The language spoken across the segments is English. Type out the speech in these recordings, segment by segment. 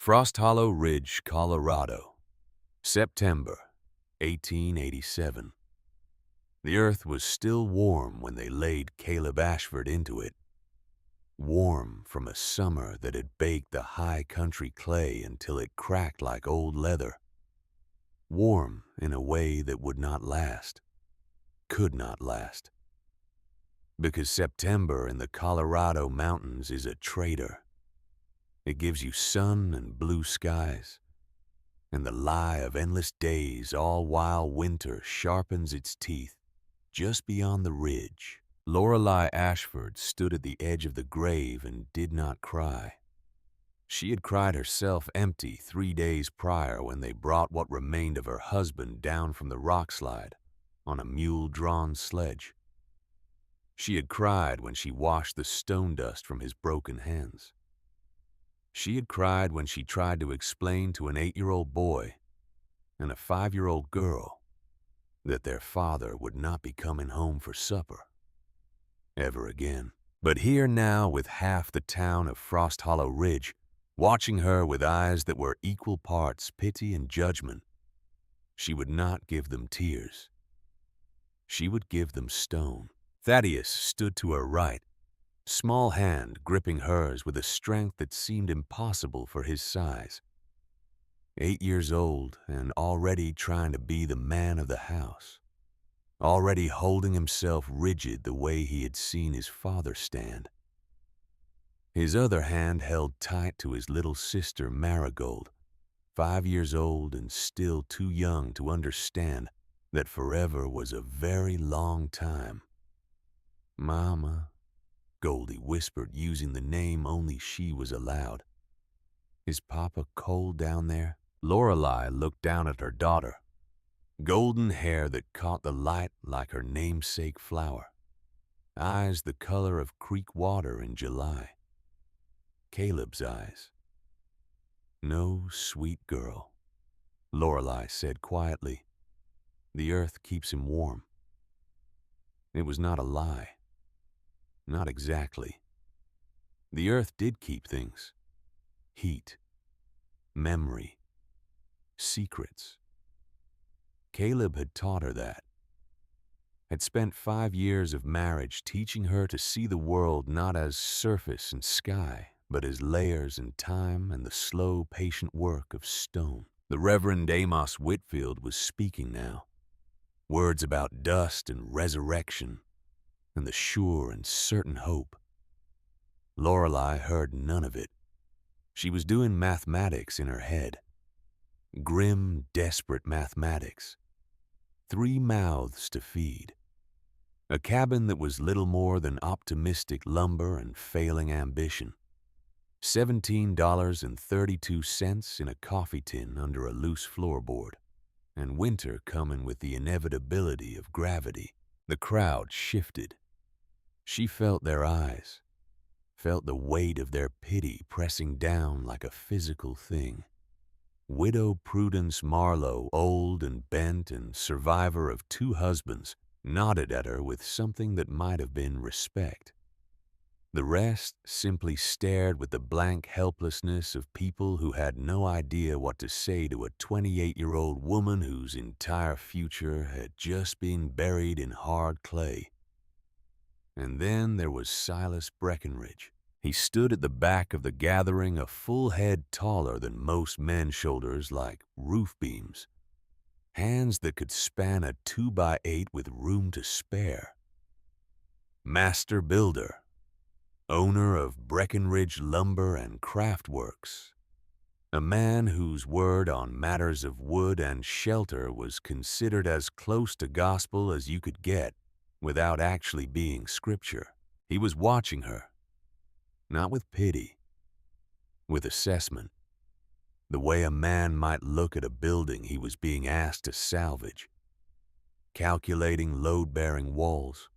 Frost Hollow Ridge, Colorado, September 1887. The earth was still warm when they laid Caleb Ashford into it. Warm from a summer that had baked the high country clay until it cracked like old leather. Warm in a way that would not last, could not last. Because September in the Colorado mountains is a traitor. It gives you sun and blue skies, and the lie of endless days, all while winter sharpens its teeth just beyond the ridge. Lorelei Ashford stood at the edge of the grave and did not cry. She had cried herself empty 3 days prior when they brought what remained of her husband down from the rock slide on a mule-drawn sledge. She had cried when she washed the stone dust from his broken hands. She had cried when she tried to explain to an 8-year-old boy and a 5-year-old girl that their father would not be coming home for supper ever again. But here now, with half the town of Frost Hollow Ridge watching her with eyes that were equal parts pity and judgment, she would not give them tears. She would give them stone. Thaddeus stood to her right, small hand gripping hers with a strength that seemed impossible for his size. 8 years old and already trying to be the man of the house, already holding himself rigid the way he had seen his father stand. His other hand held tight to his little sister Marigold, 5 years old and still too young to understand that forever was a very long time. "Mama," Goldie whispered, using the name only she was allowed. "Is Papa cold down there?" Lorelei looked down at her daughter, golden hair that caught the light like her namesake flower, eyes the color of creek water in July. Caleb's eyes. "No, sweet girl," Lorelei said quietly. "The earth keeps him warm." It was not a lie. Not exactly. The earth did keep things. Heat. Memory. Secrets. Caleb had taught her that. Had spent 5 years of marriage teaching her to see the world not as surface and sky, but as layers and time and the slow, patient work of stone. The Reverend Amos Whitfield was speaking now. Words about dust and resurrection, and the sure and certain hope. Lorelei heard none of it. She was doing mathematics in her head. Grim, desperate mathematics. 3 mouths to feed. A cabin that was little more than optimistic lumber and failing ambition. $17.32 in a coffee tin under a loose floorboard. And winter coming with the inevitability of gravity. The crowd shifted. She felt their eyes, felt the weight of their pity pressing down like a physical thing. Widow Prudence Marlowe, old and bent and survivor of 2 husbands, nodded at her with something that might have been respect. The rest simply stared with the blank helplessness of people who had no idea what to say to a 28-year-old woman whose entire future had just been buried in hard clay. And then there was Silas Breckenridge. He stood at the back of the gathering, a full head taller than most men's shoulders, like roof beams. Hands that could span a 2x8 with room to spare. Master builder. Owner of Breckenridge Lumber and Craft Works. A man whose word on matters of wood and shelter was considered as close to gospel as you could get without actually being scripture. He was watching her, not with pity, with assessment, the way a man might look at a building he was being asked to salvage, calculating load-bearing walls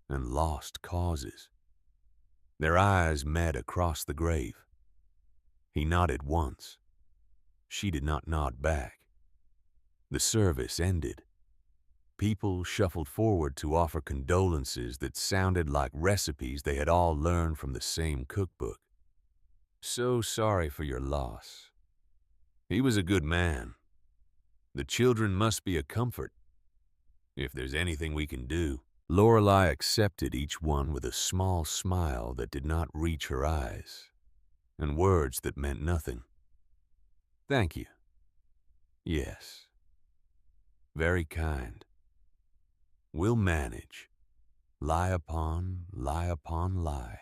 and lost causes. Their eyes met across the grave. He nodded once. She did not nod back. The service ended. People shuffled forward to offer condolences that sounded like recipes they had all learned from the same cookbook. "So sorry for your loss. He was a good man. The children must be a comfort. If there's anything we can do. Lorelei accepted each one with a small smile that did not reach her eyes, and words that meant nothing. Thank you. Yes. Very kind. We'll manage. Lie upon lie.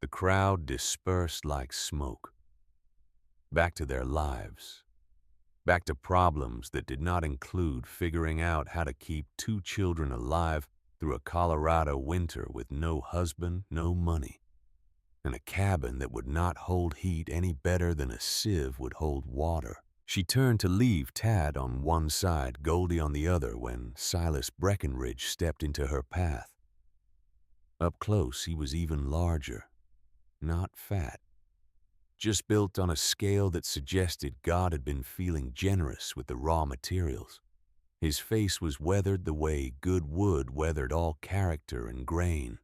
The crowd dispersed like smoke. Back to their lives. Back to problems that did not include figuring out how to keep 2 children alive through a Colorado winter with no husband, no money, and a cabin that would not hold heat any better than a sieve would hold water. She turned to leave Tad on one side, Goldie on the other, when Silas Breckenridge stepped into her path. Up close, he was even larger, not fat, just built on a scale that suggested God had been feeling generous with the raw materials. His face was weathered the way good wood weathered all character and grain.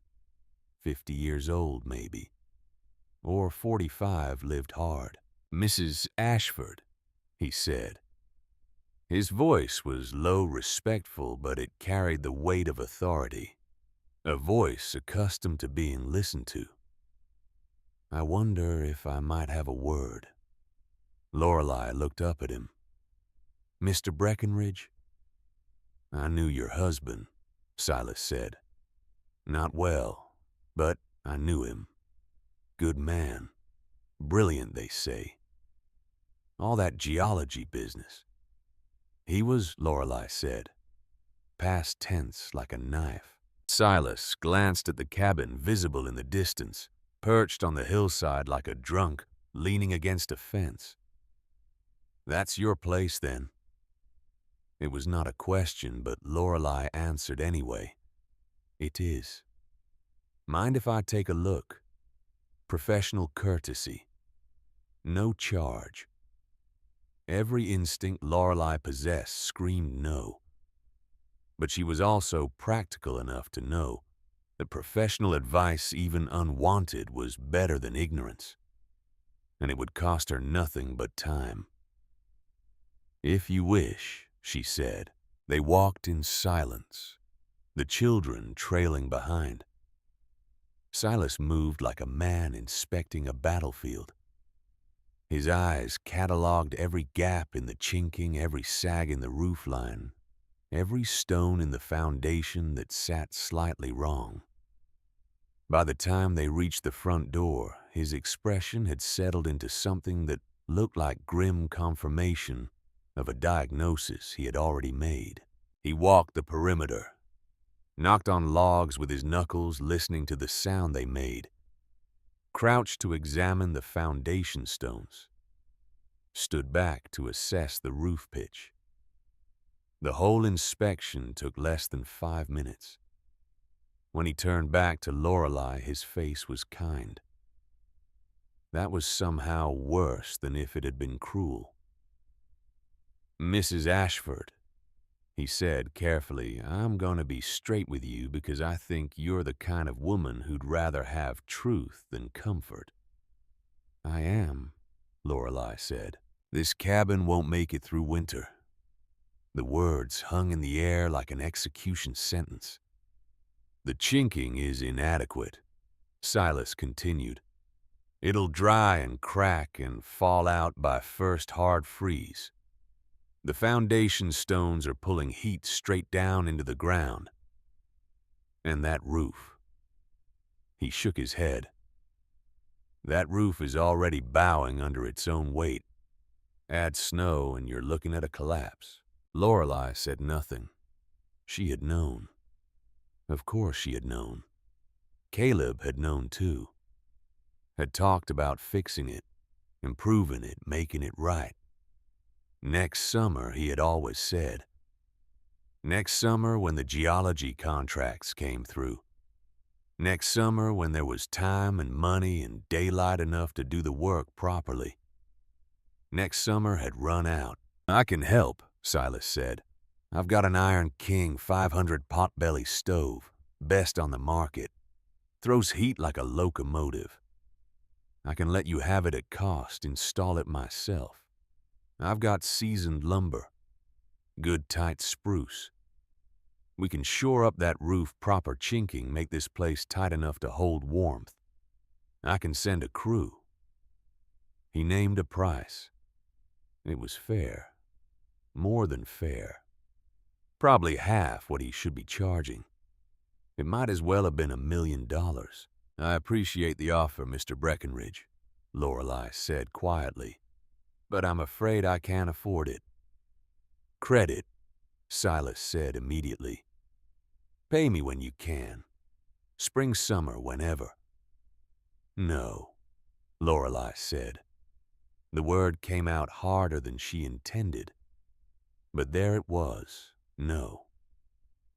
50 years old, maybe. Or 45, lived hard. Mrs. Ashford, he said. His voice was low, respectful, but it carried the weight of authority. A voice accustomed to being listened to. I wonder if I might have a word. Lorelei looked up at him. Mr. Breckenridge? I knew your husband, Silas said. Not well, but I knew him. Good man. Brilliant, they say. All that geology business. He was, Lorelei said. Past tense like a knife. Silas glanced at the cabin visible in the distance, perched on the hillside like a drunk, leaning against a fence. That's your place, then. It was not a question, but Lorelei answered anyway. It is. Mind if I take a look? Professional courtesy. No charge. Every instinct Lorelei possessed screamed no. But she was also practical enough to know that professional advice, even unwanted, was better than ignorance, and it would cost her nothing but time. If you wish, she said. They walked in silence, the children trailing behind. Silas moved like a man inspecting a battlefield. His eyes catalogued every gap in the chinking, every sag in the roofline, every stone in the foundation that sat slightly wrong. By the time they reached the front door, his expression had settled into something that looked like grim confirmation of a diagnosis he had already made. He walked the perimeter, knocked on logs with his knuckles, listening to the sound they made, crouched to examine the foundation stones, stood back to assess the roof pitch. The whole inspection took less than 5 minutes. When he turned back to Lorelei, his face was kind. That was somehow worse than if it had been cruel. Mrs. Ashford, he said carefully, I'm going to be straight with you because I think you're the kind of woman who'd rather have truth than comfort. I am, Lorelei said. This cabin won't make it through winter. The words hung in the air like an execution sentence. The chinking is inadequate, Silas continued. It'll dry and crack and fall out by first hard freeze. The foundation stones are pulling heat straight down into the ground. And that roof. He shook his head. That roof is already bowing under its own weight. Add snow and you're looking at a collapse. Lorelei said nothing. She had known. Of course she had known. Caleb had known too. Had talked about fixing it, improving it, making it right. Next summer, he had always said. Next summer when the geology contracts came through. Next summer when there was time and money and daylight enough to do the work properly. Next summer had run out. I can help, Silas said. I've got an Iron King 500 potbelly stove, best on the market. Throws heat like a locomotive. I can let you have it at cost, install it myself. I've got seasoned lumber, good tight spruce. We can shore up that roof proper chinking, make this place tight enough to hold warmth. I can send a crew. He named a price. It was fair. More than fair. Probably half what he should be charging. It might as well have been $1 million. I appreciate the offer, Mr. Breckenridge, Lorelei said quietly, but I'm afraid I can't afford it. Credit, Silas said immediately. Pay me when you can. Spring, summer, whenever. No, Lorelei said. The word came out harder than she intended. But there it was, no.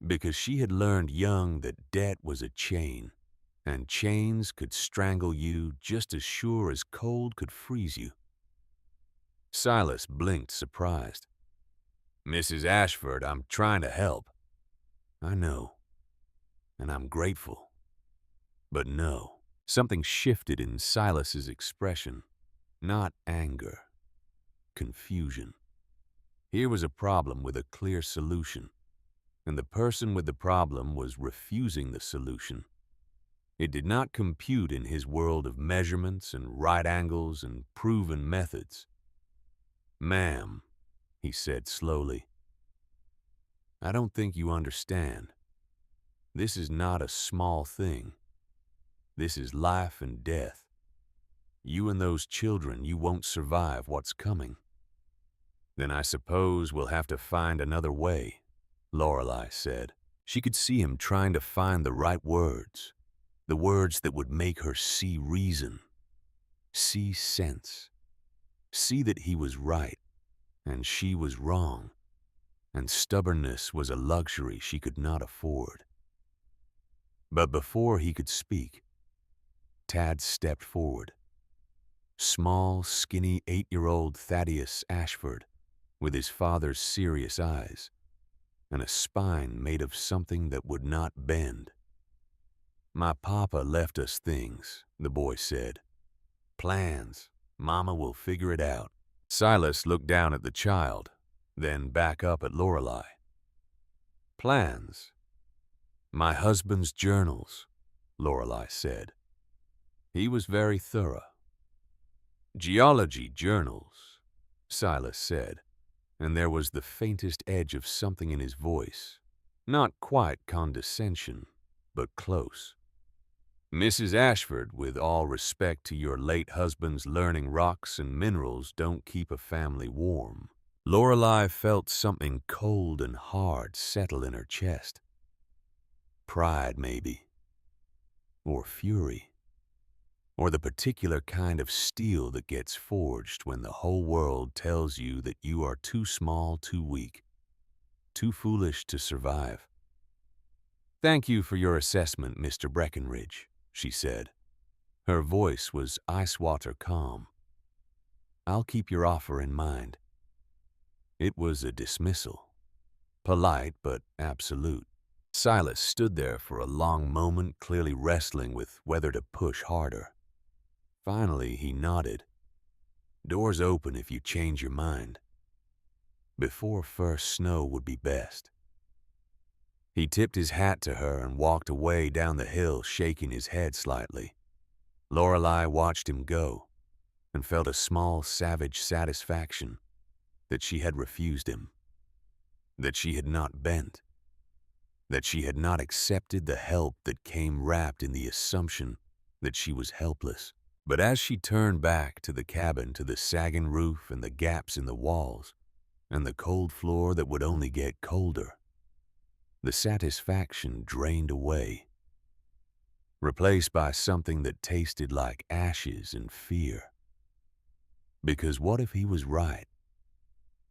Because she had learned young that debt was a chain, and chains could strangle you just as sure as cold could freeze you. Silas blinked, surprised. Mrs. Ashford, I'm trying to help. I know, and I'm grateful. But no, something shifted in Silas's expression. Not anger, confusion. Here was a problem with a clear solution, and the person with the problem was refusing the solution. It did not compute in his world of measurements and right angles and proven methods. Ma'am, he said slowly, I don't think you understand. This is not a small thing. This is life and death. You and those children, you won't survive what's coming. Then I suppose we'll have to find another way, Lorelei said. She could see him trying to find the right words, the words that would make her see reason, see sense, see that he was right and she was wrong, and stubbornness was a luxury she could not afford. But before he could speak, Tad stepped forward. Small, skinny 8-year-old Thaddeus Ashford, with his father's serious eyes, and a spine made of something that would not bend. My papa left us things, the boy said. Plans. Mama will figure it out. Silas looked down at the child, then back up at Lorelei. Plans. My husband's journals, Lorelei said. He was very thorough. Geology journals, Silas said, and there was the faintest edge of something in his voice. Not quite condescension, but close. Mrs. Ashford, with all respect to your late husband's learning rocks and minerals don't keep a family warm. Lorelei felt something cold and hard settle in her chest. Pride, maybe. Or fury. Or the particular kind of steel that gets forged when the whole world tells you that you are too small, too weak, too foolish to survive. Thank you for your assessment, Mr. Breckenridge, she said. Her voice was ice-water calm. I'll keep your offer in mind. It was a dismissal. Polite, but absolute. Silas stood there for a long moment, clearly wrestling with whether to push harder. Finally, he nodded. Doors open if you change your mind. Before first snow would be best. He tipped his hat to her and walked away down the hill, shaking his head slightly. Lorelei watched him go and felt a small, savage satisfaction that she had refused him, that she had not bent, that she had not accepted the help that came wrapped in the assumption that she was helpless. But as she turned back to the cabin, to the sagging roof and the gaps in the walls, and the cold floor that would only get colder, the satisfaction drained away, replaced by something that tasted like ashes and fear. Because what if he was right?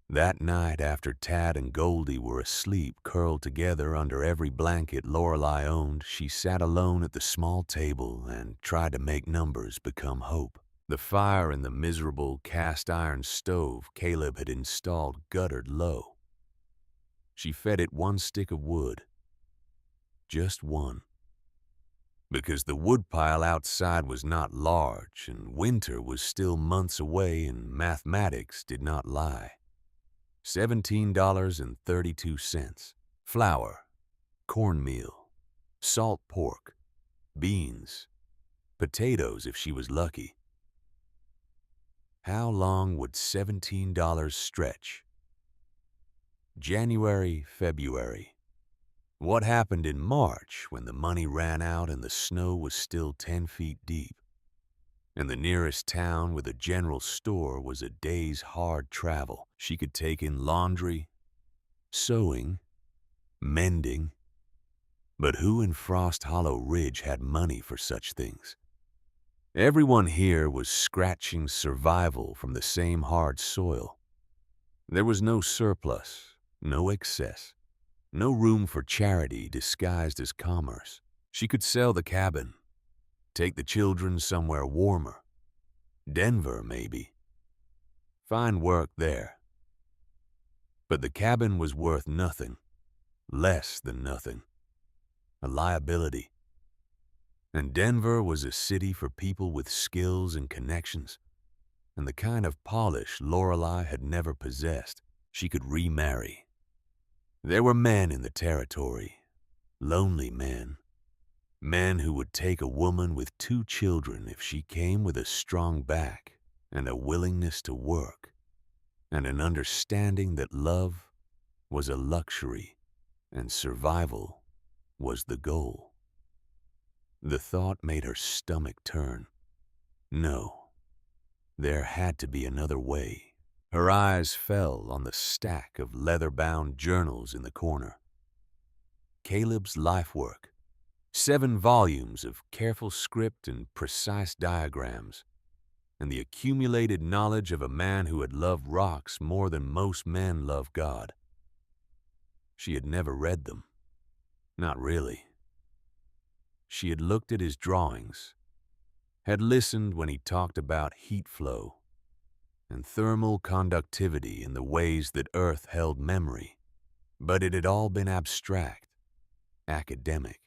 That night, after Tad and Goldie were asleep, curled together under every blanket Lorelei owned, she sat alone at the small table and tried to make numbers become hope. The fire in the miserable cast-iron stove Caleb had installed guttered low. She fed it one stick of wood. Just one. because the woodpile outside was not large and winter was still months away and mathematics did not lie. $17.32. Flour, cornmeal, salt pork, beans, potatoes if she was lucky. How long would $17 stretch? January, February. What happened in March when the money ran out and the snow was still 10 feet deep? And the nearest town with a general store was a day's hard travel. She could take in laundry, sewing, mending. But who in Frost Hollow Ridge had money for such things? Everyone here was scratching survival from the same hard soil. There was no surplus, no excess, no room for charity disguised as commerce. She could sell the cabin, take the children somewhere warmer, Denver maybe, find work there. But the cabin was worth nothing, less than nothing, a liability. And Denver was a city for people with skills and connections, and the kind of polish Lorelei had never possessed. She could remarry. There were men in the territory, lonely men, men who would take a woman with 2 children if she came with a strong back and a willingness to work, and an understanding that love was a luxury and survival was the goal. The thought made her stomach turn. No, there had to be another way. Her eyes fell on the stack of leather-bound journals in the corner. Caleb's life work, 7 volumes of careful script and precise diagrams, and the accumulated knowledge of a man who had loved rocks more than most men love God. She had never read them. Not really. She had looked at his drawings, had listened when he talked about heat flow and thermal conductivity in the ways that Earth held memory, but it had all been abstract, academic,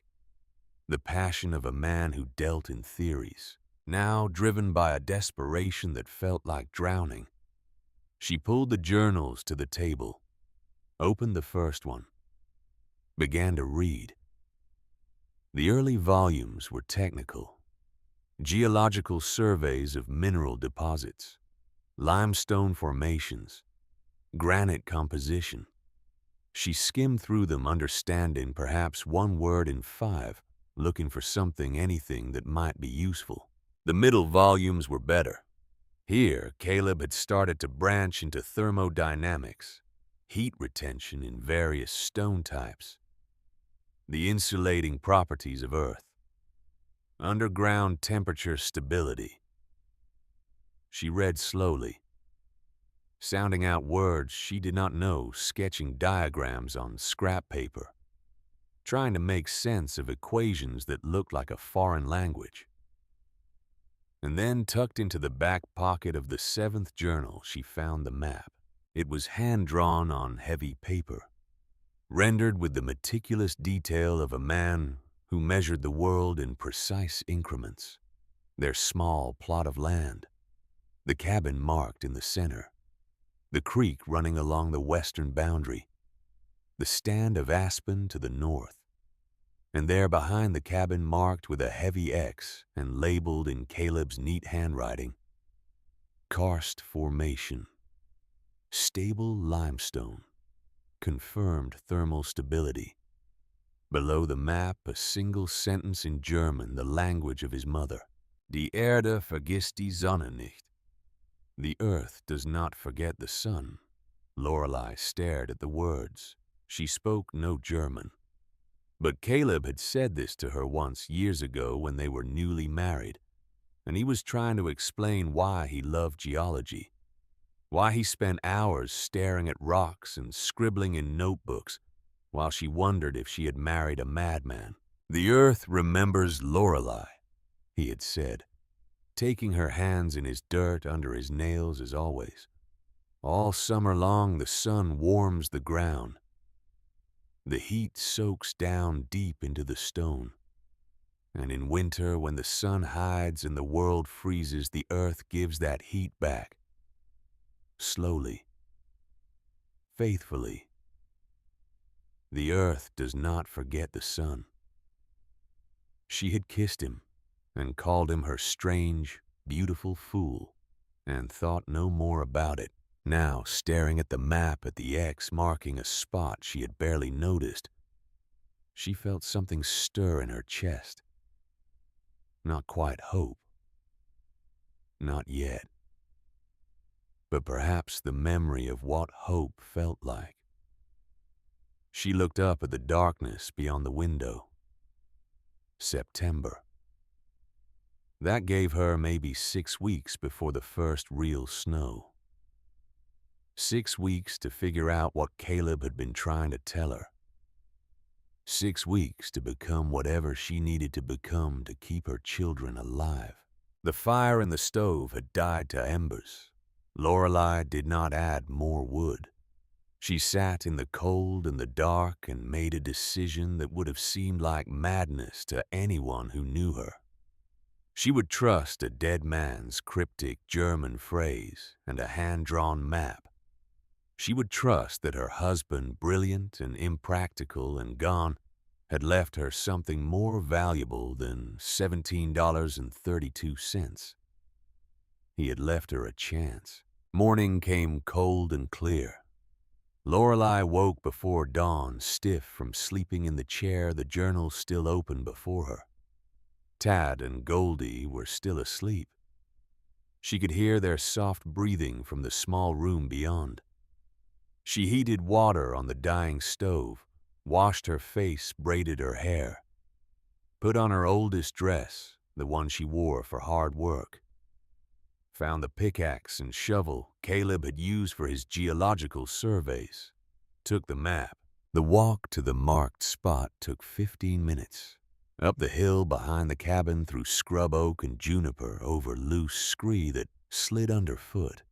the passion of a man who dealt in theories. Now, driven by a desperation that felt like drowning, she pulled the journals to the table, opened the first one, began to read. The early volumes were technical, geological surveys of mineral deposits, limestone formations, granite composition. She skimmed through them, understanding perhaps 1 word in 5, looking for anything that might be useful. The middle volumes were better. Here, Caleb had started to branch into thermodynamics, heat retention in various stone types, the insulating properties of Earth, underground temperature stability. She read slowly, sounding out words she did not know, sketching diagrams on scrap paper, trying to make sense of equations that looked like a foreign language. And then, tucked into the back pocket of the 7th journal, she found the map. It was hand-drawn on heavy paper, rendered with the meticulous detail of a man who measured the world in precise increments. Their small plot of land, the cabin marked in the center, the creek running along the western boundary, the stand of aspen to the north, and there behind the cabin, marked with a heavy X and labeled in Caleb's neat handwriting, Karst Formation, stable limestone, confirmed thermal stability. Below the map, a single sentence in German, the language of his mother. Die Erde vergisst die Sonne nicht. The earth does not forget the sun. Lorelei stared at the words. She spoke no German. But Caleb had said this to her once years ago when they were newly married, and he was trying to explain why he loved geology, why he spent hours staring at rocks and scribbling in notebooks while she wondered if she had married a madman. The earth remembers Lorelei, he had said, taking her hands in his dirt under his nails as always. All summer long the sun warms the ground. The heat soaks down deep into the stone. And in winter, when the sun hides and the world freezes, the earth gives that heat back. Slowly, faithfully. The earth does not forget the sun. She had kissed him and called him her strange, beautiful fool, and thought no more about it. Now, staring at the map at the X marking a spot she had barely noticed, she felt something stir in her chest. Not quite hope. Not yet. But perhaps the memory of what hope felt like. She looked up at the darkness beyond the window. September. That gave her maybe 6 weeks before the first real snow. 6 weeks to figure out what Caleb had been trying to tell her. 6 weeks to become whatever she needed to become to keep her children alive. The fire in the stove had died to embers. Lorelei did not add more wood. She sat in the cold and the dark and made a decision that would have seemed like madness to anyone who knew her. She would trust a dead man's cryptic German phrase and a hand-drawn map. She would trust that her husband, brilliant and impractical and gone, had left her something more valuable than $17.32. He had left her a chance. Morning came cold and clear. Lorelei woke before dawn, stiff from sleeping in the chair, the journal still open before her. Tad and Goldie were still asleep. She could hear their soft breathing from the small room beyond. She heated water on the dying stove, washed her face, braided her hair, put on her oldest dress, the one she wore for hard work, found the pickaxe and shovel Caleb had used for his geological surveys, took the map. The walk to the marked spot took 15 minutes. Up the hill behind the cabin, through scrub oak and juniper, over loose scree that slid underfoot.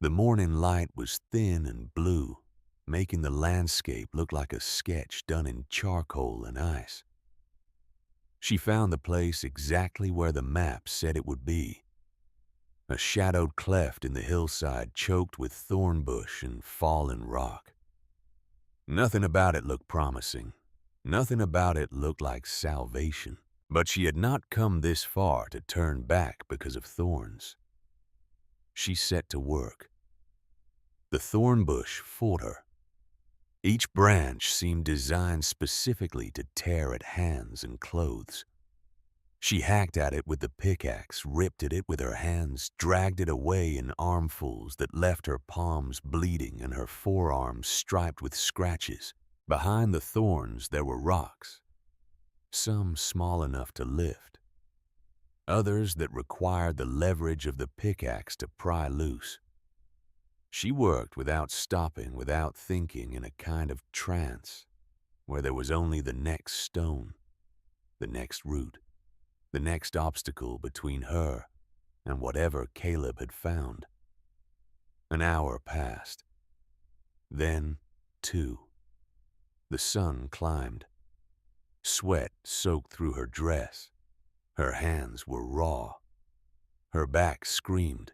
The morning light was thin and blue, making the landscape look like a sketch done in charcoal and ice. She found the place exactly where the map said it would be. A shadowed cleft in the hillside choked with thorn bush and fallen rock. Nothing about it looked promising. Nothing about it looked like salvation. But she had not come this far to turn back because of thorns. She set to work. The thorn bush fought her. Each branch seemed designed specifically to tear at hands and clothes. She hacked at it with the pickaxe, ripped at it with her hands, dragged it away in armfuls that left her palms bleeding and her forearms striped with scratches. Behind the thorns there were rocks, some small enough to lift, others that required the leverage of the pickaxe to pry loose. She worked without stopping, without thinking, in a kind of trance, where there was only the next stone, the next root, the next obstacle between her and whatever Caleb had found. An hour passed. Then 2. The sun climbed. Sweat soaked through her dress. Her hands were raw. Her back screamed.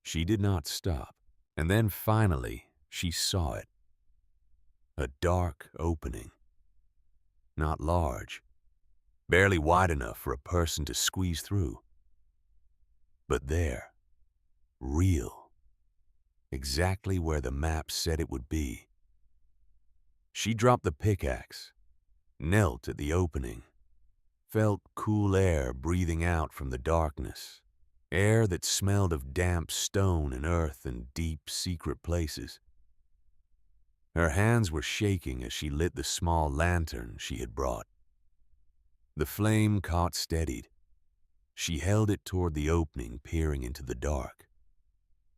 She did not stop. And then finally she saw it. A dark opening. Not large. Barely wide enough for a person to squeeze through. But there, real, exactly where the map said it would be. She dropped the pickaxe, knelt at the opening, felt cool air breathing out from the darkness, air that smelled of damp stone and earth and deep, secret places. Her hands were shaking as she lit the small lantern she had brought. The flame caught steadied. She held it toward the opening, peering into the dark.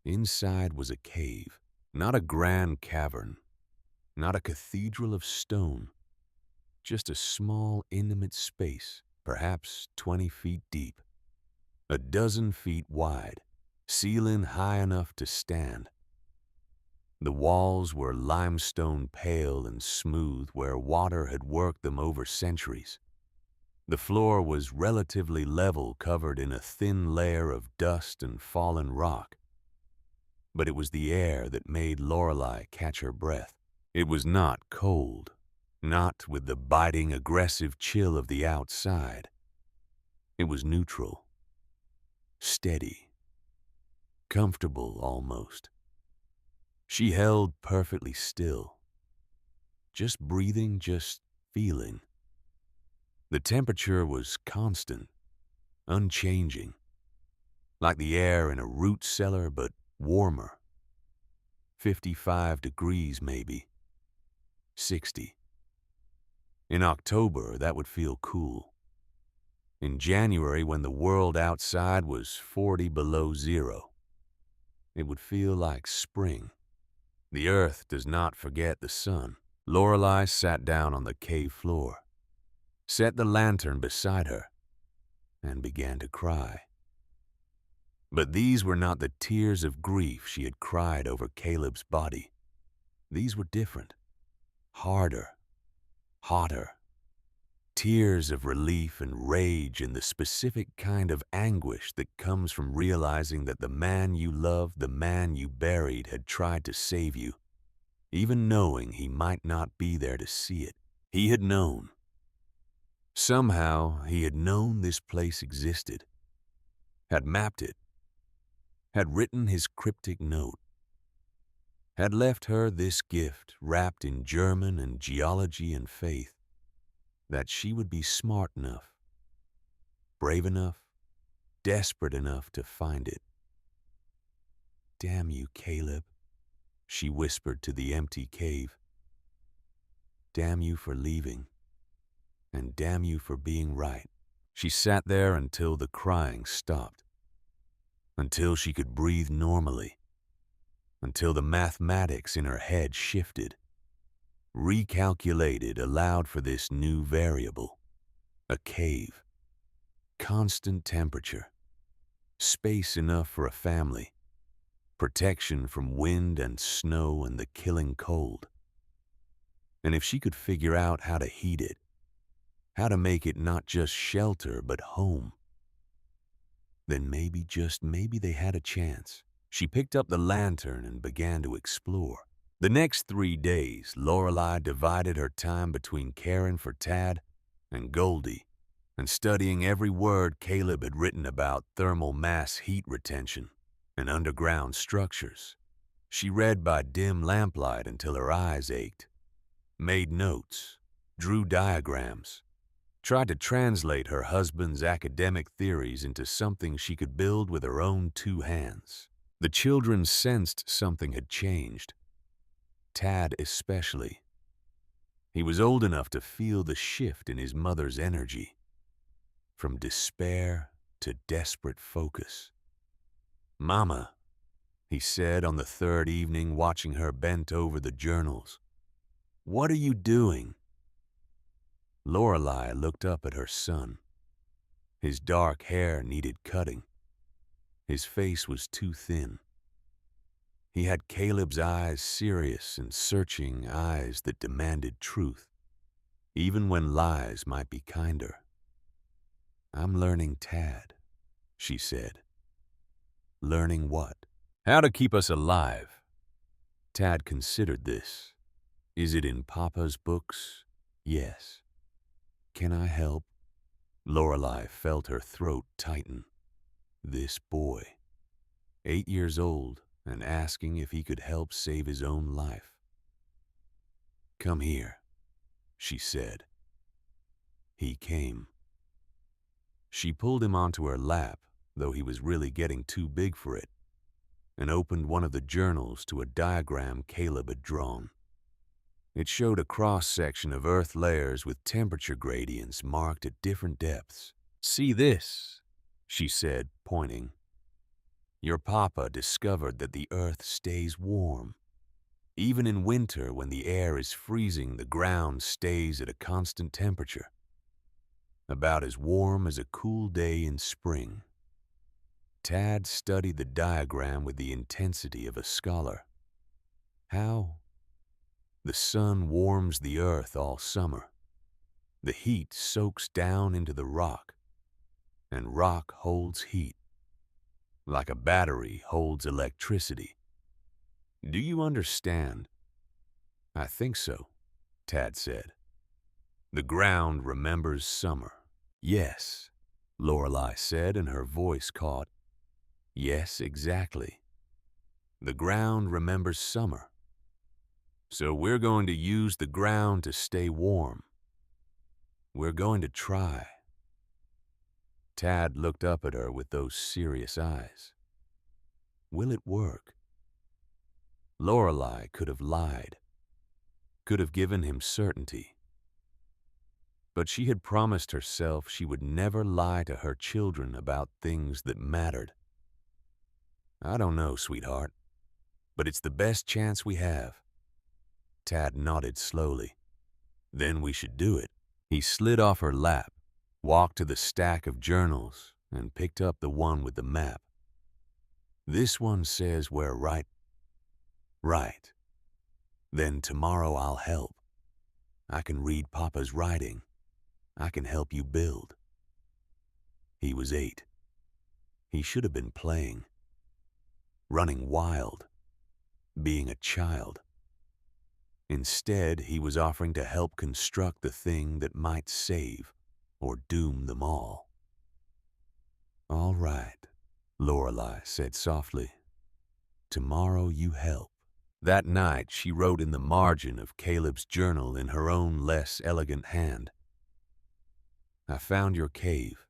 Inside was a cave, not a grand cavern, not a cathedral of stone, just a small, intimate space, perhaps 20 feet deep, a dozen feet wide, ceiling high enough to stand. The walls were limestone, pale and smooth, where water had worked them over centuries. The floor was relatively level, covered in a thin layer of dust and fallen rock. But it was the air that made Lorelei catch her breath. It was not cold, not with the biting, aggressive chill of the outside. It was neutral, steady, comfortable almost. She held perfectly still, just breathing, just feeling. The temperature was constant, unchanging, like the air in a root cellar, but warmer. 55 degrees maybe, 60. In October, that would feel cool. In January, when the world outside was 40 below zero, it would feel like spring. The earth does not forget the sun. Lorelei sat down on the cave floor, set the lantern beside her, and began to cry. But these were not the tears of grief she had cried over Caleb's body. These were different, harder, hotter. Tears of relief and rage, and the specific kind of anguish that comes from realizing that the man you loved, the man you buried, had tried to save you, even knowing he might not be there to see it. He had known. Somehow he had known this place existed, had mapped it, had written his cryptic note, had left her this gift wrapped in German and geology and faith, that she would be smart enough, brave enough, desperate enough to find it. "Damn you, Caleb," she whispered to the empty cave. "Damn you for leaving, and damn you for being right." She sat there until the crying stopped, until she could breathe normally, until the mathematics in her head shifted, recalculated, allowed for this new variable. A cave, constant temperature, space enough for a family, protection from wind and snow and the killing cold. And if she could figure out how to heat it, how to make it not just shelter but home, then maybe, just maybe, they had a chance. She picked up the lantern and began to explore. The next 3 days, Lorelei divided her time between caring for Tad and Goldie and studying every word Caleb had written about thermal mass heat retention and underground structures. She read by dim lamplight until her eyes ached, made notes, drew diagrams, tried to translate her husband's academic theories into something she could build with her own 2 hands. The children sensed something had changed. Tad especially. He was old enough to feel the shift in his mother's energy, from despair to desperate focus. "Mama," he said on the 3rd evening, watching her bent over the journals, "what are you doing?" Lorelei looked up at her son. His dark hair needed cutting. His face was too thin. He had Caleb's eyes, serious and searching eyes that demanded truth, even when lies might be kinder. "I'm learning Tad," she said. "Learning what?" "How to keep us alive." Tad considered this. "Is it in Papa's books?" "Yes." "Can I help?" Lorelei felt her throat tighten. This boy, 8 years old, and asking if he could help save his own life. "Come here," she said. He came. She pulled him onto her lap, though he was really getting too big for it, and opened one of the journals to a diagram Caleb had drawn. It showed a cross-section of Earth layers with temperature gradients marked at different depths. "See this," she said, pointing. "Your papa discovered that the Earth stays warm. Even in winter, when the air is freezing, the ground stays at a constant temperature, about as warm as a cool day in spring." Tad studied the diagram with the intensity of a scholar. "How?" "The sun warms the earth all summer. The heat soaks down into the rock, and rock holds heat, like a battery holds electricity. Do you understand? I think so, Tad said. The ground remembers summer. Yes, Lorelei said, and her voice caught. Yes, exactly. The ground remembers summer. So we're going to use the ground to stay warm. We're going to try. Tad looked up at her with those serious eyes. Will it work? Lorelei could have lied, could have given him certainty. But she had promised herself she would never lie to her children about things that mattered. I don't know, sweetheart, but it's the best chance we have. Tad nodded slowly. Then we should do it. He slid off her lap, walked to the stack of journals, and picked up the one with the map. This one says we're right. Right. Then tomorrow I'll help. I can read Papa's writing. I can help you build. He was 8. He should have been playing, running wild, being a child. Instead, he was offering to help construct the thing that might save or doom them all. All right, Lorelei said softly. Tomorrow you help. That night, she wrote in the margin of Caleb's journal in her own less elegant hand. I found your cave.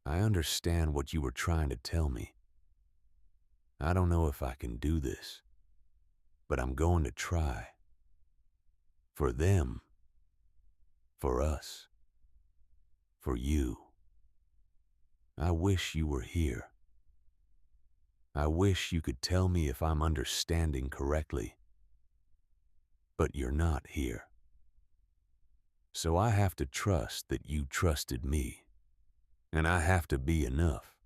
I understand what you were trying to tell me. I don't know if I can do this, but I'm going to try. For them, for us, for you. I wish you were here. I wish you could tell me if I'm understanding correctly. But you're not here. So I have to trust that you trusted me, and I have to be enough.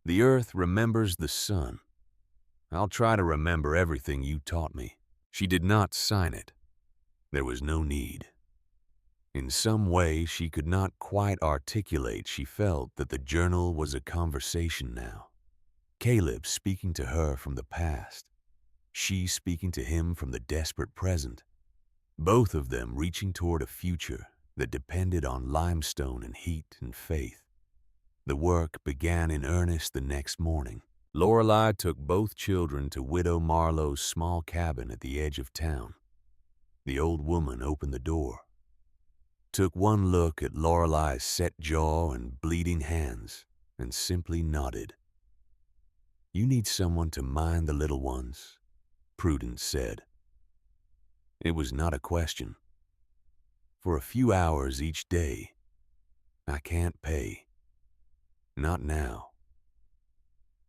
The earth remembers the sun. I'll try to remember everything you taught me. She did not sign it. There was no need. In some way she could not quite articulate, she felt that the journal was a conversation now. Caleb speaking to her from the past. She speaking to him from the desperate present. Both of them reaching toward a future that depended on limestone and heat and faith. The work began in earnest the next morning. Lorelei took both children to Widow Marlowe's small cabin at the edge of town. The old woman opened the door, took one look at Lorelei's set jaw and bleeding hands, and simply nodded. You need someone to mind the little ones, Prudence said. It was not a question. For a few hours each day, I can't pay. Not now.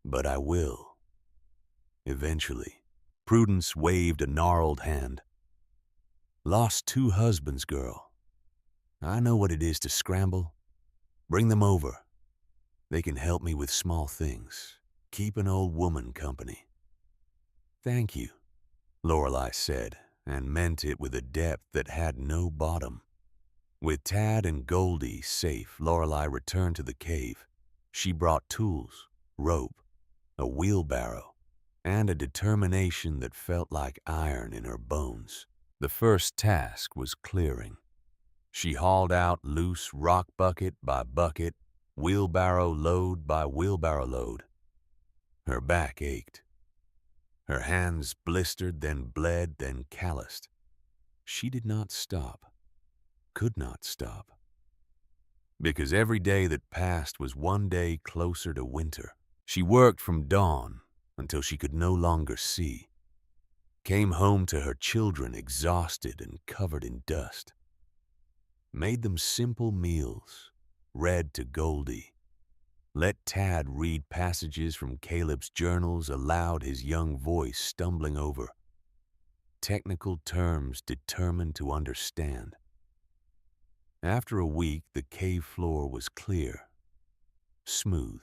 But I will. Eventually. Prudence waved a gnarled hand. Lost 2 husbands, girl. I know what it is to scramble. Bring them over. They can help me with small things. Keep an old woman company. Thank you, Lorelei said, and meant it with a depth that had no bottom. With Tad and Goldie safe, Lorelei returned to the cave. She brought tools, rope, a wheelbarrow, and a determination that felt like iron in her bones. The first task was clearing. She hauled out loose rock bucket by bucket, wheelbarrow load by wheelbarrow load. Her back ached. Her hands blistered, then bled, then calloused. She did not stop, could not stop. Because every day that passed was one day closer to winter. She worked from dawn until she could no longer see. Came home to her children exhausted and covered in dust. Made them simple meals, read to Goldie. Let Tad read passages from Caleb's journals aloud, his young voice stumbling over technical terms determined to understand. After a week, the cave floor was clear, smooth,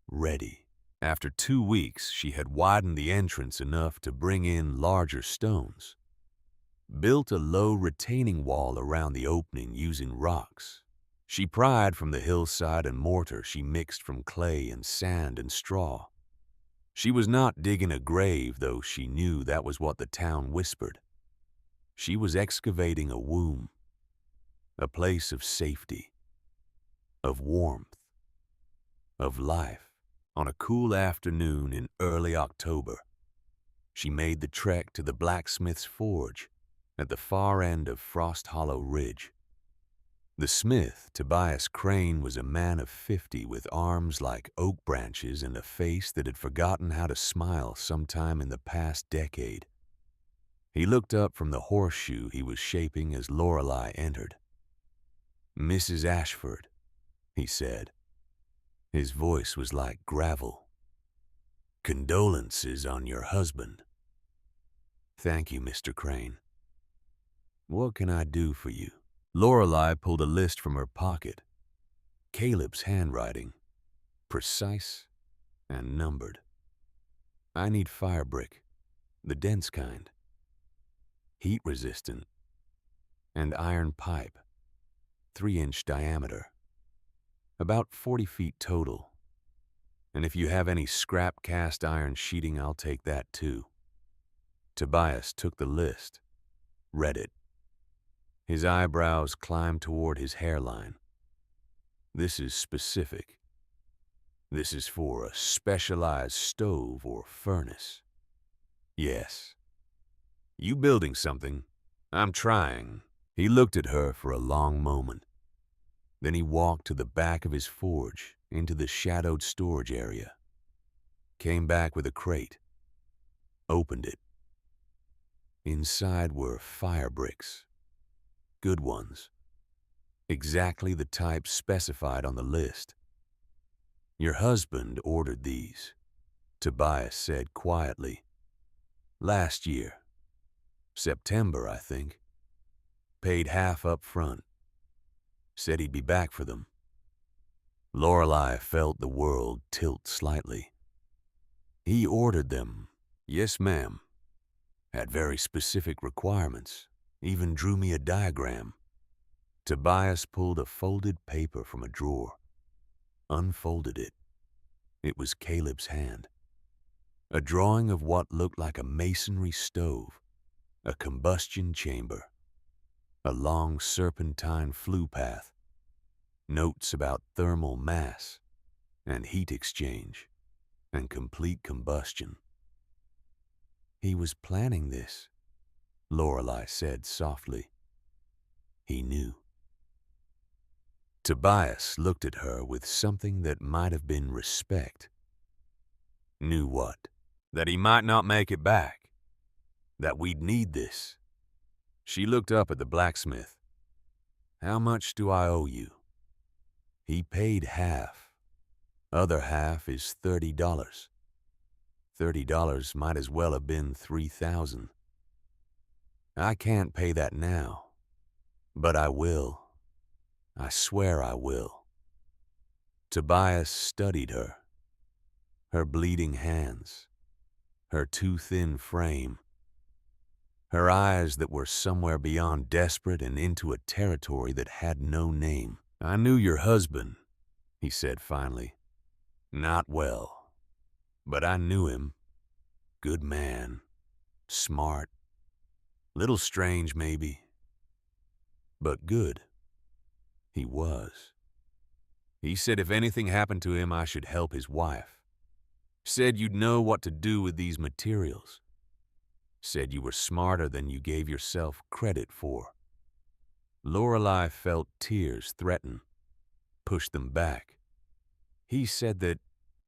ready. After 2 weeks, she had widened the entrance enough to bring in larger stones. built a low retaining wall around the opening using rocks. She pried from the hillside and mortar she mixed from clay and sand and straw. She was not digging a grave, though she knew that was what the town whispered. She was excavating a womb, a place of safety, of warmth, of life. On a cool afternoon in early October, she made the trek to the blacksmith's forge at the far end of Frost Hollow Ridge. The smith, Tobias Crane, was a man of 50 with arms like oak branches and a face that had forgotten how to smile sometime in the past decade. He looked up from the horseshoe he was shaping as Lorelei entered. "Mrs. Ashford," he said. His voice was like gravel. "Condolences on your husband." "Thank you, Mr. Crane. What can I do for you?" Lorelei pulled a list from her pocket. Caleb's handwriting, precise and numbered. "I need fire brick, the dense kind, heat resistant, and iron pipe, 3-inch diameter, about 40 feet total. And if you have any scrap cast iron sheeting, I'll take that too." Tobias took the list, read it. His eyebrows climbed toward his hairline. "This is specific. This is for a specialized stove or furnace." "Yes. You building something? I'm trying." He looked at her for a long moment. Then he walked to the back of his forge into the shadowed storage area. Came back with a crate. Opened it. Inside were fire bricks. Good ones. Exactly the type specified on the list. "Your husband ordered these," Tobias said quietly. "Last year. September, I think. Paid half up front. Said he'd be back for them." Lorelei felt the world tilt slightly. "He ordered them." "Yes, ma'am. Had very specific requirements. Even drew me a diagram." Tobias pulled a folded paper from a drawer, unfolded it. It was Caleb's hand. A drawing of what looked like a masonry stove, a combustion chamber, a long serpentine flue path, notes about thermal mass and heat exchange and complete combustion. "He was planning this," Lorelei said softly. He knew. Tobias looked at her with something that might have been respect. "Knew what?" "That he might not make it back. That we'd need this." She looked up at the blacksmith. "How much do I owe you?" He paid half. Other half is $30. $30 might as well have been $3,000. "I can't pay that now, but I will. I swear I will." Tobias studied her. Her bleeding hands, her too thin frame, her eyes that were somewhere beyond desperate and into a territory that had no name. "I knew your husband," he said finally. "Not well, but I knew him. Good man, smart, little strange maybe, but good. He was. He said if anything happened to him, I should help his wife. Said you'd know what to do with these materials. Said you were smarter than you gave yourself credit for." Lorelei felt tears threaten, pushed them back. "He said that,"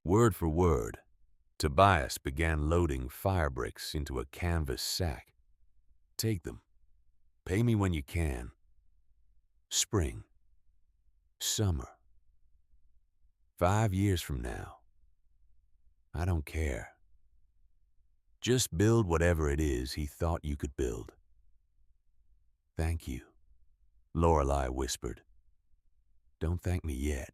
word for word, Tobias began loading fire bricks into a canvas sack. "Take them. Pay me when you can. Spring. Summer. 5 years from now. I don't care. Just build whatever it is he thought you could build." "Thank you," Lorelei whispered. "Don't thank me yet.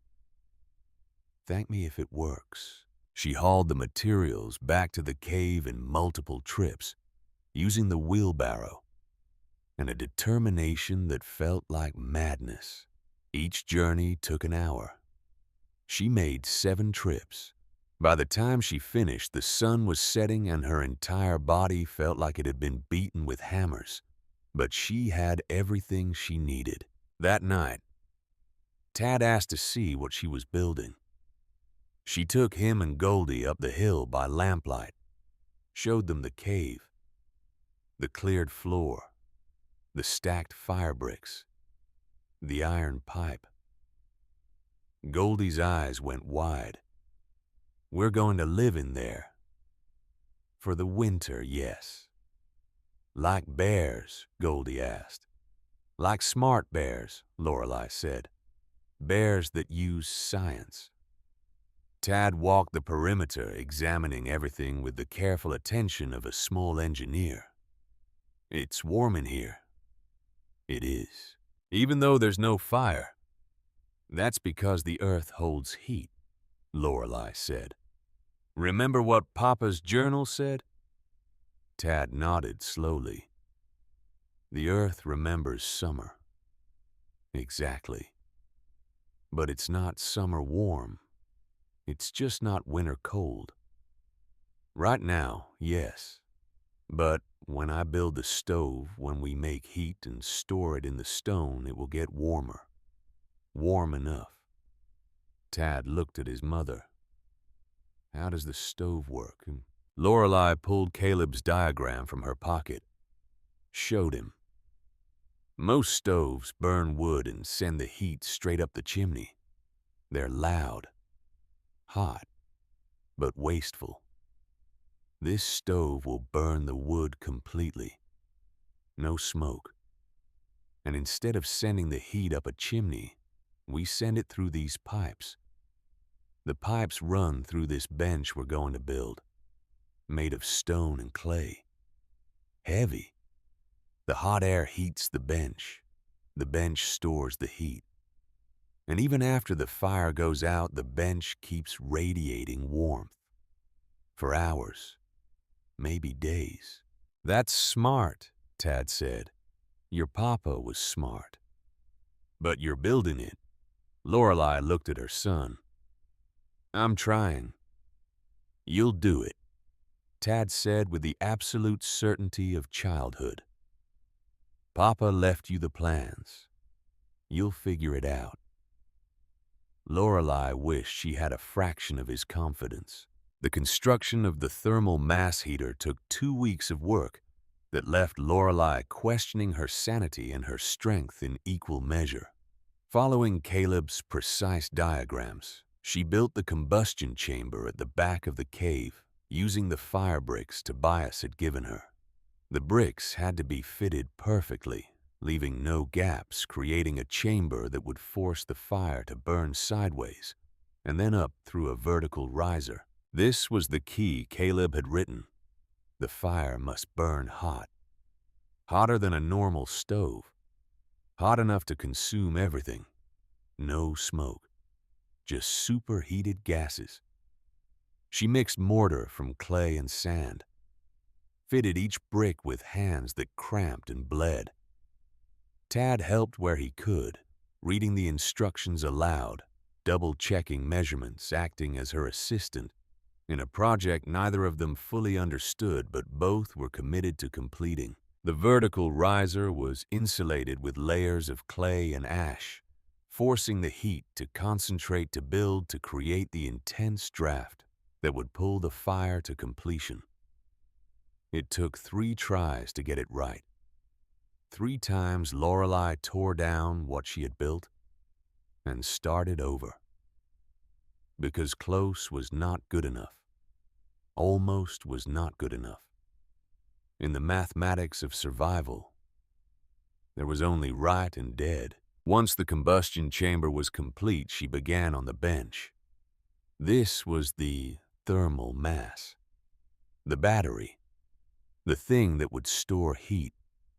Thank me if it works." She hauled the materials back to the cave in multiple trips, using the wheelbarrow. and a determination that felt like madness. Each journey took an hour. She made 7 trips. By the time she finished, the sun was setting and her entire body felt like it had been beaten with hammers. But she had everything she needed. That night, Tad asked to see what she was building. She took him and Goldie up the hill by lamplight, showed them the cave, the cleared floor, the stacked fire bricks, the iron pipe. Goldie's eyes went wide. "We're going to live in there." "For the winter, yes." "Like bears?" Goldie asked. "Like smart bears," Lorelei said. "Bears that use science." Tad walked the perimeter, examining everything with the careful attention of a small engineer. "It's warm in here." "It is. Even though there's no fire." "That's because the earth holds heat," Lorelei said. "Remember what Papa's journal said?" Tad nodded slowly. "The earth remembers summer." "Exactly. But it's not summer warm. It's just not winter cold. Right now, yes. But when I build the stove, when we make heat and store it in the stone, it will get warmer. Warm enough." Tad looked at his mother. "How does the stove work?" Lorelei pulled Caleb's diagram from her pocket, showed him. "Most stoves burn wood and send the heat straight up the chimney. They're loud, hot, but wasteful. This stove will burn the wood completely. No smoke. And instead of sending the heat up a chimney, we send it through these pipes. The pipes run through this bench we're going to build, made of stone and clay. Heavy. The hot air heats the bench. The bench stores the heat. And even after the fire goes out, the bench keeps radiating warmth. For hours, maybe days." "That's smart," Tad said. "Your papa was smart." "But you're building it." Lorelei looked at her son. "I'm trying." "You'll do it," Tad said with the absolute certainty of childhood. "Papa left you the plans. You'll figure it out." Lorelei wished she had a fraction of his confidence. The construction of the thermal mass heater took 2 weeks of work that left Lorelei questioning her sanity and her strength in equal measure. Following Caleb's precise diagrams, she built the combustion chamber at the back of the cave, using the fire bricks Tobias had given her. The bricks had to be fitted perfectly, leaving no gaps, creating a chamber that would force the fire to burn sideways and then up through a vertical riser. This was the key Caleb had written. The fire must burn hot. Hotter than a normal stove. Hot enough to consume everything. No smoke. Just superheated gases. She mixed mortar from clay and sand. Fitted each brick with hands that cramped and bled. Tad helped where he could, reading the instructions aloud, double-checking measurements, acting as her assistant, in a project neither of them fully understood but both were committed to completing. The vertical riser was insulated with layers of clay and ash, forcing the heat to concentrate to build to create the intense draft that would pull the fire to completion. It took 3 tries to get it right. 3 times Lorelei tore down what she had built and started over. Because close was not good enough. Almost was not good enough. In the mathematics of survival, there was only right and dead. Once the combustion chamber was complete, she began on the bench. This was the thermal mass, the battery, the thing that would store heat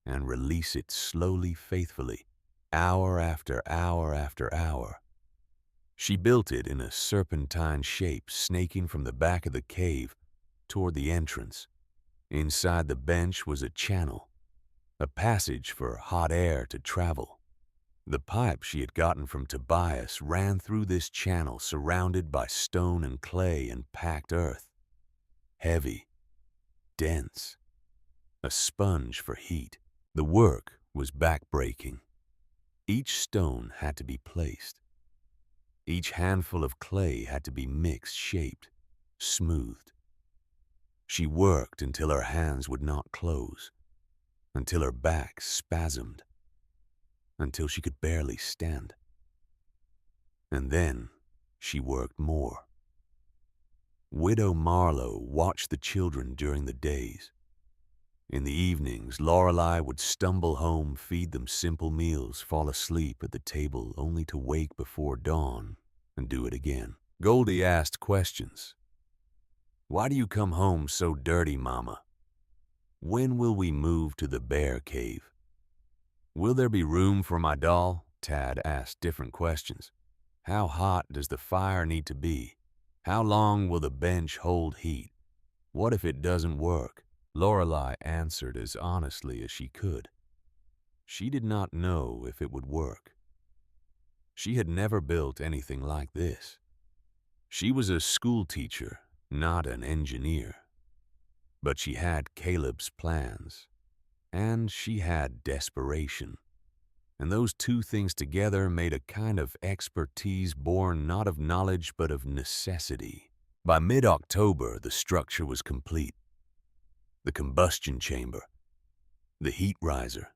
and release it slowly, faithfully, hour after hour after hour. She built it in a serpentine shape, snaking from the back of the cave toward the entrance. Inside the bench was a channel, a passage for hot air to travel. The pipe she had gotten from Tobias ran through this channel surrounded by stone and clay and packed earth. Heavy, dense, a sponge for heat. The work was back-breaking. Each stone had to be placed. Each handful of clay had to be mixed, shaped, smoothed. She worked until her hands would not close, until her back spasmed, until she could barely stand. And then she worked more. Widow Marlowe watched the children during the days. In the evenings, Lorelei would stumble home, feed them simple meals, fall asleep at the table only to wake before dawn and do it again. Goldie asked questions. "Why do you come home so dirty, Mama? When will we move to the bear cave? Will there be room for my doll?" Tad asked different questions. "How hot does the fire need to be? How long will the bench hold heat? What if it doesn't work?" Lorelei answered as honestly as she could. She did not know if it would work. She had never built anything like this. She was a school teacher, not an engineer. But she had Caleb's plans, and she had desperation. And those two things together made a kind of expertise born not of knowledge but of necessity. By mid-October, the structure was complete. The combustion chamber, the heat riser,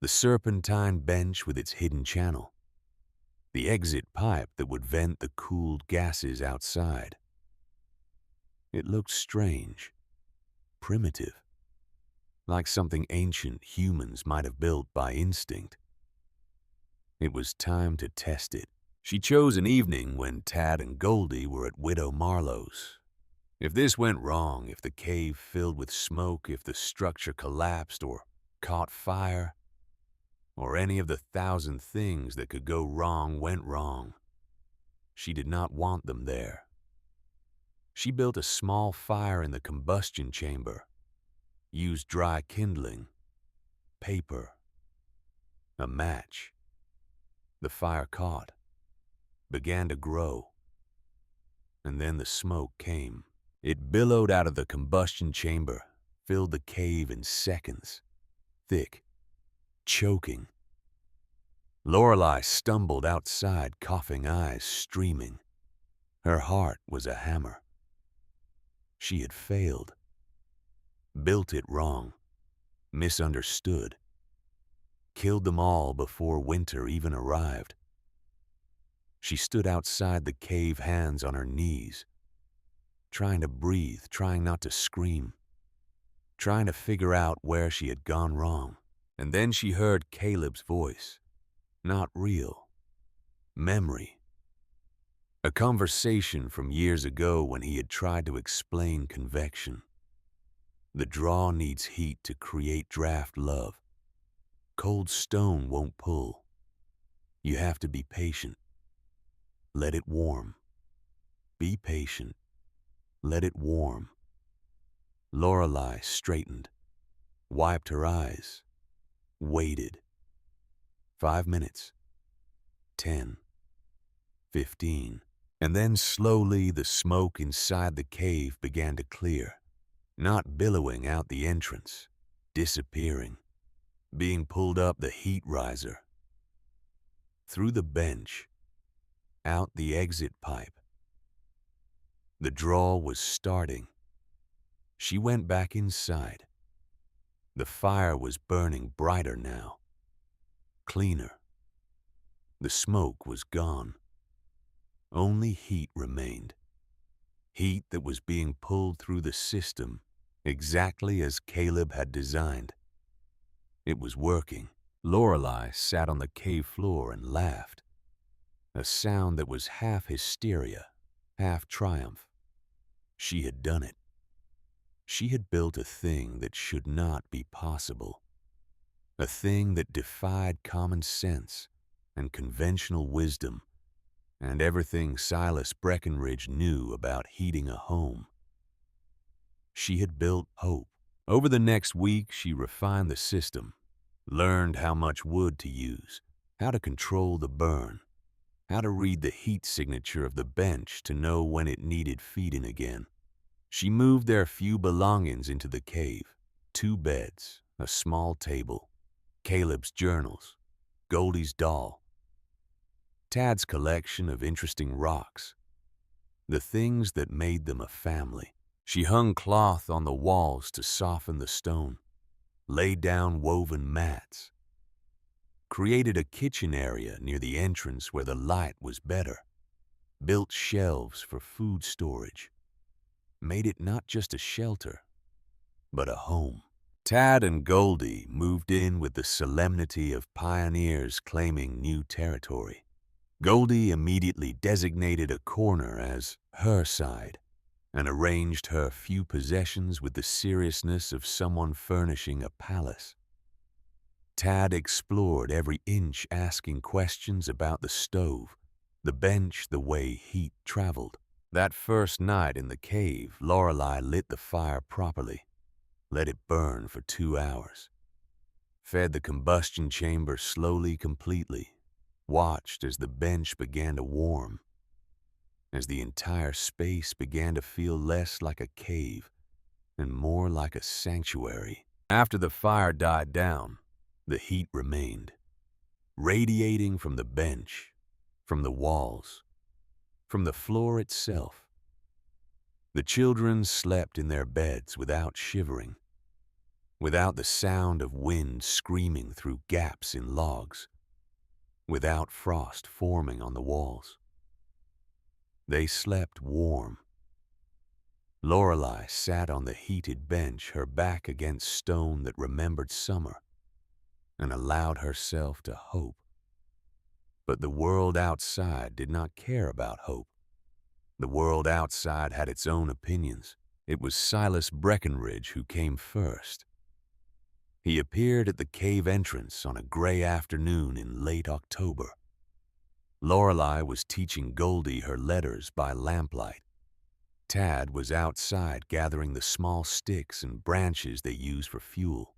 the serpentine bench with its hidden channel, the exit pipe that would vent the cooled gases outside. It looked strange, primitive, like something ancient humans might have built by instinct. It was time to test it. She chose an evening when Tad and Goldie were at Widow Marlowe's. If this went wrong, if the cave filled with smoke, if the structure collapsed or caught fire, or any of the 1,000 things that could go wrong went wrong, she did not want them there. She built a small fire in the combustion chamber, used dry kindling, paper, a match. The fire caught, began to grow, and then the smoke came. It billowed out of the combustion chamber, filled the cave in seconds, thick, choking. Lorelei stumbled outside, coughing, eyes streaming. Her heart was a hammer. She had failed, built it wrong, misunderstood, killed them all before winter even arrived. She stood outside the cave, hands on her knees, trying to breathe, trying not to scream, trying to figure out where she had gone wrong. And then she heard Caleb's voice. Not real. Memory. A conversation from years ago when he had tried to explain convection. The draw needs heat to create draft love. Cold stone won't pull. You have to be patient. Let it warm. Be patient. Let it warm. Lorelei straightened, wiped her eyes, waited. 5 minutes, 10, 15, and then slowly the smoke inside the cave began to clear, not billowing out the entrance, disappearing, being pulled up the heat riser, through the bench, out the exit pipe. The draw was starting. She went back inside. The fire was burning brighter now, cleaner. The smoke was gone. Only heat remained. Heat that was being pulled through the system exactly as Caleb had designed. It was working. Lorelei sat on the cave floor and laughed, a sound that was half hysteria, half triumph. She had done it. She had built a thing that should not be possible, a thing that defied common sense and conventional wisdom and everything Silas Breckenridge knew about heating a home. She had built hope, Over the next week, she refined the system, learned how much wood to use, how to control the burn, how to read the heat signature of the bench to know when it needed feeding again. She moved their few belongings into the cave: 2 beds, a small table, Caleb's journals, Goldie's doll, Tad's collection of interesting rocks, the things that made them a family. She hung cloth on the walls to soften the stone, laid down woven mats, created a kitchen area near the entrance where the light was better, built shelves for food storage, made it not just a shelter, but a home. Tad and Goldie moved in with the solemnity of pioneers claiming new territory. Goldie immediately designated a corner as her side and arranged her few possessions with the seriousness of someone furnishing a palace. Tad explored every inch, asking questions about the stove, the bench, the way heat traveled. That first night in the cave, Lorelei lit the fire properly, let it burn for 2 hours, fed the combustion chamber slowly, completely, watched as the bench began to warm, as the entire space began to feel less like a cave and more like a sanctuary. After the fire died down, the heat remained, radiating from the bench, from the walls, from the floor itself. The children slept in their beds without shivering, without the sound of wind screaming through gaps in logs, without frost forming on the walls. They slept warm. Lorelei sat on the heated bench, her back against stone that remembered summer, and allowed herself to hope. But the world outside did not care about hope. The world outside had its own opinions. It was Silas Breckenridge who came first. He appeared at the cave entrance on a gray afternoon in late October. Lorelei was teaching Goldie her letters by lamplight. Tad was outside gathering the small sticks and branches they used for fuel.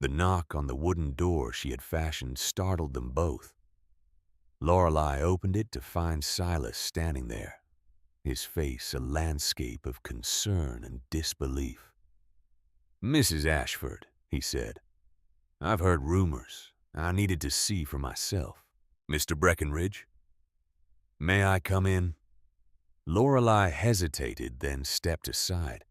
The knock on the wooden door she had fashioned startled them both. Lorelei opened it to find Silas standing there, his face a landscape of concern and disbelief. "Mrs. Ashford," he said, "I've heard rumors. I needed to see for myself." "Mr. Breckenridge, may I come in?" Lorelei hesitated, then stepped aside.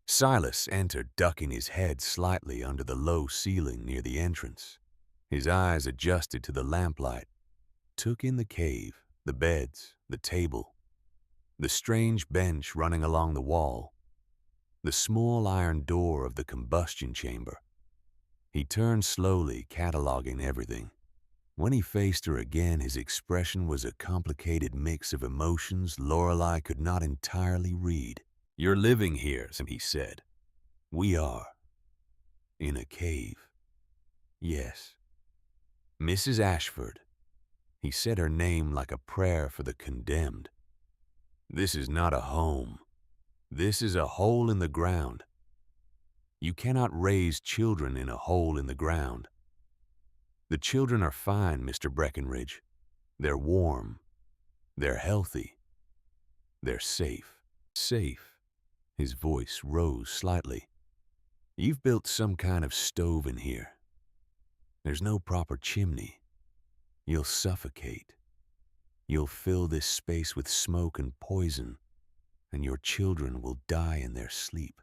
Silas entered, ducking his head slightly under the low ceiling near the entrance. His eyes adjusted to the lamplight, took in the cave, the beds, the table, the strange bench running along the wall, the small iron door of the combustion chamber. He turned slowly, cataloging everything. When he faced her again, his expression was a complicated mix of emotions Lorelei could not entirely read. "You're living here," he said. "We are. In a cave." "Yes. Mrs. Ashford." He said her name like a prayer for the condemned. "This is not a home. This is a hole in the ground. You cannot raise children in a hole in the ground. The children are fine, Mr. Breckenridge. They're warm. They're healthy. They're safe." "Safe." His voice rose slightly. "You've built some kind of stove in here. There's no proper chimney. You'll suffocate. You'll fill this space with smoke and poison, and your children will die in their sleep."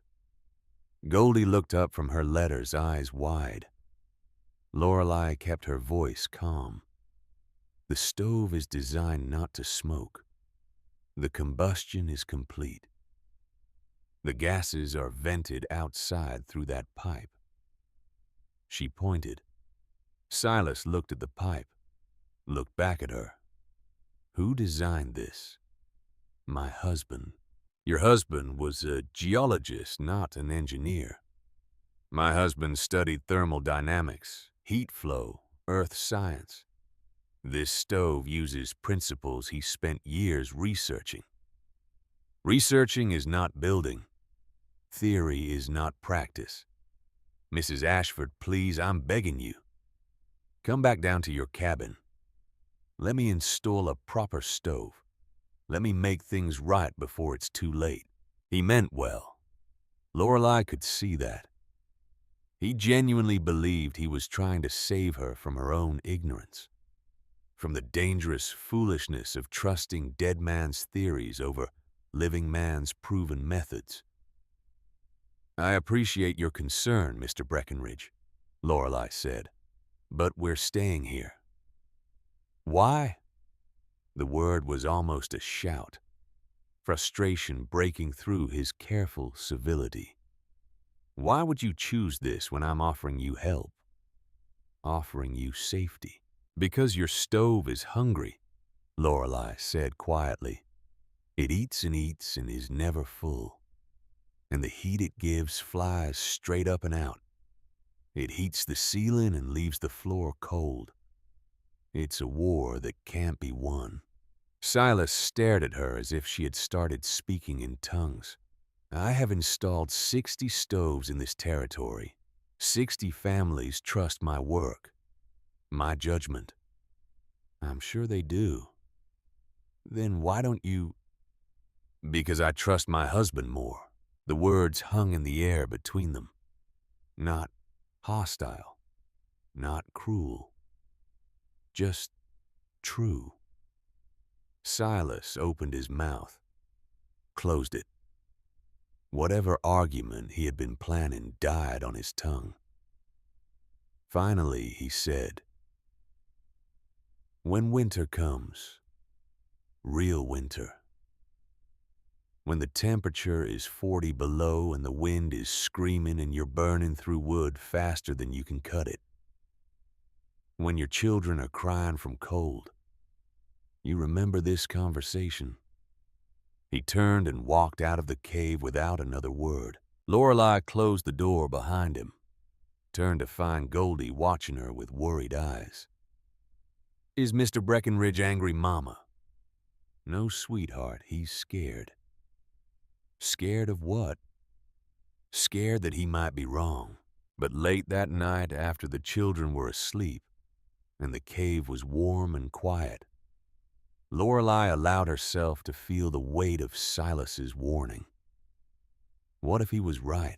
Goldie looked up from her letters, eyes wide. Lorelei kept her voice calm. "The stove is designed not to smoke. The combustion is complete. The gases are vented outside through that pipe." She pointed. Silas looked at the pipe, looked back at her. "Who designed this?" "My husband." "Your husband was a geologist, not an engineer." "My husband studied thermodynamics, heat flow, earth science. This stove uses principles he spent years researching." "Researching is not building." Theory is not practice. Mrs. Ashford, please, I'm begging you. Come back down to your cabin. Let me install a proper stove. Let me make things right before it's too late. He meant well. Lorelei could see that. He genuinely believed he was trying to save her from her own ignorance, from the dangerous foolishness of trusting dead man's theories over living man's proven methods. I appreciate your concern, Mr. Breckenridge, Lorelei said, but we're staying here. Why? The word was almost a shout, frustration breaking through his careful civility. Why would you choose this when I'm offering you help, offering you safety? Because your stove is hungry, Lorelei said quietly. It eats and is never full, and the heat it gives flies straight up and out. It heats the ceiling and leaves the floor cold. It's a war that can't be won. Silas stared at her as if she had started speaking in tongues. I have installed 60 stoves in this territory. 60 families trust my work, my judgment. I'm sure they do. Then why don't you? Because I trust my husband more. The words hung in the air between them. Not hostile, not cruel, just true. Silas opened his mouth, closed it. Whatever argument he had been planning died on his tongue. Finally, he said, when winter comes, real winter, when the temperature is 40 below and the wind is screaming and you're burning through wood faster than you can cut it, when your children are crying from cold, you remember this conversation? He turned and walked out of the cave without another word. Lorelei closed the door behind him, turned to find Goldie watching her with worried eyes. Is Mr. Breckenridge angry, Mama? No, sweetheart, he's scared. Scared of what? Scared that he might be wrong. But late that night, after the children were asleep and the cave was warm and quiet, Lorelei allowed herself to feel the weight of Silas's warning. What if he was right?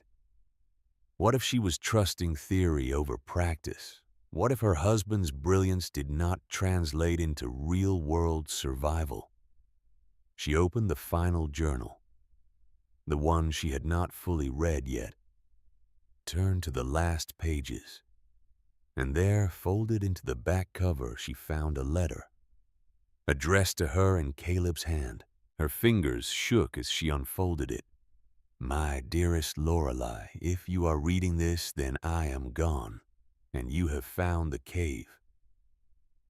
What if she was trusting theory over practice? What if her husband's brilliance did not translate into real-world survival? She opened the final journal, the one she had not fully read yet, turned to the last pages, and there, folded into the back cover, she found a letter, addressed to her in Caleb's hand. Her fingers shook as she unfolded it. My dearest Lorelei, if you are reading this, then I am gone, and you have found the cave,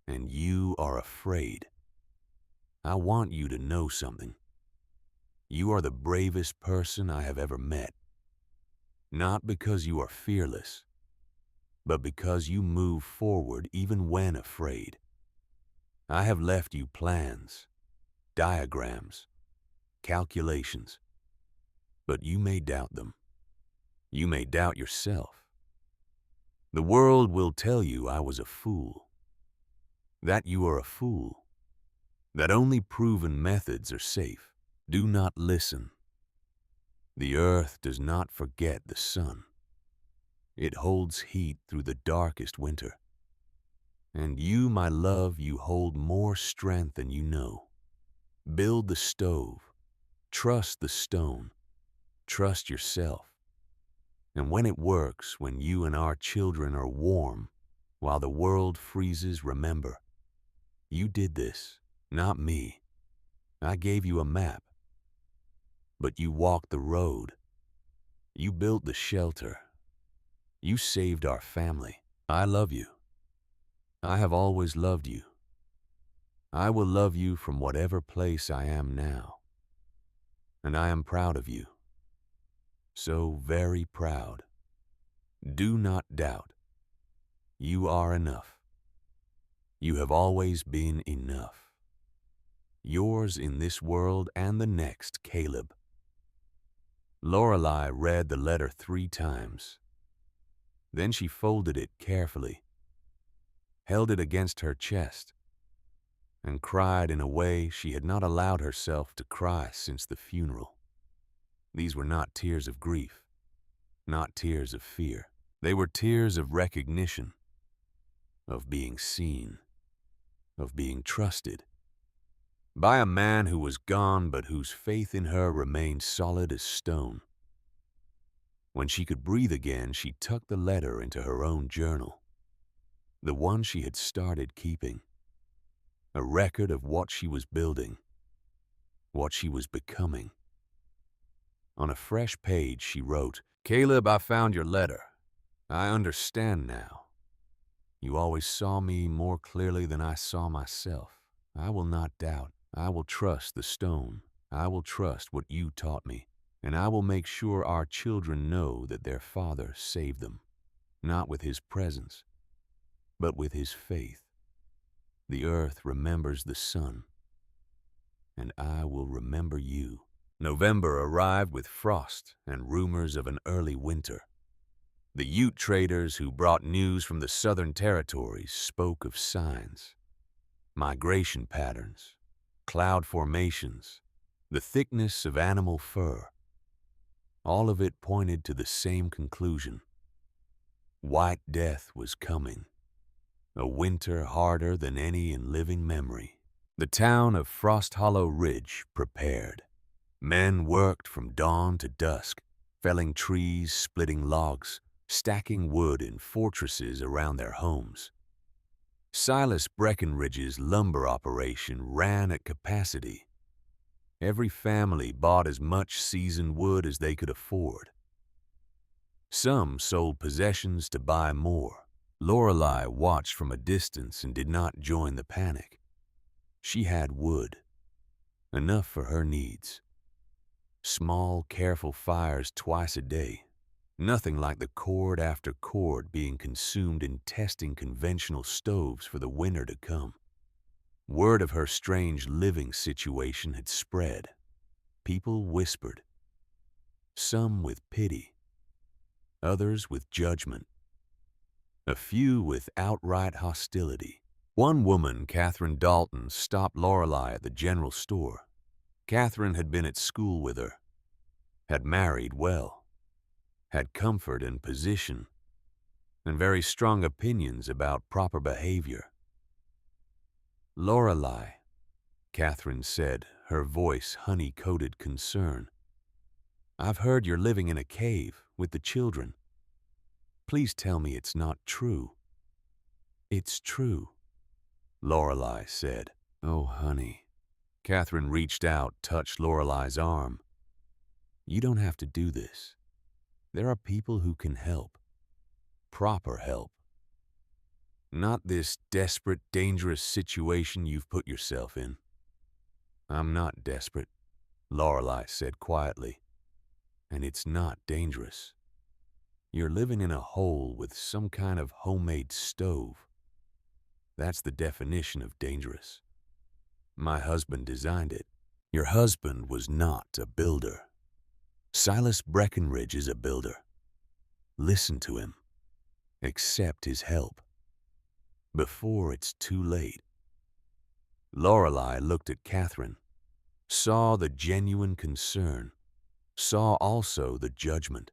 and you are afraid. I want you to know something. You are the bravest person I have ever met. Not because you are fearless, but because you move forward even when afraid. I have left you plans, diagrams, calculations, but you may doubt them. You may doubt yourself. The world will tell you I was a fool, that you are a fool, that only proven methods are safe. Do not listen. The earth does not forget the sun. It holds heat through the darkest winter. And you, my love, you hold more strength than you know. Build the stove. Trust the stone. Trust yourself. And when it works, when you and our children are warm, while the world freezes, remember, you did this, not me. I gave you a map. But you walked the road. You built the shelter. You saved our family. I love you. I have always loved you. I will love you from whatever place I am now. And I am proud of you. So very proud. Do not doubt. You are enough. You have always been enough. Yours in this world and the next, Caleb. Lorelei read the letter 3 times. Then she folded it carefully, held it against her chest, and cried in a way she had not allowed herself to cry since the funeral. These were not tears of grief, not tears of fear. They were tears of recognition, of being seen, of being trusted by a man who was gone but whose faith in her remained solid as stone. When she could breathe again, she tucked the letter into her own journal, the one she had started keeping, a record of what she was building, what she was becoming. On a fresh page, she wrote, "Caleb, I found your letter. I understand now. You always saw me more clearly than I saw myself. I will not doubt. I will trust the stone. I will trust what you taught me. And I will make sure our children know that their father saved them, not with his presence, but with his faith. The earth remembers the sun, and I will remember you." November arrived with frost and rumors of an early winter. The Ute traders who brought news from the southern territories spoke of signs, migration patterns, cloud formations, the thickness of animal fur. All of it pointed to the same conclusion. White death was coming, a winter harder than any in living memory. The town of Frost Hollow Ridge prepared. Men worked from dawn to dusk, felling trees, splitting logs, stacking wood in fortresses around their homes. Silas Breckenridge's lumber operation ran at capacity. Every family bought as much seasoned wood as they could afford. Some sold possessions to buy more. Lorelei watched from a distance and did not join the panic. She had wood, enough for her needs. Small, careful fires twice a day. Nothing like the cord after cord being consumed in testing conventional stoves for the winter to come. Word of her strange living situation had spread. People whispered, some with pity, others with judgment, a few with outright hostility. One woman, Catherine Dalton, stopped Lorelei at the general store. Catherine had been at school with her, had married well, had comfort and position, and very strong opinions about proper behavior. "Lorelei," Catherine said, her voice honey-coated concern, "I've heard you're living in a cave with the children. Please tell me it's not true." "It's true," Lorelei said. "Oh, honey." Catherine reached out, touched Lorelei's arm. "You don't have to do this. There are people who can help. Proper help. Not this desperate, dangerous situation you've put yourself in." "I'm not desperate," Lorelei said quietly. "And it's not dangerous. You're living in a hole with some kind of homemade stove. That's the definition of dangerous. My husband designed it. Your husband was not a builder. Silas Breckenridge is a builder. Listen to him. Accept his help. Before it's too late." Lorelei looked at Catherine, saw the genuine concern, saw also the judgment,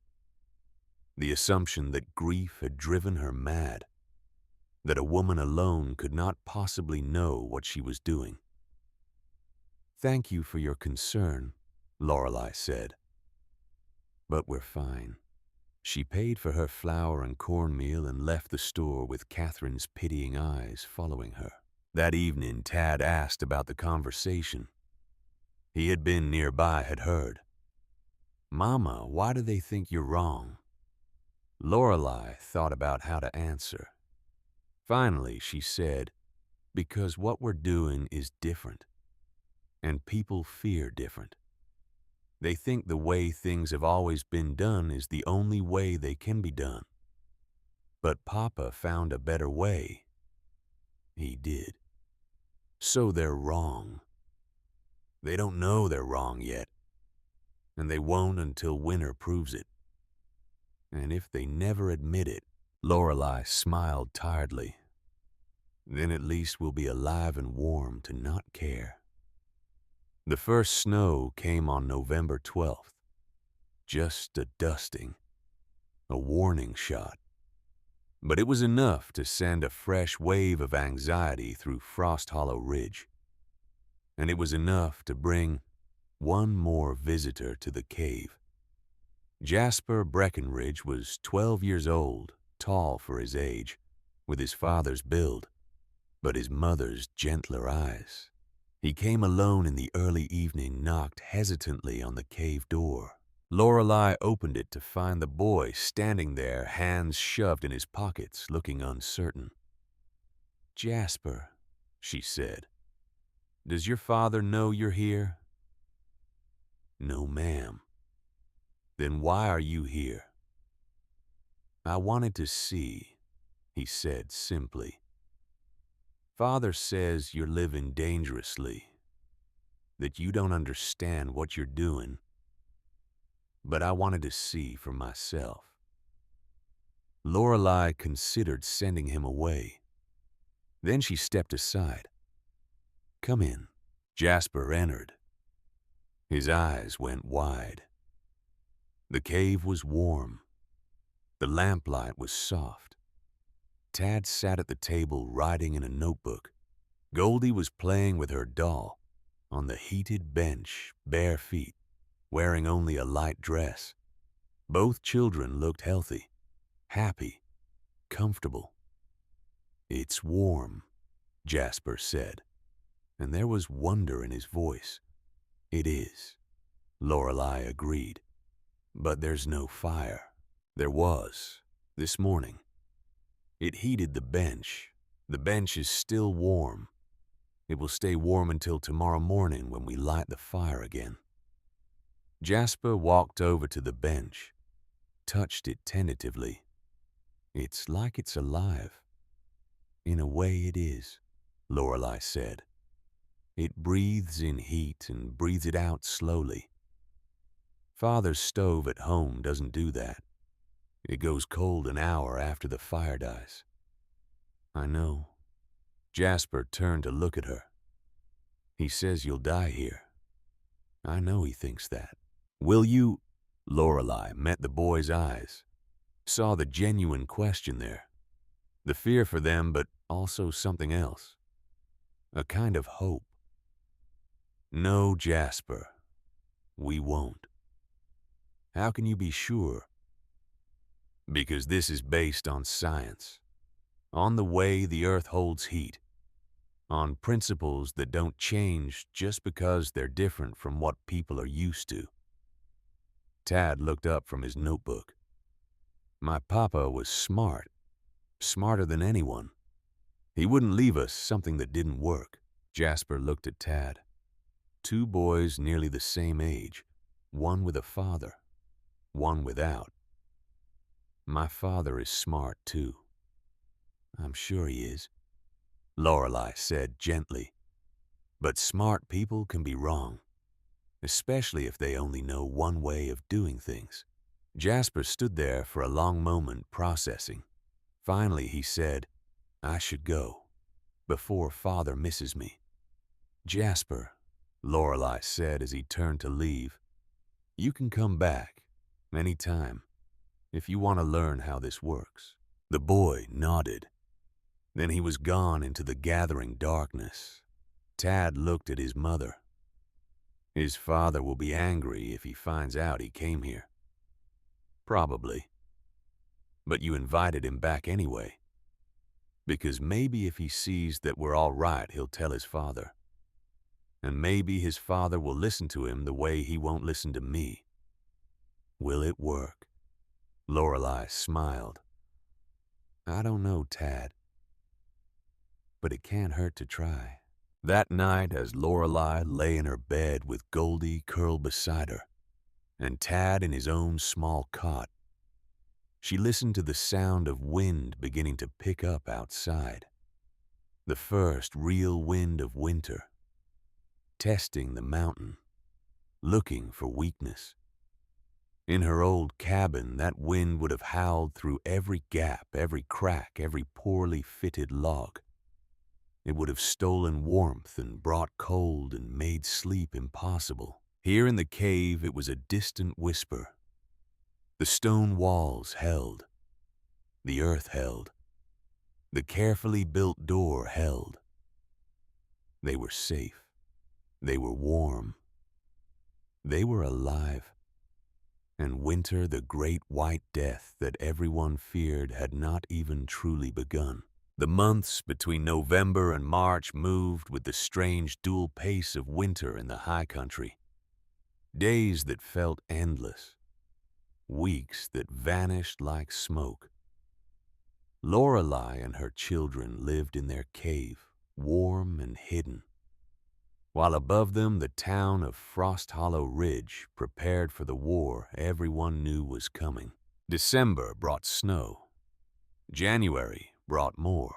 the assumption that grief had driven her mad, that a woman alone could not possibly know what she was doing. "Thank you for your concern," Lorelei said. "But we're fine." She paid for her flour and cornmeal and left the store with Catherine's pitying eyes following her. That evening, Tad asked about the conversation. He had been nearby, had heard. "Mama, why do they think you're wrong?" Lorelei thought about how to answer. Finally, she said, "Because what we're doing is different, and people fear different. They think the way things have always been done is the only way they can be done. But Papa found a better way. He did. So they're wrong. They don't know they're wrong yet. and they won't until winter proves it. And if they never admit it, Lorelei smiled tiredly, then at least we'll be alive and warm to not care. The first snow came on November 12th. Just a dusting, a warning shot. But it was enough to send a fresh wave of anxiety through Frost Hollow Ridge. And it was enough to bring one more visitor to the cave. Jasper Breckenridge was 12 years old, tall for his age, with his father's build, but his mother's gentler eyes. He came alone in the early evening, knocked hesitantly on the cave door. Lorelei opened it to find the boy standing there, hands shoved in his pockets, looking uncertain. "Jasper," she said, "does your father know you're here?" "No, ma'am." "Then why are you here?" "I wanted to see," he said simply. "Father says you're living dangerously, that you don't understand what you're doing, but I wanted to see for myself." Lorelei considered sending him away. Then she stepped aside. "Come in." Jasper entered. His eyes went wide. The cave was warm. The lamplight was soft. Tad sat at the table writing in a notebook. Goldie was playing with her doll on the heated bench, bare feet, wearing only a light dress. Both children looked healthy, happy, comfortable. "It's warm," Jasper said, and there was wonder in his voice. "It is," Lorelei agreed. "But there's no fire." There was, this morning. It heated the bench. The bench is still warm. It will stay warm until tomorrow morning when we light the fire again. Jasper walked over to the bench, touched it tentatively. "It's like it's alive." "In a way it is," Lorelei said. "It breathes in heat and breathes it out slowly. Father's stove at home doesn't do that. It goes cold an hour after the fire dies." "I know." Jasper turned to look at her. "He says you'll die here. I know he thinks that." "Will you?" Lorelei met the boy's eyes, saw the genuine question there, the fear for them, but also something else, a kind of hope. "No, Jasper, we won't." "How can you be sure?" "Because this is based on science, on the way the earth holds heat, on principles that don't change just because they're different from what people are used to." Tad looked up from his notebook. "My papa was smart, smarter than anyone. He wouldn't leave us something that didn't work." Jasper looked at Tad. Two boys nearly the same age, one with a father, one without. "My father is smart, too." "I'm sure he is," Lorelei said gently. "But smart people can be wrong, especially if they only know one way of doing things." Jasper stood there for a long moment, processing. Finally, he said, "I should go, before Father misses me." "Jasper," Lorelei said as he turned to leave, "you can come back, any time, if you want to learn how this works." The boy nodded. Then he was gone into the gathering darkness. Tad looked at his mother. "His father will be angry if he finds out he came here." "Probably. But you invited him back anyway. Because maybe if he sees that we're all right, he'll tell his father. And maybe his father will listen to him the way he won't listen to me." "Will it work?" Lorelei smiled. "I don't know, Tad. But it can't hurt to try." That night, as Lorelei lay in her bed with Goldie curled beside her, and Tad in his own small cot, she listened to the sound of wind beginning to pick up outside. The first real wind of winter, testing the mountain, looking for weakness. In her old cabin, that wind would have howled through every gap, every crack, every poorly fitted log. It would have stolen warmth and brought cold and made sleep impossible. Here in the cave, it was a distant whisper. The stone walls held. The earth held. The carefully built door held. They were safe. They were warm. They were alive. And winter, the great white death that everyone feared, had not even truly begun. The months between November and March moved with the strange dual pace of winter in the high country. Days that felt endless. Weeks that vanished like smoke. Lorelei and her children lived in their cave, warm and hidden, while above them the town of Frost Hollow Ridge prepared for the war everyone knew was coming. December brought snow. January brought more.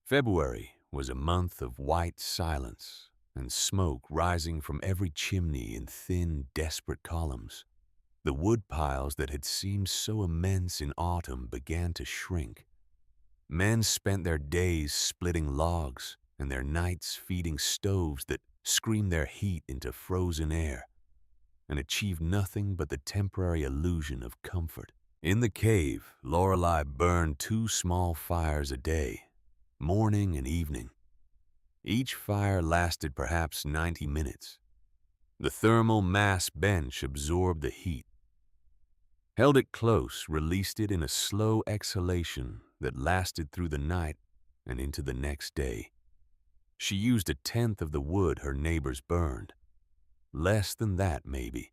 February was a month of white silence and smoke rising from every chimney in thin, desperate columns. The wood piles that had seemed so immense in autumn began to shrink. Men spent their days splitting logs and their nights feeding stoves that screamed their heat into frozen air and achieved nothing but the temporary illusion of comfort. In the cave, Lorelei burned 2 small fires a day, morning and evening. Each fire lasted perhaps 90 minutes. The thermal mass bench absorbed the heat, held it close, released it in a slow exhalation that lasted through the night and into the next day. She used 1/10 of the wood her neighbors burned. Less than that, maybe.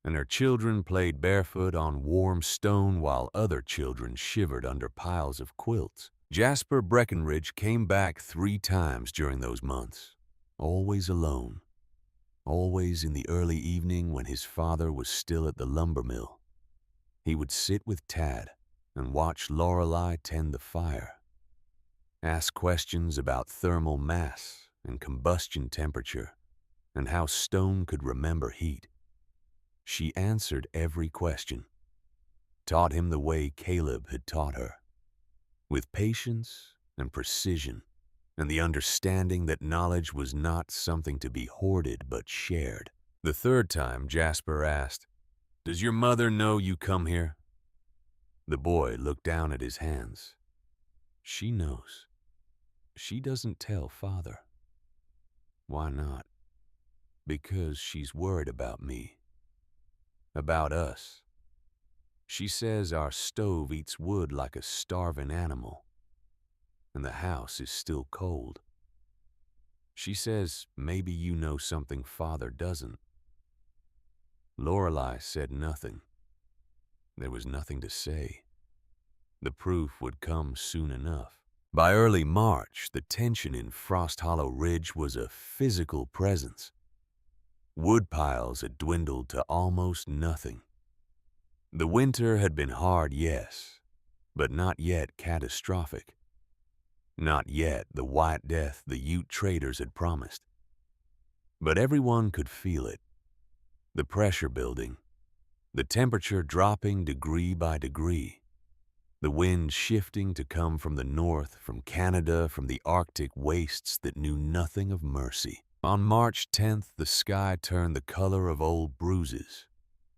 And her children played barefoot on warm stone while other children shivered under piles of quilts. Jasper Breckenridge came back 3 times during those months, always alone, always in the early evening when his father was still at the lumber mill. He would sit with Tad and watch Lorelei tend the fire, ask questions about thermal mass and combustion temperature and how stone could remember heat. She answered every question, taught him the way Caleb had taught her, with patience and precision and the understanding that knowledge was not something to be hoarded but shared. The 3rd time, Jasper asked, "Does your mother know you come here?" The boy looked down at his hands. "She knows. She doesn't tell Father." "Why not?" "Because she's worried about me. About us. She says our stove eats wood like a starving animal, and the house is still cold. She says maybe you know something Father doesn't." Lorelei said nothing. There was nothing to say. The proof would come soon enough. By early March, the tension in Frost Hollow Ridge was a physical presence. Wood piles had dwindled to almost nothing. The winter had been hard, yes, but not yet catastrophic. Not yet the white death the Ute traders had promised. But everyone could feel it. The pressure building, the temperature dropping degree by degree, the wind shifting to come from the north, from Canada, from the Arctic wastes that knew nothing of mercy. On March 10th, the sky turned the color of old bruises,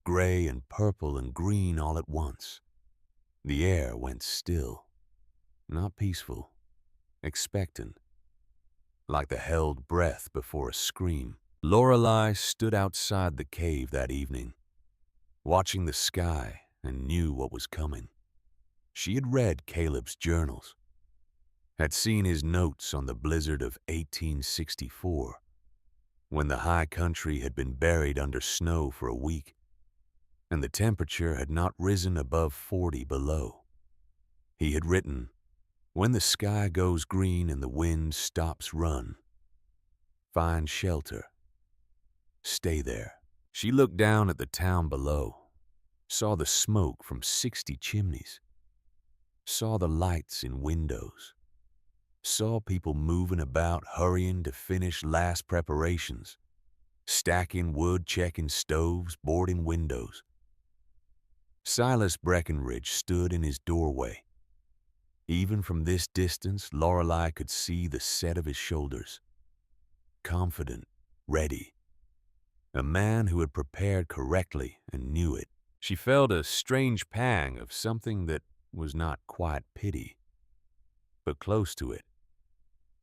gray and purple and green all at once. The air went still, not peaceful, expectant, like the held breath before a scream. Lorelei stood outside the cave that evening, watching the sky, and knew what was coming. She had read Caleb's journals, had seen his notes on the blizzard of 1864, when the high country had been buried under snow for a week, and the temperature had not risen above 40 below. He had written, "When the sky goes green and the wind stops run, find shelter. Stay there." She looked down at the town below, saw the smoke from 60 chimneys, saw the lights in windows, saw people moving about, hurrying to finish last preparations. stacking wood, checking stoves, boarding windows. Silas Breckenridge stood in his doorway. Even from this distance, Lorelei could see the set of his shoulders. Confident, ready. A man who had prepared correctly and knew it. She felt a strange pang of something that was not quite pity, but close to it.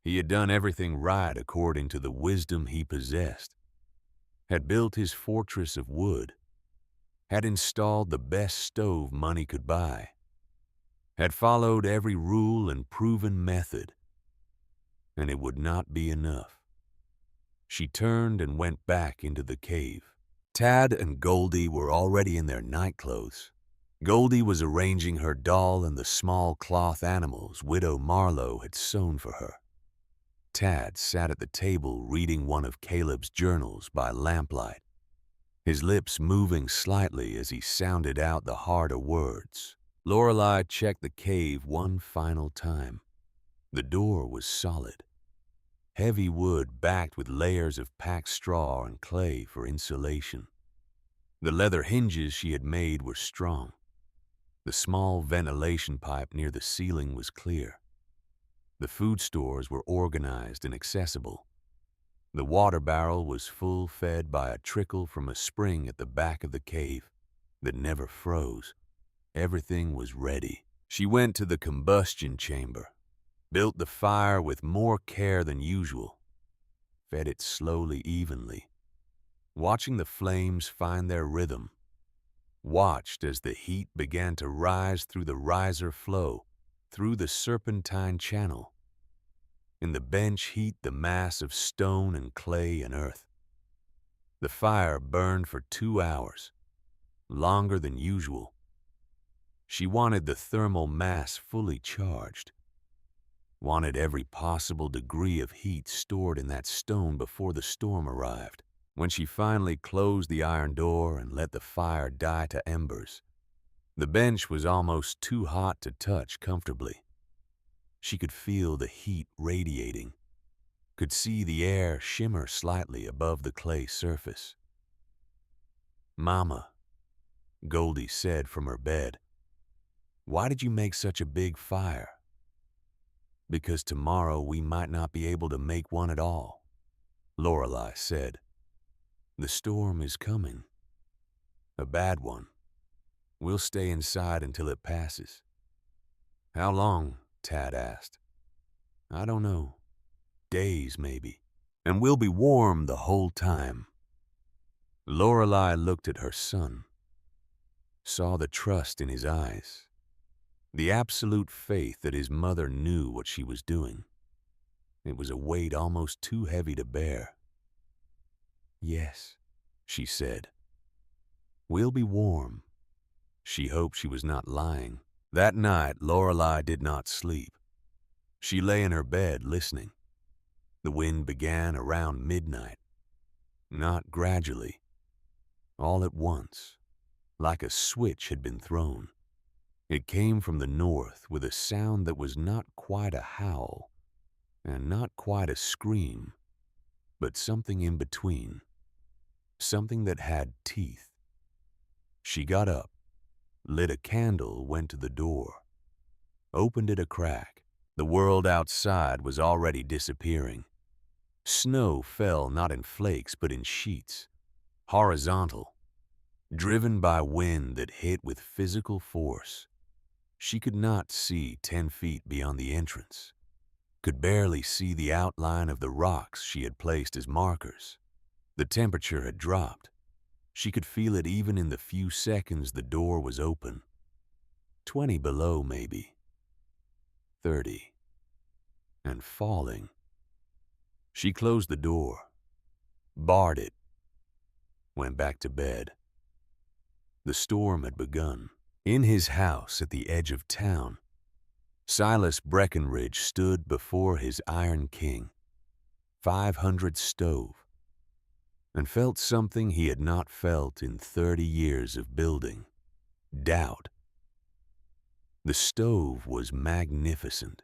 He had done everything right according to the wisdom he possessed, had built his fortress of wood, had installed the best stove money could buy, had followed every rule and proven method, and it would not be enough. She turned and went back into the cave. Tad and Goldie were already in their nightclothes. Goldie was arranging her doll and the small cloth animals Widow Marlowe had sewn for her. Tad sat at the table reading one of Caleb's journals by lamplight, his lips moving slightly as he sounded out the harder words. Lorelei checked the cave one final time. The door was solid. Heavy wood backed with layers of packed straw and clay for insulation. The leather hinges she had made were strong. The small ventilation pipe near the ceiling was clear. The food stores were organized and accessible. The water barrel was full, fed by a trickle from a spring at the back of the cave that never froze. Everything was ready. She went to the combustion chamber, built the fire with more care than usual, fed it slowly, evenly, watching the flames find their rhythm, watched as the heat began to rise through the riser flow, through the serpentine channel. In the bench heat, the mass of stone and clay and earth. The fire burned for 2 hours, longer than usual. She wanted the thermal mass fully charged, wanted every possible degree of heat stored in that stone before the storm arrived. When she finally closed the iron door and let the fire die to embers, the bench was almost too hot to touch comfortably. She could feel the heat radiating, could see the air shimmer slightly above the clay surface. "Mama," Goldie said from her bed, "why did you make such a big fire?" "Because tomorrow we might not be able to make one at all," Lorelei said. "The storm is coming. A bad one. We'll stay inside until it passes." "How long?" Tad asked. "I don't know. Days, maybe. And we'll be warm the whole time." Lorelei looked at her son, saw the trust in his eyes, the absolute faith that his mother knew what she was doing. It was a weight almost too heavy to bear. "Yes," she said. "We'll be warm." She hoped she was not lying. That night, Lorelei did not sleep. She lay in her bed listening. The wind began around midnight, not gradually, all at once, like a switch had been thrown. It came from the north with a sound that was not quite a howl and not quite a scream, but something in between, something that had teeth. She got up, lit a candle, went to the door, opened it a crack. The world outside was already disappearing. Snow fell not in flakes but in sheets, horizontal, driven by wind that hit with physical force. She could not see 10 feet beyond the entrance, could barely see the outline of the rocks she had placed as markers. The temperature had dropped. She could feel it even in the few seconds the door was open. 20 below, maybe. 30. And falling. She closed the door, barred it, went back to bed. The storm had begun. In his house at the edge of town, Silas Breckenridge stood before his Iron King 500 stove and felt something he had not felt in 30 years of building: doubt. The stove was magnificent,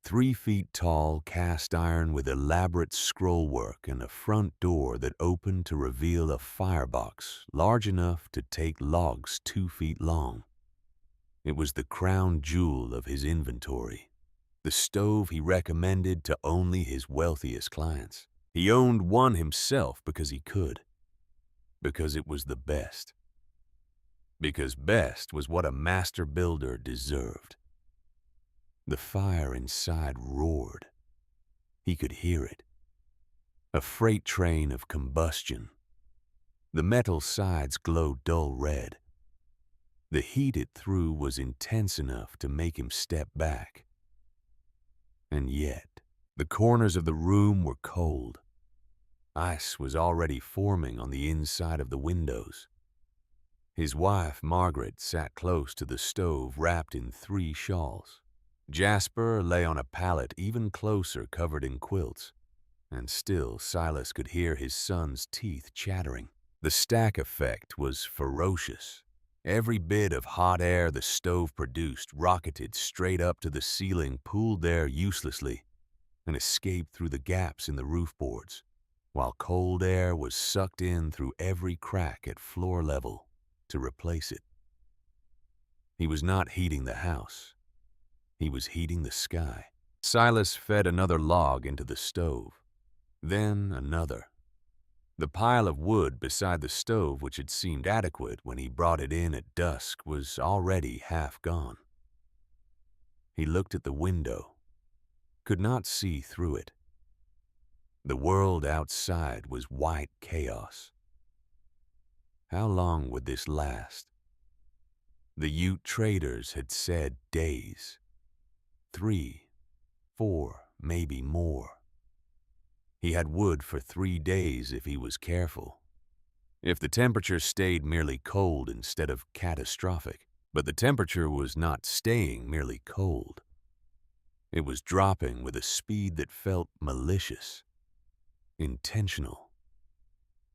3 feet tall, cast iron with elaborate scrollwork and a front door that opened to reveal a firebox large enough to take logs 2 feet long. It was the crown jewel of his inventory, the stove he recommended to only his wealthiest clients. He owned one himself because he could, because it was the best, because best was what a master builder deserved. The fire inside roared. He could hear it. A freight train of combustion. The metal sides glowed dull red. The heat it threw was intense enough to make him step back. And yet, the corners of the room were cold. Ice was already forming on the inside of the windows. His wife, Margaret, sat close to the stove, wrapped in 3 shawls. Jasper lay on a pallet even closer, covered in quilts. And still Silas could hear his son's teeth chattering. The stack effect was ferocious. Every bit of hot air the stove produced rocketed straight up to the ceiling, pooled there uselessly, and escaped through the gaps in the roof boards, while cold air was sucked in through every crack at floor level to replace it. He was not heating the house. He was heating the sky. Silas fed another log into the stove, then another. The pile of wood beside the stove, which had seemed adequate when he brought it in at dusk, was already half gone. He looked at the window, could not see through it. The world outside was white chaos. How long would this last? The Ute traders had said days. 3, 4, maybe more. He had wood for 3 days if he was careful. If the temperature stayed merely cold instead of catastrophic. But the temperature was not staying merely cold. It was dropping with a speed that felt malicious, intentional,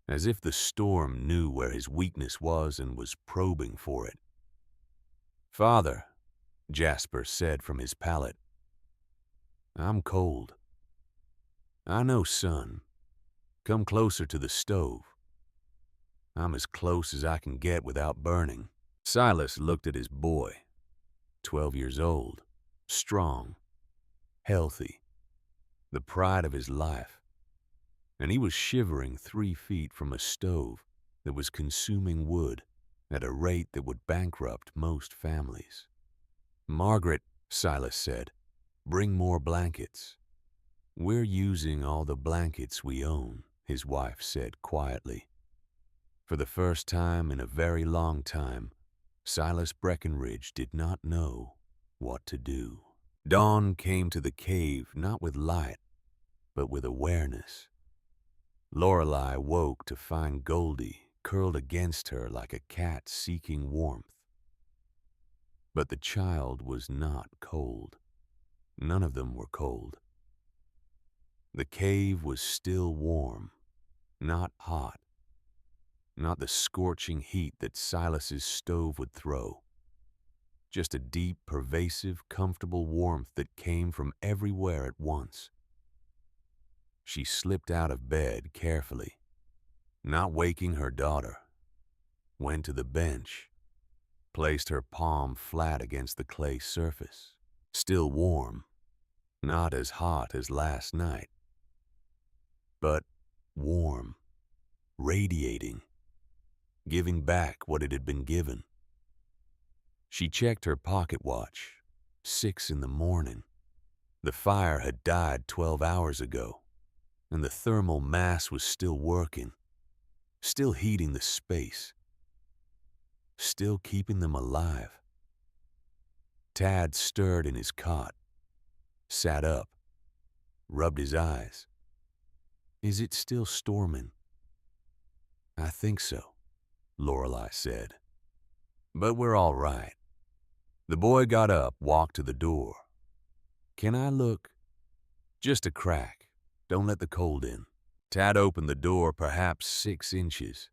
as if the storm knew where his weakness was and was probing for it. "Father," Jasper said from his pallet, "I'm cold." "I know, son. Come closer to the stove." "I'm as close as I can get without burning." Silas looked at his boy, 12 years old, strong, healthy, the pride of his life, and he was shivering 3 feet from a stove that was consuming wood at a rate that would bankrupt most families. "Margaret," Silas said, "bring more blankets." "We're using all the blankets we own," his wife said quietly. For the first time in a very long time, Silas Breckenridge did not know what to do. Dawn came to the cave not with light, but with awareness. Lorelei woke to find Goldie curled against her like a cat seeking warmth. But the child was not cold. None of them were cold. The cave was still warm, not hot, not the scorching heat that Silas's stove would throw. Just a deep, pervasive, comfortable warmth that came from everywhere at once. She slipped out of bed carefully, not waking her daughter, went to the bench, placed her palm flat against the clay surface, still warm, not as hot as last night, but warm, radiating, giving back what it had been given. She checked her pocket watch, 6 in the morning. The fire had died 12 hours ago, and the thermal mass was still working, still heating the space, still keeping them alive. Tad stirred in his cot, sat up, rubbed his eyes. "Is it still storming?" "I think so," Lorelei said. "But we're all right." The boy got up, walked to the door. "Can I look?" "Just a crack. Don't let the cold in." Tad opened the door perhaps 6 inches.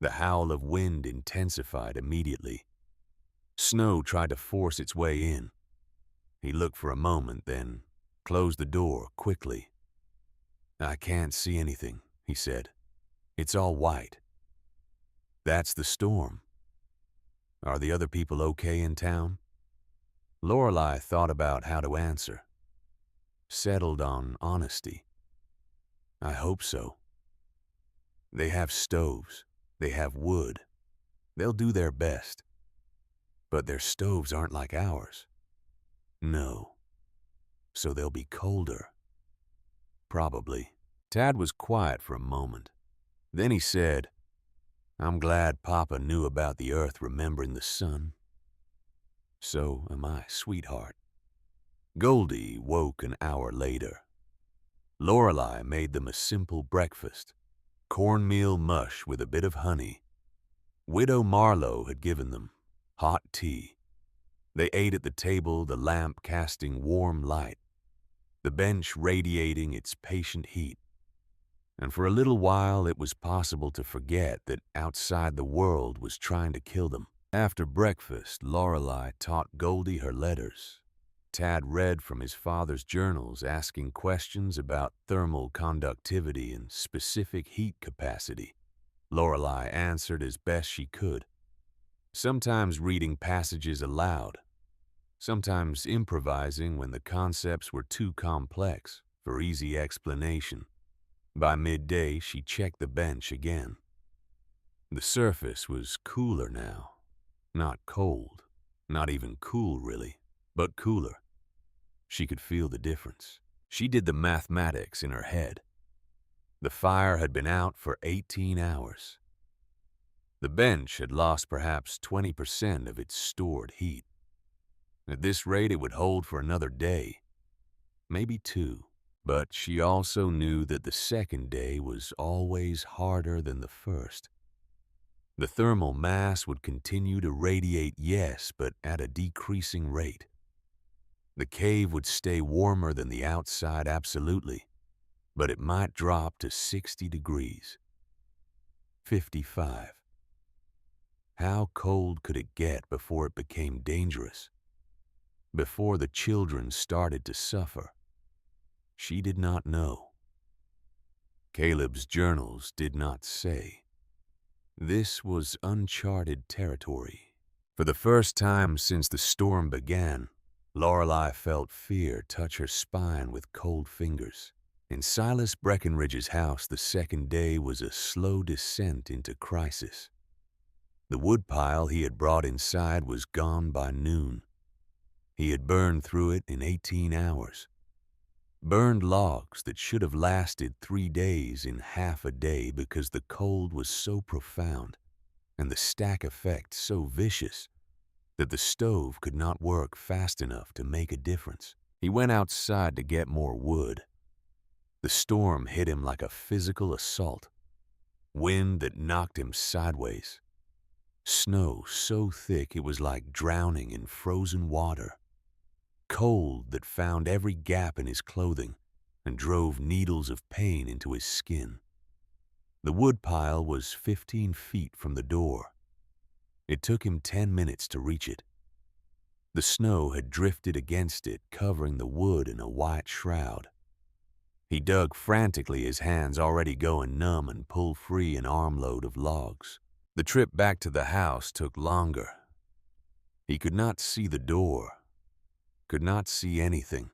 The howl of wind intensified immediately. Snow tried to force its way in. He looked for a moment, then closed the door quickly. "I can't see anything," he said. "It's all white." "That's the storm. Are the other people okay in town?" Lorelei thought about how to answer. Settled on honesty. "I hope so. They have stoves. They have wood. They'll do their best. But their stoves aren't like ours." "No. So they'll be colder." "Probably." Tad was quiet for a moment. Then he said, "I'm glad Papa knew about the earth remembering the sun." "So am I, sweetheart." Goldie woke an hour later. Lorelei made them a simple breakfast. Cornmeal mush with a bit of honey. Widow Marlowe had given them hot tea. They ate at the table, the lamp casting warm light, the bench radiating its patient heat. And for a little while it was possible to forget that outside the world was trying to kill them. After breakfast, Lorelei taught Goldie her letters. Tad read from his father's journals, asking questions about thermal conductivity and specific heat capacity. Lorelei answered as best she could, sometimes reading passages aloud, sometimes improvising when the concepts were too complex for easy explanation. By midday, she checked the bench again. The surface was cooler now. Not cold, not even cool really, but cooler. She could feel the difference. She did the mathematics in her head. The fire had been out for 18 hours. The bench had lost perhaps 20% of its stored heat. At this rate, it would hold for another day, maybe two. But she also knew that the second day was always harder than the first. The thermal mass would continue to radiate, yes, but at a decreasing rate. The cave would stay warmer than the outside, absolutely, but it might drop to 60 degrees. 55. How cold could it get before it became dangerous? Before the children started to suffer? She did not know. Caleb's journals did not say. This was uncharted territory. For the first time since the storm began, Lorelei felt fear touch her spine with cold fingers. In Silas Breckenridge's house, the second day was a slow descent into crisis. The woodpile he had brought inside was gone by noon. He had burned through it in 18 hours. Burned logs that should have lasted 3 days in half a day because the cold was so profound and the stack effect so vicious that the stove could not work fast enough to make a difference. He went outside to get more wood. The storm hit him like a physical assault. Wind that knocked him sideways. Snow so thick it was like drowning in frozen water. Cold that found every gap in his clothing and drove needles of pain into his skin. The woodpile was 15 feet from the door. It took him 10 minutes to reach it. The snow had drifted against it, covering the wood in a white shroud. He dug frantically, his hands already going numb, and pulled free an armload of logs. The trip back to the house took longer. He could not see the door. Could not see anything.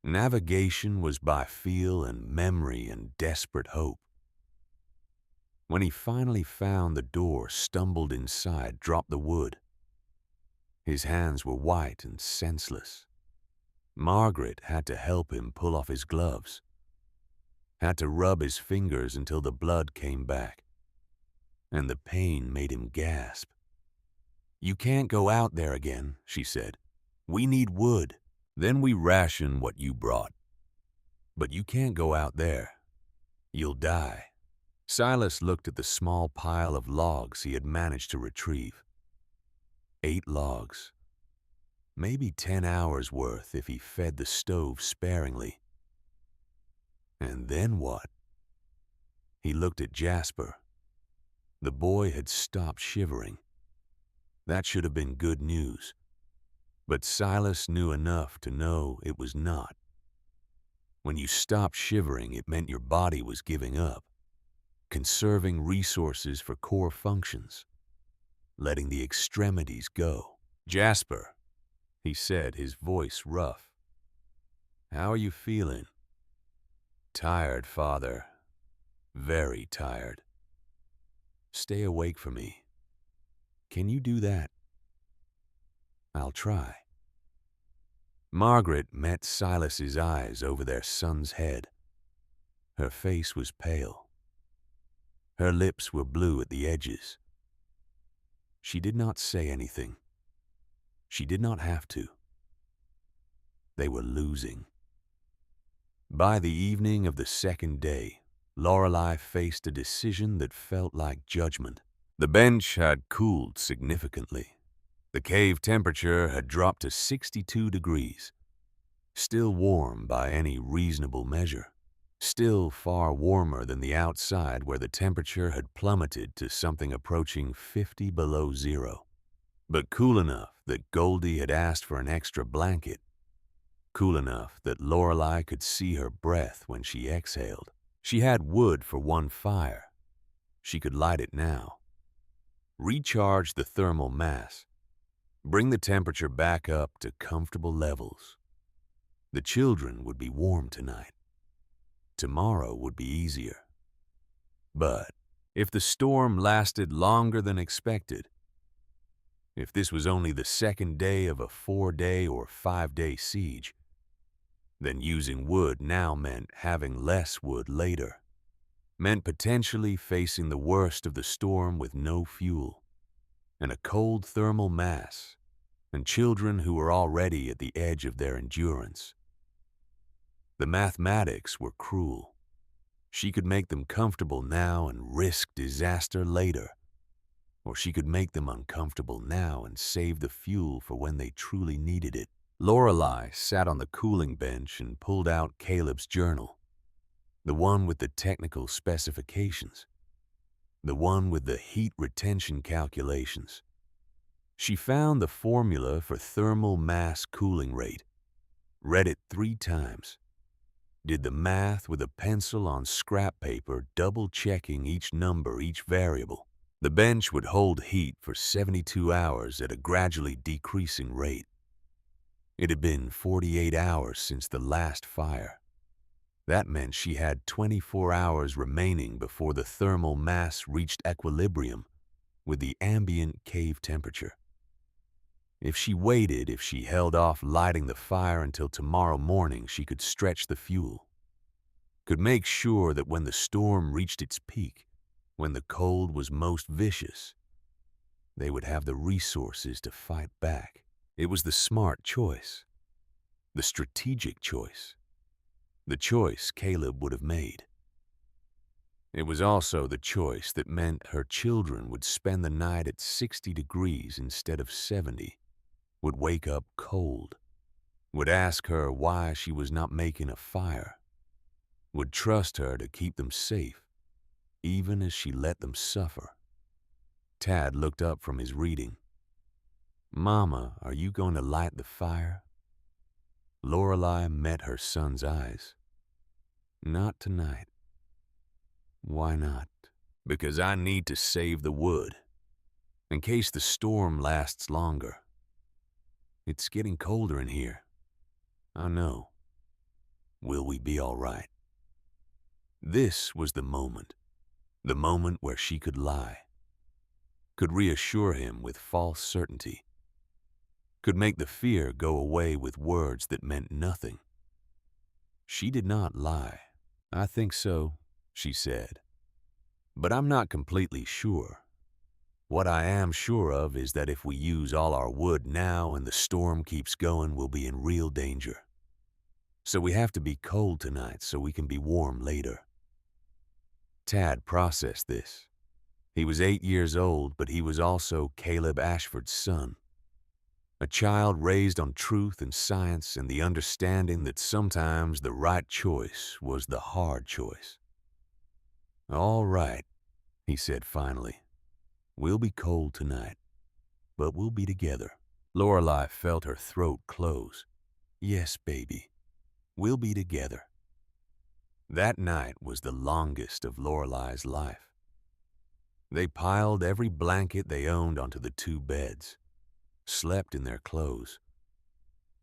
Navigation was by feel and memory and desperate hope. When he finally found the door, stumbled inside, dropped the wood. His hands were white and senseless. Margaret had to help him pull off his gloves. Had to rub his fingers until the blood came back. And the pain made him gasp. "You can't go out there again," she said. "We need wood. Then we ration what you brought. But you can't go out there. You'll die." Silas looked at the small pile of logs he had managed to retrieve. 8 logs. Maybe 10 hours worth if he fed the stove sparingly. And then what? He looked at Jasper. The boy had stopped shivering. That should have been good news. But Silas knew enough to know it was not. When you stopped shivering, it meant your body was giving up, conserving resources for core functions, letting the extremities go. "Jasper," he said, his voice rough. "How are you feeling?" "Tired, Father. Very tired." "Stay awake for me. Can you do that?" "I'll try." Margaret met Silas's eyes over their son's head. Her face was pale. Her lips were blue at the edges. She did not say anything. She did not have to. They were losing. By the evening of the second day, Lorelei faced a decision that felt like judgment. The bench had cooled significantly. The cave temperature had dropped to 62 degrees, still warm by any reasonable measure, still far warmer than the outside where the temperature had plummeted to something approaching 50 below zero, but cool enough that Goldie had asked for an extra blanket, cool enough that Lorelei could see her breath when she exhaled. She had wood for one fire. She could light it now. Recharge the thermal mass. Bring the temperature back up to comfortable levels. The children would be warm tonight. Tomorrow would be easier. But if the storm lasted longer than expected, if this was only the second day of a 4-day or 5-day siege, then using wood now meant having less wood later, meant potentially facing the worst of the storm with no fuel, and a cold thermal mass, and children who were already at the edge of their endurance. The mathematics were cruel. She could make them comfortable now and risk disaster later, or she could make them uncomfortable now and save the fuel for when they truly needed it. Lorelei sat on the cooling bench and pulled out Caleb's journal, the one with the technical specifications, the one with the heat retention calculations. She found the formula for thermal mass cooling rate, read it 3 times, did the math with a pencil on scrap paper, double-checking each number, each variable. The bench would hold heat for 72 hours at a gradually decreasing rate. It had been 48 hours since the last fire. That meant she had 24 hours remaining before the thermal mass reached equilibrium with the ambient cave temperature. If she waited, if she held off lighting the fire until tomorrow morning, she could stretch the fuel, could make sure that when the storm reached its peak, when the cold was most vicious, they would have the resources to fight back. It was the smart choice, the strategic choice, the choice Caleb would have made. It was also the choice that meant her children would spend the night at 60 degrees instead of 70, would wake up cold, would ask her why she was not making a fire, would trust her to keep them safe, even as she let them suffer. Tad looked up from his reading. "Mama, are you going to light the fire?" Lorelei met her son's eyes. "Not tonight." "Why not?" "Because I need to save the wood, in case the storm lasts longer. It's getting colder in here." "I know. Will we be all right?" This was the moment where she could lie, could reassure him with false certainty, could make the fear go away with words that meant nothing. She did not lie. "I think so," she said, "but I'm not completely sure. What I am sure of is that if we use all our wood now and the storm keeps going, we'll be in real danger. So we have to be cold tonight so we can be warm later." Tad processed this. He was 8 years old, but he was also Caleb Ashford's son. A child raised on truth and science and the understanding that sometimes the right choice was the hard choice. "All right," he said finally. "We'll be cold tonight, but we'll be together." Lorelei felt her throat close. "Yes, baby, we'll be together." That night was the longest of Lorelei's life. They piled every blanket they owned onto the two beds, slept in their clothes,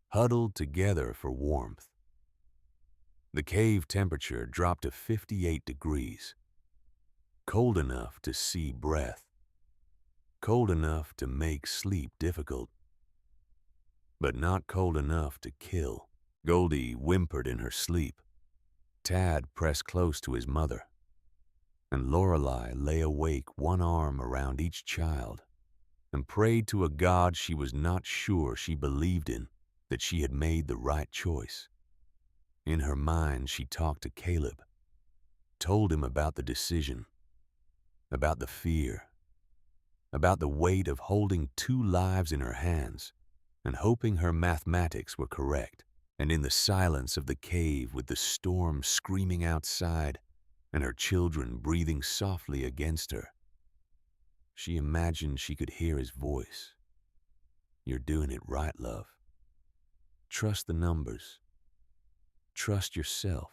huddled together for warmth. The cave temperature dropped to 58 degrees, cold enough to see breath, cold enough to make sleep difficult, but not cold enough to kill. Goldie whimpered in her sleep. Tad pressed close to his mother, and Lorelei lay awake, one arm around each child, and prayed to a God she was not sure she believed in, that she had made the right choice. In her mind, she talked to Caleb, told him about the decision, about the fear, about the weight of holding two lives in her hands and hoping her mathematics were correct. And in the silence of the cave, with the storm screaming outside and her children breathing softly against her, she imagined she could hear his voice. "You're doing it right, love. Trust the numbers. Trust yourself."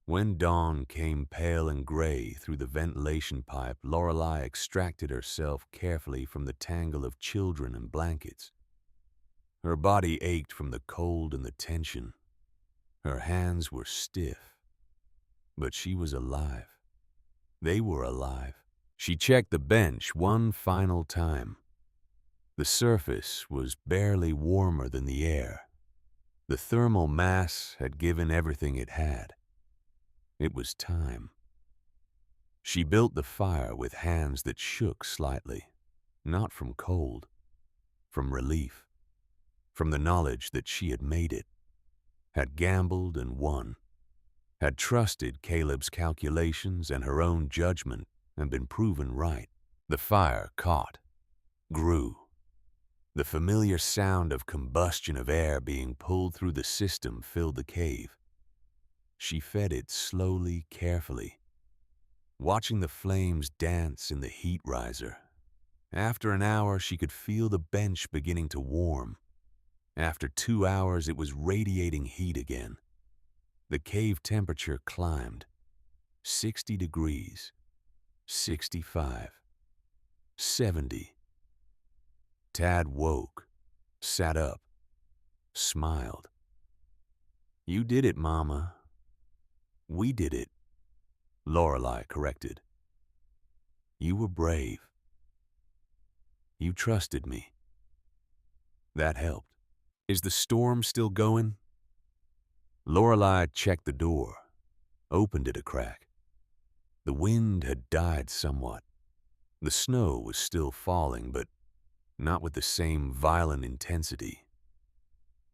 When dawn came pale and gray through the ventilation pipe, Lorelei extracted herself carefully from the tangle of children and blankets. Her body ached from the cold and the tension. Her hands were stiff, but she was alive. They were alive. She checked the bench one final time. The surface was barely warmer than the air. The thermal mass had given everything it had. It was time. She built the fire with hands that shook slightly, not from cold, from relief, from the knowledge that she had made it, had gambled and won, had trusted Caleb's calculations and her own judgment and been proven right. The fire caught, grew. The familiar sound of combustion of air being pulled through the system filled the cave. She fed it slowly, carefully, watching the flames dance in the heat riser. After an hour, she could feel the bench beginning to warm. After 2 hours, it was radiating heat again. The cave temperature climbed. 60 degrees, 65, 70. Tad woke, sat up, smiled. "You did it, Mama." "We did it," Lorelei corrected. "You were brave. You trusted me. That helped." "Is the storm still going?" Lorelei checked the door, opened it a crack. The wind had died somewhat. The snow was still falling, but not with the same violent intensity.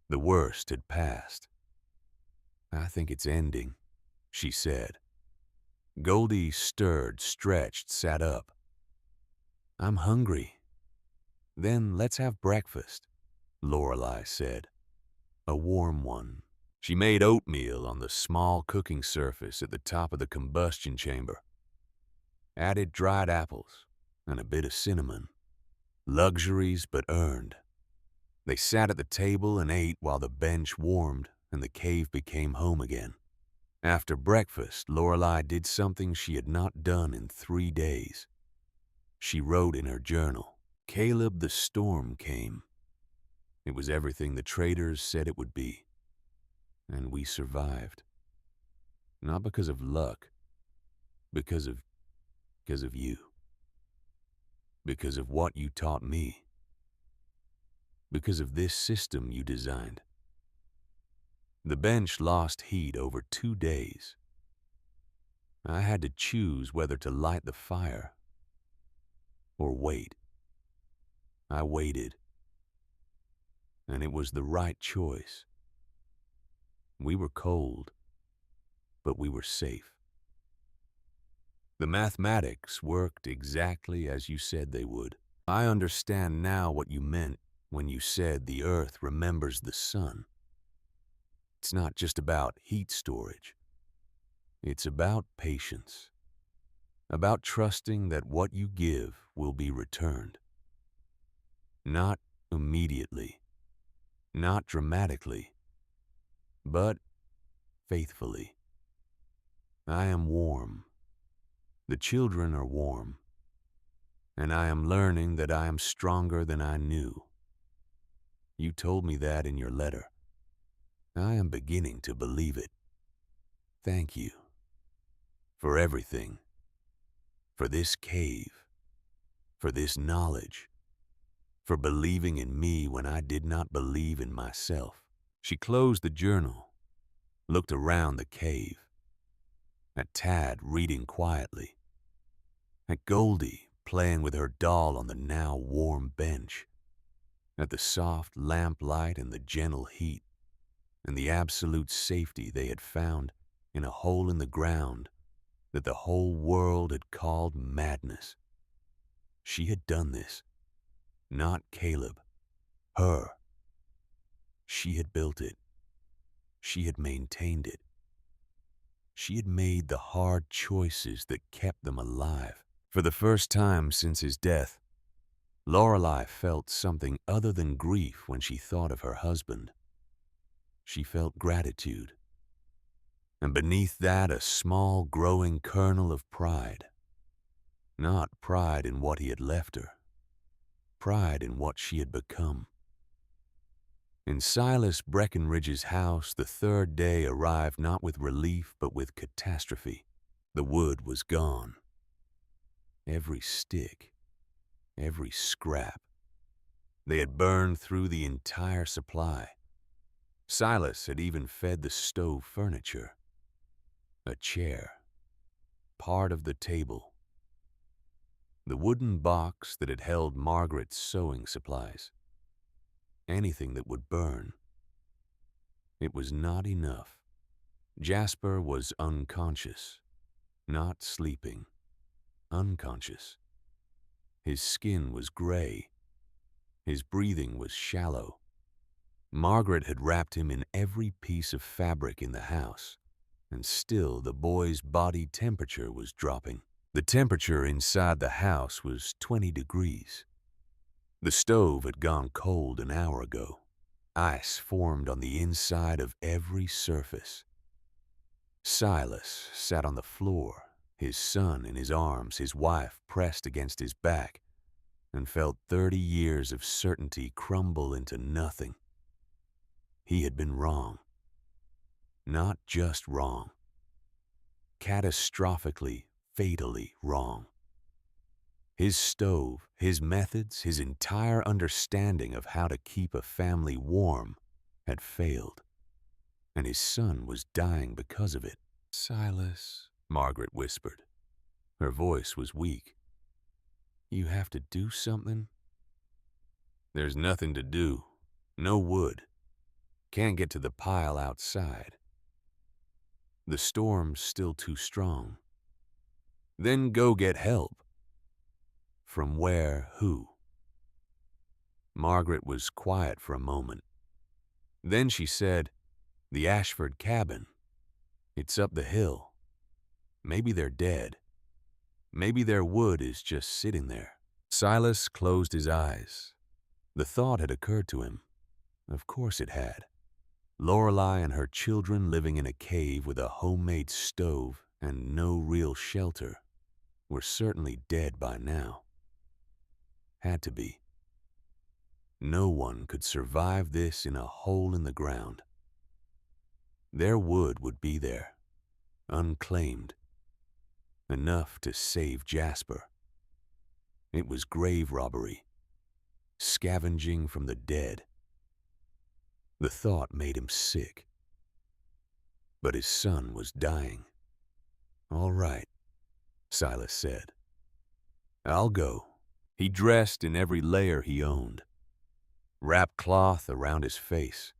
The worst had passed. "I think it's ending," she said. Goldie stirred, stretched, sat up. "I'm hungry." "Then let's have breakfast," Lorelei said. "A warm one." She made oatmeal on the small cooking surface at the top of the combustion chamber. Added dried apples and a bit of cinnamon. Luxuries but earned. They sat at the table and ate while the bench warmed and the cave became home again. After breakfast, Lorelei did something she had not done in 3 days. She wrote in her journal, "Caleb, the storm came. It was everything the traders said it would be. And we survived. Not because of luck, because of you. Because of what you taught me. Because of this system you designed." The bench lost heat over 2 days. I had to choose whether to light the fire or wait. I waited, and it was the right choice. We were cold, but we were safe. The mathematics worked exactly as you said they would. I understand now what you meant when you said the earth remembers the sun. It's not just about heat storage. It's about patience. About trusting that what you give will be returned. Not immediately, not dramatically, but faithfully. I am warm. The children are warm. And I am learning that I am stronger than I knew. You told me that in your letter. I am beginning to believe it. Thank you. For everything. For this cave. For this knowledge. For believing in me when I did not believe in myself. She closed the journal, looked around the cave, at Tad reading quietly, at Goldie playing with her doll on the now warm bench, at the soft lamplight and the gentle heat, and the absolute safety they had found in a hole in the ground that the whole world had called madness. She had done this, not Caleb, her. She had built it. She had maintained it. She had made the hard choices that kept them alive. For the first time since his death, Lorelei felt something other than grief when she thought of her husband. She felt gratitude, and beneath that a small growing kernel of pride. Not pride in what he had left her, pride in what she had become. In Silas Breckenridge's house, the third day arrived not with relief but with catastrophe. The wood was gone. Every stick, every scrap. They had burned through the entire supply. Silas had even fed the stove furniture. A chair, part of the table. The wooden box that had held Margaret's sewing supplies. Anything that would burn. It was not enough. Jasper was unconscious, not sleeping, unconscious. His skin was gray. His breathing was shallow. Margaret had wrapped him in every piece of fabric in the house, and still the boy's body temperature was dropping. The temperature inside the house was 20 degrees. The stove had gone cold an hour ago. Ice formed on the inside of every surface. Silas sat on the floor, his son in his arms, his wife pressed against his back, and felt 30 years of certainty crumble into nothing. He had been wrong. Not just wrong. Catastrophically, fatally wrong. His stove, his methods, his entire understanding of how to keep a family warm had failed, and his son was dying because of it. "Silas," Margaret whispered. Her voice was weak. "You have to do something?" "There's nothing to do. No wood. Can't get to the pile outside. The storm's still too strong." "Then go get help." "From where? Who?" Margaret was quiet for a moment. Then she said, "The Ashford cabin. It's up the hill. Maybe they're dead. Maybe their wood is just sitting there." Silas closed his eyes. The thought had occurred to him. Of course it had. Lorelei and her children living in a cave with a homemade stove and no real shelter were certainly dead by now. Had to be. No one could survive this in a hole in the ground. Their wood would be there, unclaimed, enough to save Jasper. It was grave robbery, scavenging from the dead. The thought made him sick. But his son was dying. "All right," Silas said. "I'll go." He dressed in every layer he owned, wrapped cloth around his face,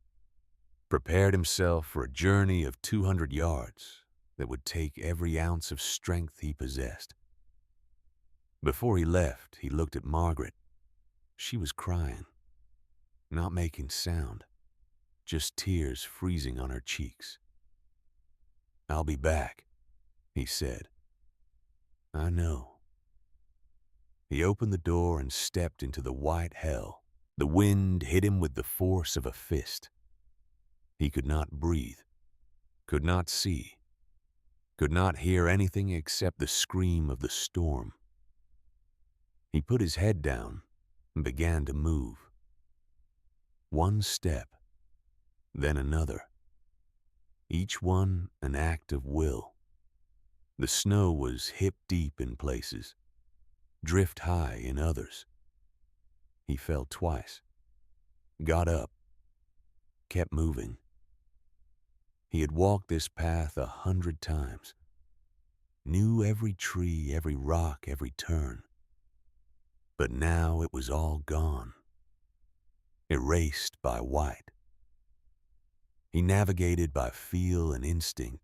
prepared himself for a journey of 200 yards that would take every ounce of strength he possessed. Before he left, he looked at Margaret. She was crying, not making sound, just tears freezing on her cheeks. "I'll be back," he said. "I know." He opened the door and stepped into the white hell. The wind hit him with the force of a fist. He could not breathe, could not see. could not hear anything except the scream of the storm. He put his head down and began to move. One step, then another, each one an act of will. The snow was hip-deep in places, drift-high in others. He fell twice, got up, kept moving. He had walked this path 100 times, knew every tree, every rock, every turn. But now it was all gone, erased by white. He navigated by feel and instinct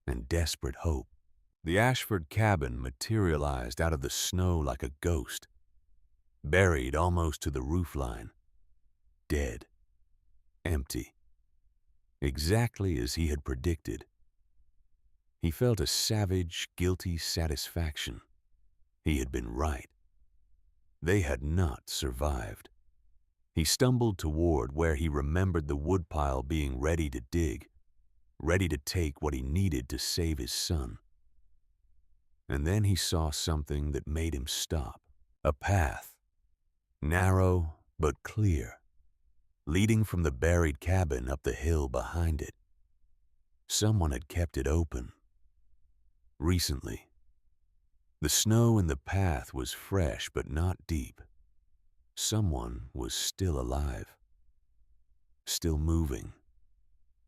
and desperate hope. The Ashford cabin materialized out of the snow like a ghost, buried almost to the roofline, dead, empty, exactly as he had predicted. He felt a savage, guilty satisfaction. He had been right. They had not survived. He stumbled toward where he remembered the woodpile being ready to dig, ready to take what he needed to save his son. And then he saw something that made him stop. A path, narrow but clear, leading from the buried cabin up the hill behind it. Someone had kept it open. Recently. The snow in the path was fresh but not deep. Someone was still alive, still moving,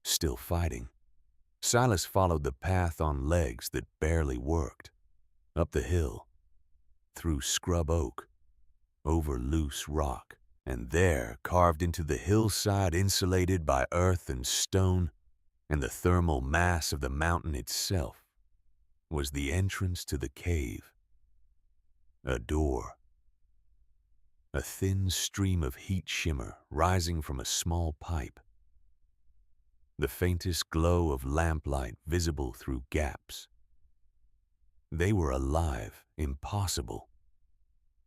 still fighting. Silas followed the path on legs that barely worked, up the hill, through scrub oak, over loose rock, and there, carved into the hillside, insulated by earth and stone and the thermal mass of the mountain itself, was the entrance to the cave. A door. A thin stream of heat shimmer rising from a small pipe. The faintest glow of lamplight visible through gaps. They were alive, impossible.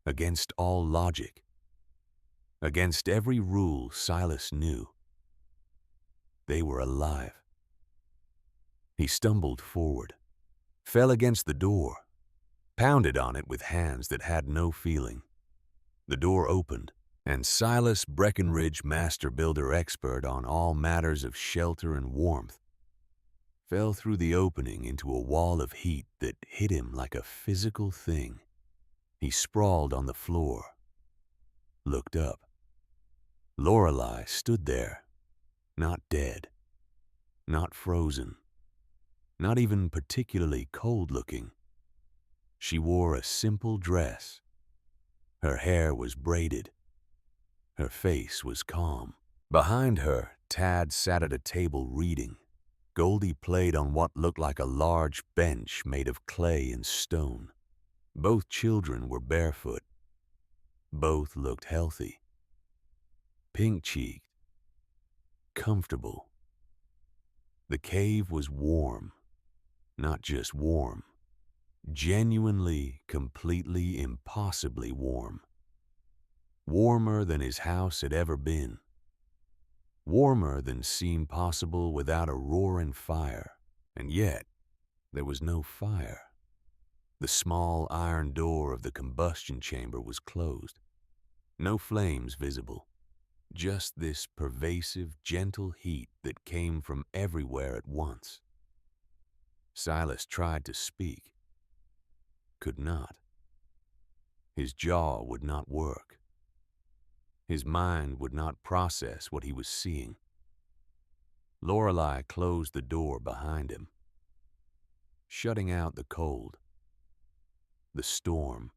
Against all logic. Against every rule Silas knew. They were alive. He stumbled forward, fell against the door, pounded on it with hands that had no feeling. The door opened, and Silas Breckenridge, master builder expert on all matters of shelter and warmth, fell through the opening into a wall of heat that hit him like a physical thing. He sprawled on the floor, looked up. Lorelei stood there, not dead, not frozen, not even particularly cold-looking. She wore a simple dress. Her hair was braided. Her face was calm. Behind her, Tad sat at a table reading. Goldie played on what looked like a large bench made of clay and stone. Both children were barefoot. Both looked healthy. Pink-cheeked. Comfortable. The cave was warm. Not just warm. Genuinely, completely, impossibly warm. Warmer than his house had ever been. Warmer than seemed possible without a roaring fire. And yet, there was no fire. The small iron door of the combustion chamber was closed. No flames visible. Just this pervasive, gentle heat that came from everywhere at once. Silas tried to speak. Could not. His jaw would not work. His mind would not process what he was seeing. Lorelei closed the door behind him, shutting out the cold, the storm,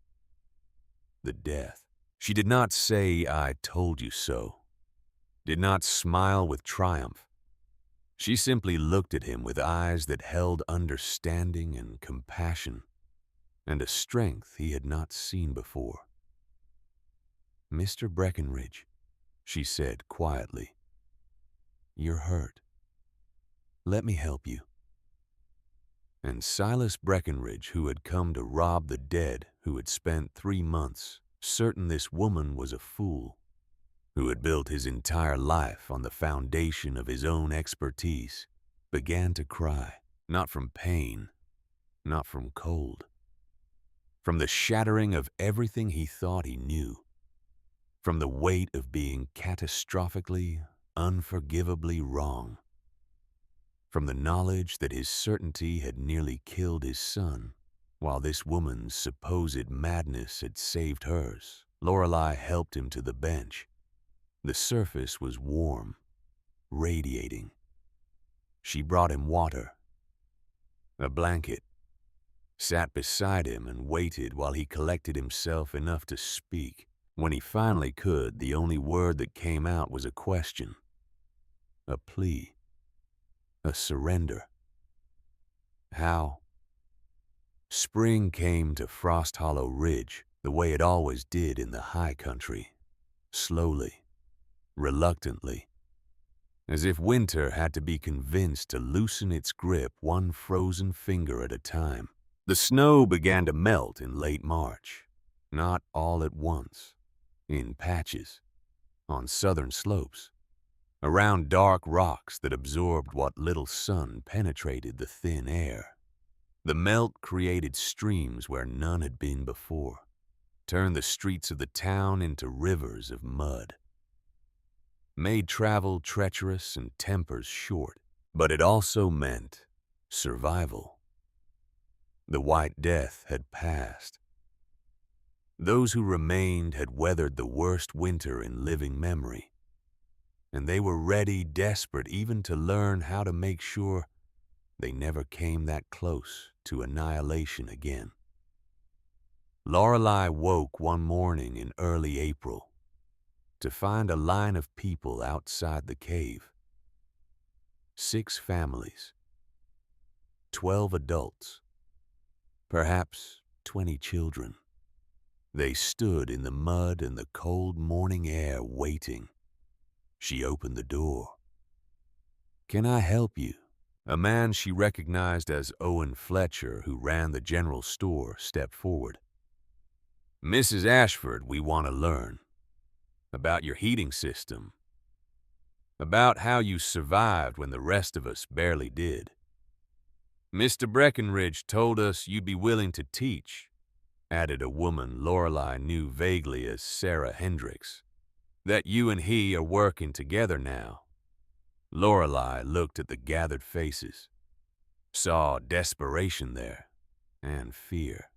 the death. She did not say, "I told you so," did not smile with triumph. She simply looked at him with eyes that held understanding and compassion, and a strength he had not seen before. "Mr. Breckenridge," she said quietly, "you're hurt. Let me help you." And Silas Breckenridge, who had come to rob the dead, who had spent 3 months certain this woman was a fool, who had built his entire life on the foundation of his own expertise, began to cry, not from pain, not from cold. From the shattering of everything he thought he knew. From the weight of being catastrophically, unforgivably wrong. From the knowledge that his certainty had nearly killed his son, while this woman's supposed madness had saved hers. Lorelei helped him to the bench. The surface was warm, radiating. She brought him water, a blanket, sat beside him and waited while he collected himself enough to speak. When he finally could, the only word that came out was a question, a plea, a surrender. How? Spring came to Frost Hollow Ridge the way it always did in the high country, slowly, reluctantly, as if winter had to be convinced to loosen its grip one frozen finger at a time. The snow began to melt in late March, not all at once, in patches, on southern slopes, around dark rocks that absorbed what little sun penetrated the thin air. The melt created streams where none had been before, turned the streets of the town into rivers of mud, made travel treacherous and tempers short, but it also meant survival. The White Death had passed. Those who remained had weathered the worst winter in living memory, and they were ready, desperate even to learn how to make sure they never came that close to annihilation again. Lorelei woke one morning in early April to find a line of people outside the cave. 6 families, 12 adults, perhaps 20 children. They stood in the mud and the cold morning air waiting. She opened the door. "Can I help you?" A man she recognized as Owen Fletcher, who ran the general store, stepped forward. "Mrs. Ashford, we want to learn about your heating system, about how you survived when the rest of us barely did. Mr. Breckenridge told us you'd be willing to teach," added a woman Lorelei knew vaguely as Sarah Hendricks, "that you and he are working together now." Lorelei looked at the gathered faces, saw desperation there, and fear,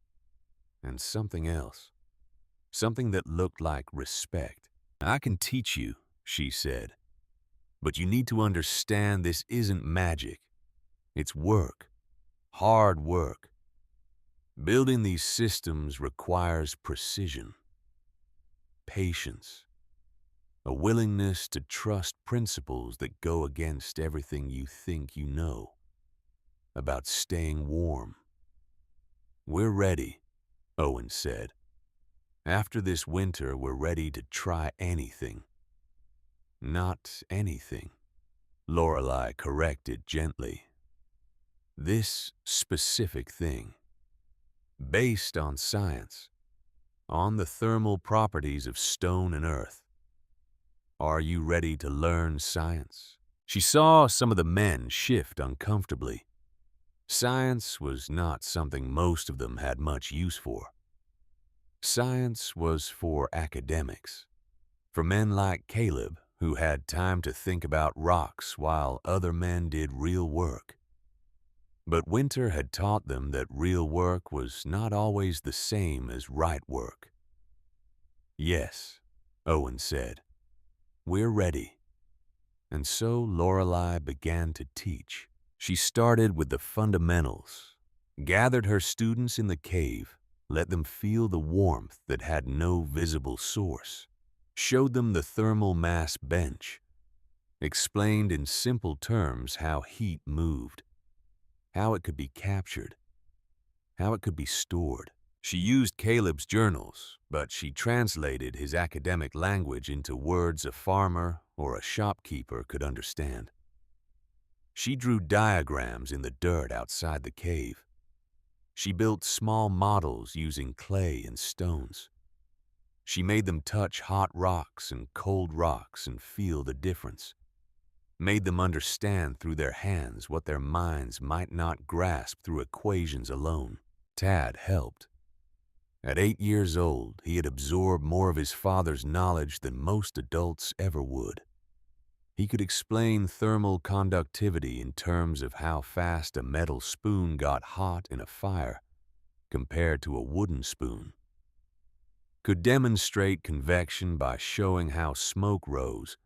and something else, something that looked like respect. "I can teach you," she said, "but you need to understand this isn't magic. It's work, hard work. Building these systems requires precision, patience, a willingness to trust principles that go against everything you think you know about staying warm." "We're ready," Owen said. "After this winter, we're ready to try anything." "Not anything," Lorelei corrected gently. "This specific thing, based on science, on the thermal properties of stone and earth. Are you ready to learn science?" She saw some of the men shift uncomfortably. Science was not something most of them had much use for. Science was for academics, for men like Caleb, who had time to think about rocks while other men did real work. But winter had taught them that real work was not always the same as right work. "Yes," Owen said, "we're ready." And so Lorelei began to teach. She started with the fundamentals, gathered her students in the cave, let them feel the warmth that had no visible source, showed them the thermal mass bench, explained in simple terms how heat moved, how it could be captured, how it could be stored. She used Caleb's journals, but she translated his academic language into words a farmer or a shopkeeper could understand. She drew diagrams in the dirt outside the cave. She built small models using clay and stones. She made them touch hot rocks and cold rocks and feel the difference. made them understand through their hands what their minds might not grasp through equations alone. Tad helped. At 8 years old, he had absorbed more of his father's knowledge than most adults ever would. He could explain thermal conductivity in terms of how fast a metal spoon got hot in a fire compared to a wooden spoon. Could demonstrate convection by showing how smoke rose,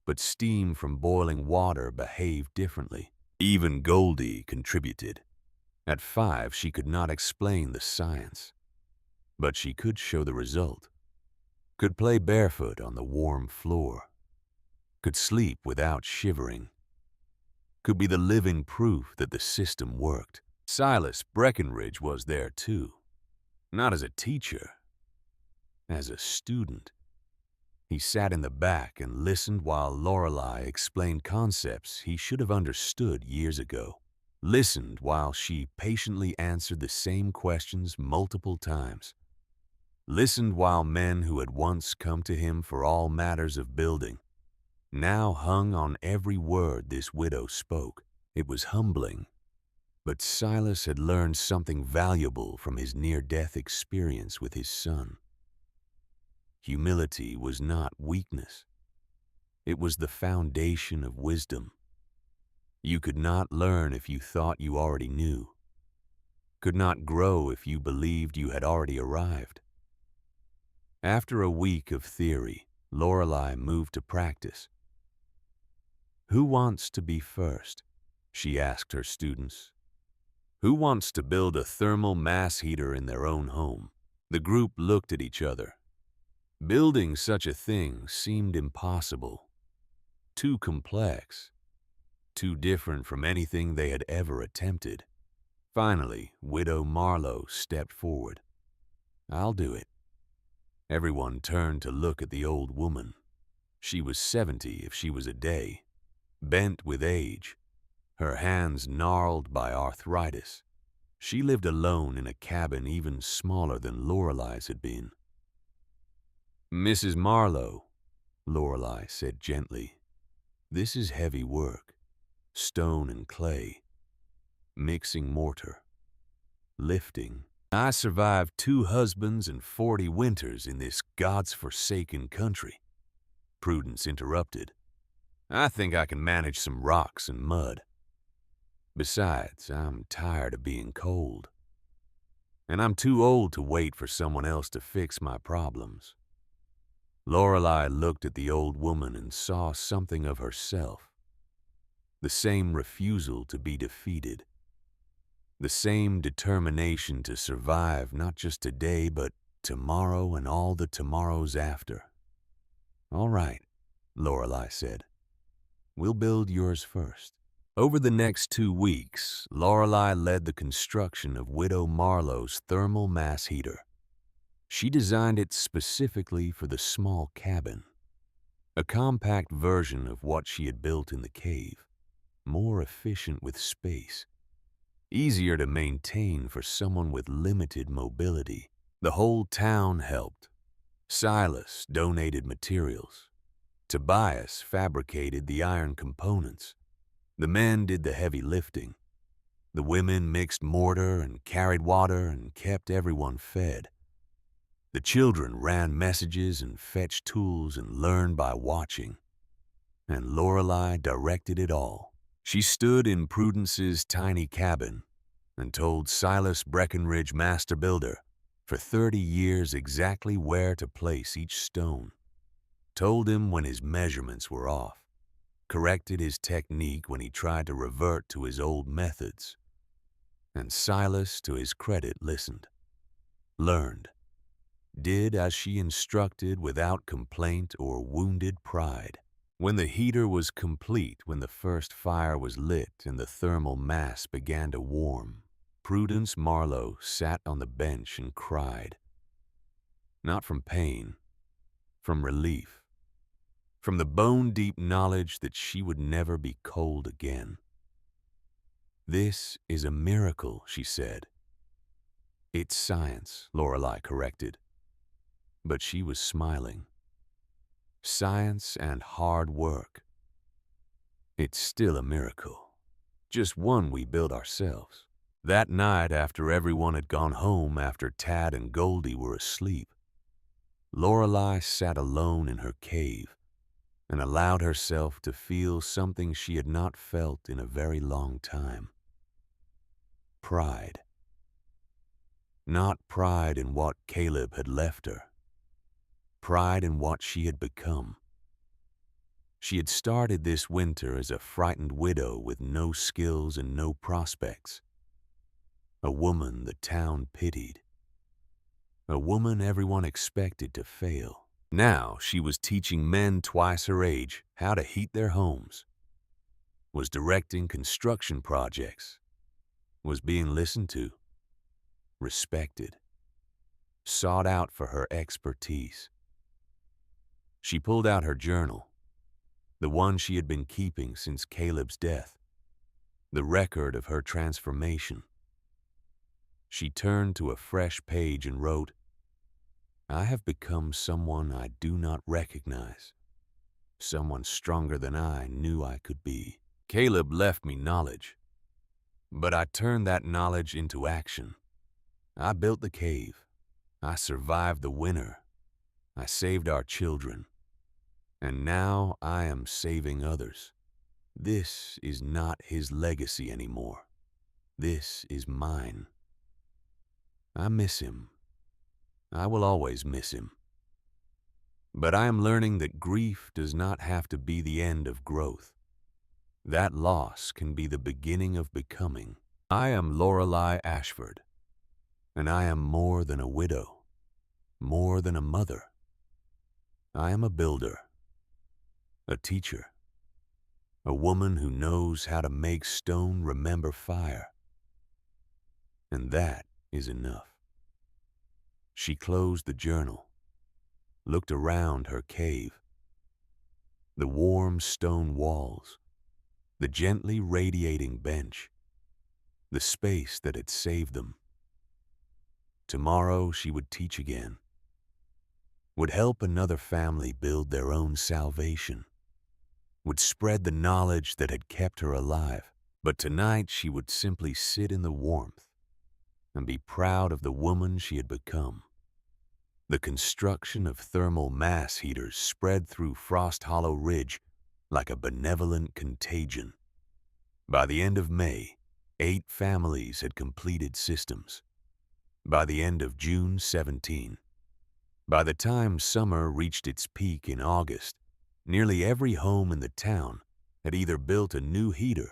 but steam from boiling water behaved differently. Even Goldie contributed. At 5, she could not explain the science, but she could show the result. Could play barefoot on the warm floor. Could sleep without shivering. Could be the living proof that the system worked. Silas Breckenridge was there too. Not as a teacher, as a student. He sat in the back and listened while Lorelei explained concepts he should have understood years ago. Listened while she patiently answered the same questions multiple times. Listened while men who had once come to him for all matters of building now hung on every word this widow spoke. It was humbling, but Silas had learned something valuable from his near-death experience with his son. Humility was not weakness. It was the foundation of wisdom. You could not learn if you thought you already knew. Could not grow if you believed you had already arrived. After a week of theory, Lorelei moved to practice. Who wants to be first? She asked her students. Who wants to build a thermal mass heater in their own home? The group looked at each other. Building such a thing seemed impossible, too complex, too different from anything they had ever attempted. Finally, Widow Marlowe stepped forward. I'll do it. Everyone turned to look at the old woman. She was 70 if she was a day, bent with age, her hands gnarled by arthritis. She lived alone in a cabin even smaller than Lorelei's had been. Mrs. Marlowe, Lorelei said gently, this is heavy work. Stone and clay, mixing mortar, lifting. I survived 2 husbands and 40 winters in this God's forsaken country. Prudence interrupted. I think I can manage some rocks and mud. Besides, I'm tired of being cold. And I'm too old to wait for someone else to fix my problems. Lorelei looked at the old woman and saw something of herself. The same refusal to be defeated. The same determination to survive not just today, but tomorrow and all the tomorrows after. All right, Lorelei said. We'll build yours first. Over the next 2 weeks, Lorelei led the construction of Widow Marlowe's thermal mass heater. She designed it specifically for the small cabin, a compact version of what she had built in the cave, more efficient with space, easier to maintain for someone with limited mobility. The whole town helped. Silas donated materials. Tobias fabricated the iron components. The men did the heavy lifting. The women mixed mortar and carried water and kept everyone fed. The children ran messages and fetched tools and learned by watching. And Lorelei directed it all. She stood in Prudence's tiny cabin and told Silas Breckenridge, master builder, for 30 years exactly where to place each stone. Told him when his measurements were off. Corrected his technique when he tried to revert to his old methods. And Silas, to his credit, listened. Learned. Did as she instructed without complaint or wounded pride. When the heater was complete, when the first fire was lit and the thermal mass began to warm, Prudence Marlowe sat on the bench and cried. Not from pain, from relief, from the bone-deep knowledge that she would never be cold again. This is a miracle, she said. It's science, Lorelei corrected. But she was smiling. Science and hard work. It's still a miracle, just one we built ourselves. That night, after everyone had gone home, after Tad and Goldie were asleep, Lorelei sat alone in her cave and allowed herself to feel something she had not felt in a very long time. Pride. Not pride in what Caleb had left her. Pride in what she had become. She had started this winter as a frightened widow with no skills and no prospects. A woman the town pitied. A woman everyone expected to fail. Now she was teaching men twice her age how to heat their homes, was directing construction projects, was being listened to, respected, sought out for her expertise. She pulled out her journal, the one she had been keeping since Caleb's death, the record of her transformation. She turned to a fresh page and wrote, "I have become someone I do not recognize, someone stronger than I knew I could be. Caleb left me knowledge, but I turned that knowledge into action. I built the cave. I survived the winter. I saved our children. And now I am saving others. This is not his legacy anymore. This is mine. I miss him. I will always miss him. But I am learning that grief does not have to be the end of growth. That loss can be the beginning of becoming. I am Lorelei Ashford, and I am more than a widow, more than a mother. I am a builder, a teacher, a woman who knows how to make stone remember fire. And that is enough." She closed the journal, looked around her cave. The warm stone walls, the gently radiating bench, the space that had saved them. Tomorrow she would teach again, would help another family build their own salvation, would spread the knowledge that had kept her alive. But tonight she would simply sit in the warmth and be proud of the woman she had become. The construction of thermal mass heaters spread through Frost Hollow Ridge like a benevolent contagion. By the end of May, 8 families had completed systems. By the end of June, 17. By the time summer reached its peak in August, nearly every home in the town had either built a new heater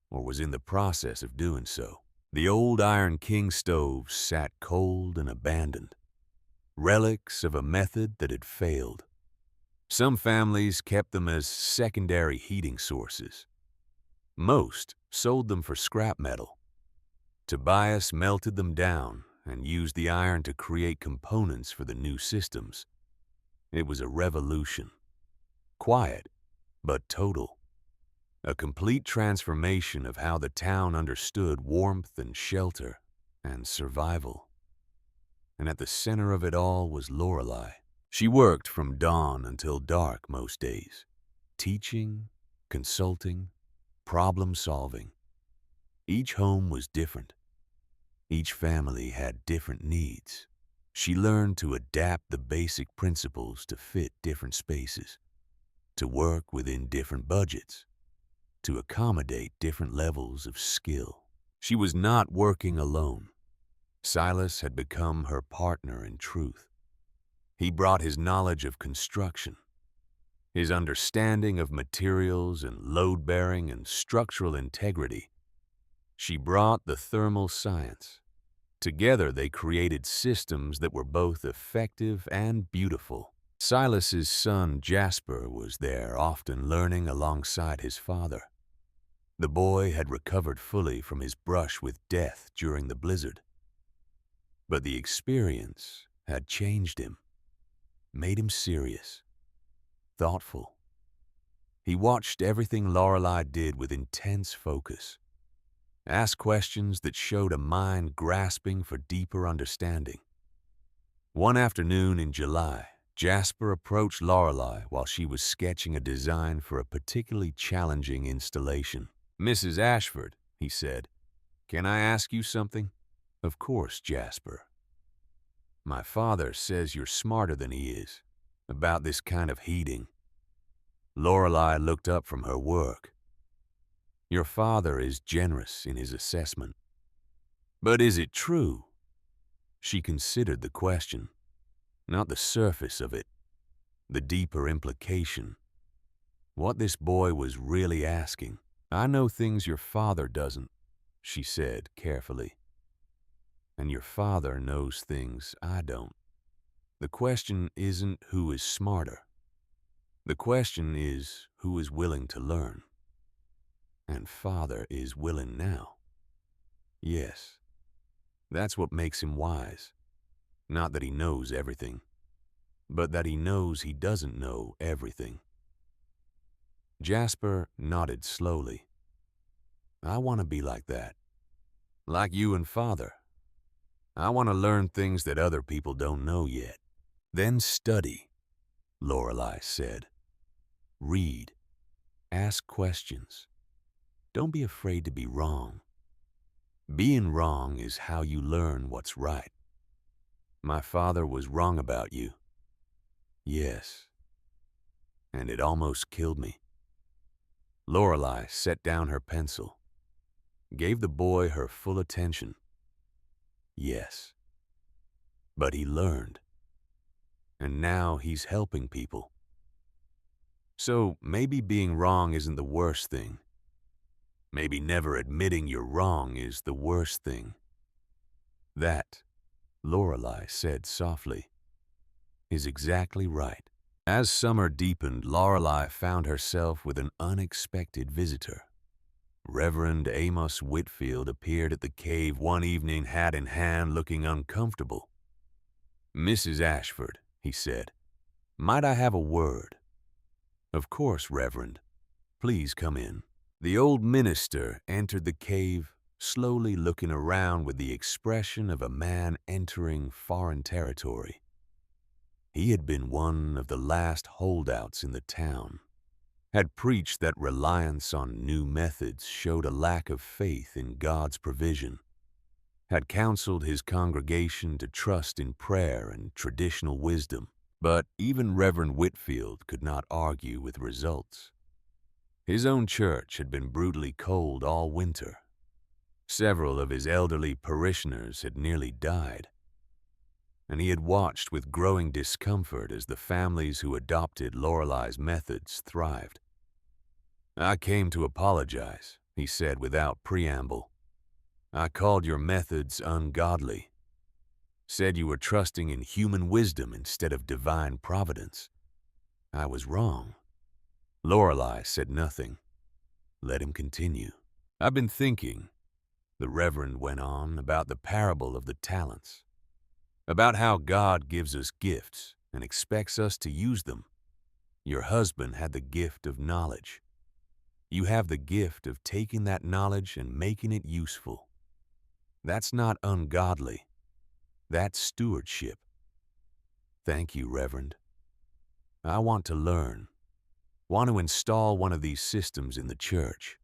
or was in the process of doing so. The old Iron King stoves sat cold and abandoned, relics of a method that had failed. Some families kept them as secondary heating sources. Most sold them for scrap metal. Tobias melted them down and used the iron to create components for the new systems. It was a revolution. Quiet, but total. A complete transformation of how the town understood warmth and shelter and survival. And at the center of it all was Lorelei. She worked from dawn until dark most days, teaching, consulting, problem solving. Each home was different. Each family had different needs. She learned to adapt the basic principles to fit different spaces, to work within different budgets, to accommodate different levels of skill. She was not working alone. Silas had become her partner in truth. He brought his knowledge of construction, his understanding of materials and load-bearing and structural integrity. She brought the thermal science. Together they created systems that were both effective and beautiful. Silas's son Jasper was there, often learning alongside his father. The boy had recovered fully from his brush with death during the blizzard. But the experience had changed him, made him serious, thoughtful. He watched everything Lorelei did with intense focus, asked questions that showed a mind grasping for deeper understanding. One afternoon in July, Jasper approached Lorelei while she was sketching a design for a particularly challenging installation. "Mrs. Ashford," he said, "can I ask you something?" "Of course, Jasper." "My father says you're smarter than he is about this kind of heating." Lorelei looked up from her work. "Your father is generous in his assessment." "But is it true?" She considered the question, not the surface of it, the deeper implication. What this boy was really asking. "I know things your father doesn't," she said carefully. "And your father knows things I don't. The question isn't who is smarter. The question is who is willing to learn. And father is willing now. Yes, that's what makes him wise. Not that he knows everything, but that he knows he doesn't know everything." Jasper nodded slowly. "I want to be like that. Like you and father. I want to learn things that other people don't know yet." "Then study," Lorelei said. "Read. Ask questions. Don't be afraid to be wrong. Being wrong is how you learn what's right. My father was wrong about you." "Yes. And it almost killed me." Lorelei set down her pencil, gave the boy her full attention. "Yes. But he learned. And now he's helping people. So maybe being wrong isn't the worst thing. Maybe never admitting you're wrong is the worst thing." "That," Lorelei said softly, "is exactly right." As summer deepened, Lorelei found herself with an unexpected visitor. Reverend Amos Whitfield appeared at the cave one evening, hat in hand, looking uncomfortable. "Mrs. Ashford," he said, "might I have a word?" "Of course, Reverend. Please come in." The old minister entered the cave, slowly looking around with the expression of a man entering foreign territory. He had been one of the last holdouts in the town, had preached that reliance on new methods showed a lack of faith in God's provision, had counseled his congregation to trust in prayer and traditional wisdom. But even Reverend Whitfield could not argue with results. His own church had been brutally cold all winter. Several of his elderly parishioners had nearly died, and he had watched with growing discomfort as the families who adopted Lorelei's methods thrived. "I came to apologize," he said without preamble. "I called your methods ungodly. Said you were trusting in human wisdom instead of divine providence. I was wrong." Lorelei said nothing. Let him continue. "I've been thinking," the Reverend went on, "about the parable of the talents. About how God gives us gifts and expects us to use them. Your husband had the gift of knowledge. You have the gift of taking that knowledge and making it useful. That's not ungodly. That's stewardship." "Thank you, Reverend. I want to learn, want to install one of these systems in the church,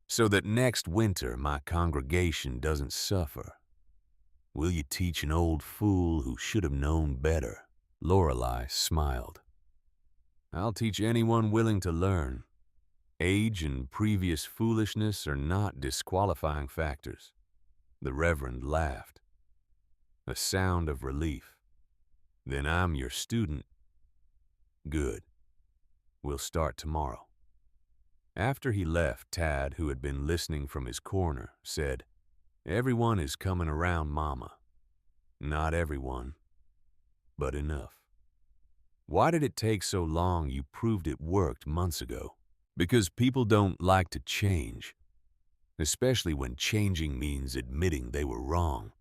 so that next winter my congregation doesn't suffer. Will you teach an old fool who should have known better?" Lorelei smiled. "I'll teach anyone willing to learn. Age and previous foolishness are not disqualifying factors." The Reverend laughed, a sound of relief. "Then I'm your student." "Good. We'll start tomorrow." After he left, Tad, who had been listening from his corner, said, "Everyone is coming around Mama. Not everyone, but enough." "Why did it take so long? You proved it worked months ago." "Because people don't like to change, especially when changing means admitting they were wrong.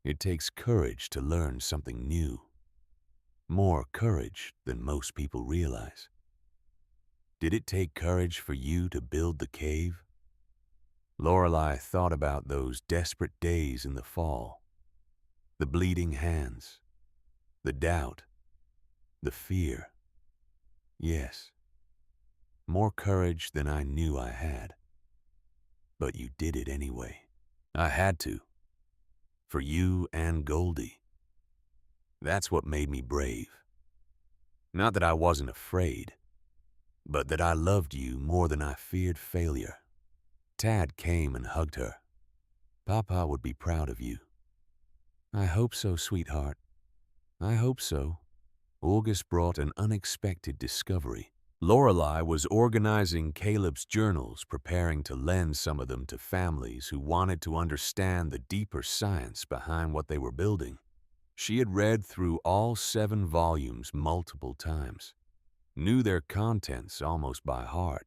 It takes courage to learn something new. More courage than most people realize." "Did it take courage for you to build the cave?" Lorelei thought about those desperate days in the fall. The bleeding hands, the doubt, the fear. Yes, more courage than I knew I had. But you did it anyway. I had to. For you and Goldie. That's what made me brave. Not that I wasn't afraid, but that I loved you more than I feared failure. Tad came and hugged her. Papa would be proud of you. I hope so, sweetheart. I hope so. August brought an unexpected discovery. Lorelei was organizing Caleb's journals, preparing to lend some of them to families who wanted to understand the deeper science behind what they were building. She had read through all 7 volumes multiple times, knew their contents almost by heart.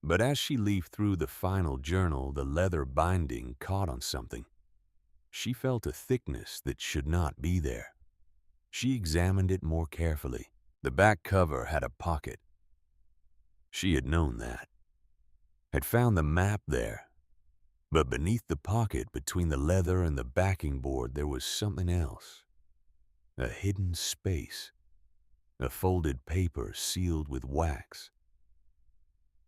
But as she leafed through the final journal, the leather binding caught on something. She felt a thickness that should not be there. She examined it more carefully. The back cover had a pocket. She had known that. Had found the map there. But beneath the pocket, between the leather and the backing board, there was something else. A hidden space. A folded paper sealed with wax.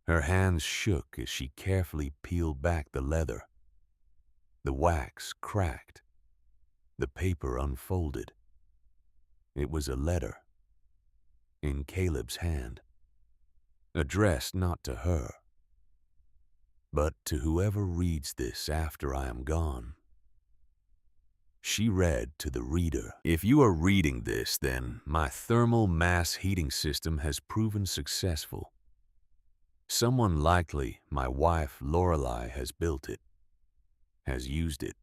Her hands shook as she carefully peeled back the leather. The wax cracked. The paper unfolded. It was a letter. In Caleb's hand. Addressed not to her, but to whoever reads this after I am gone. She read to the reader, "If you are reading this, then my thermal mass heating system has proven successful. Someone, likely my wife Lorelei, has built it, has used it,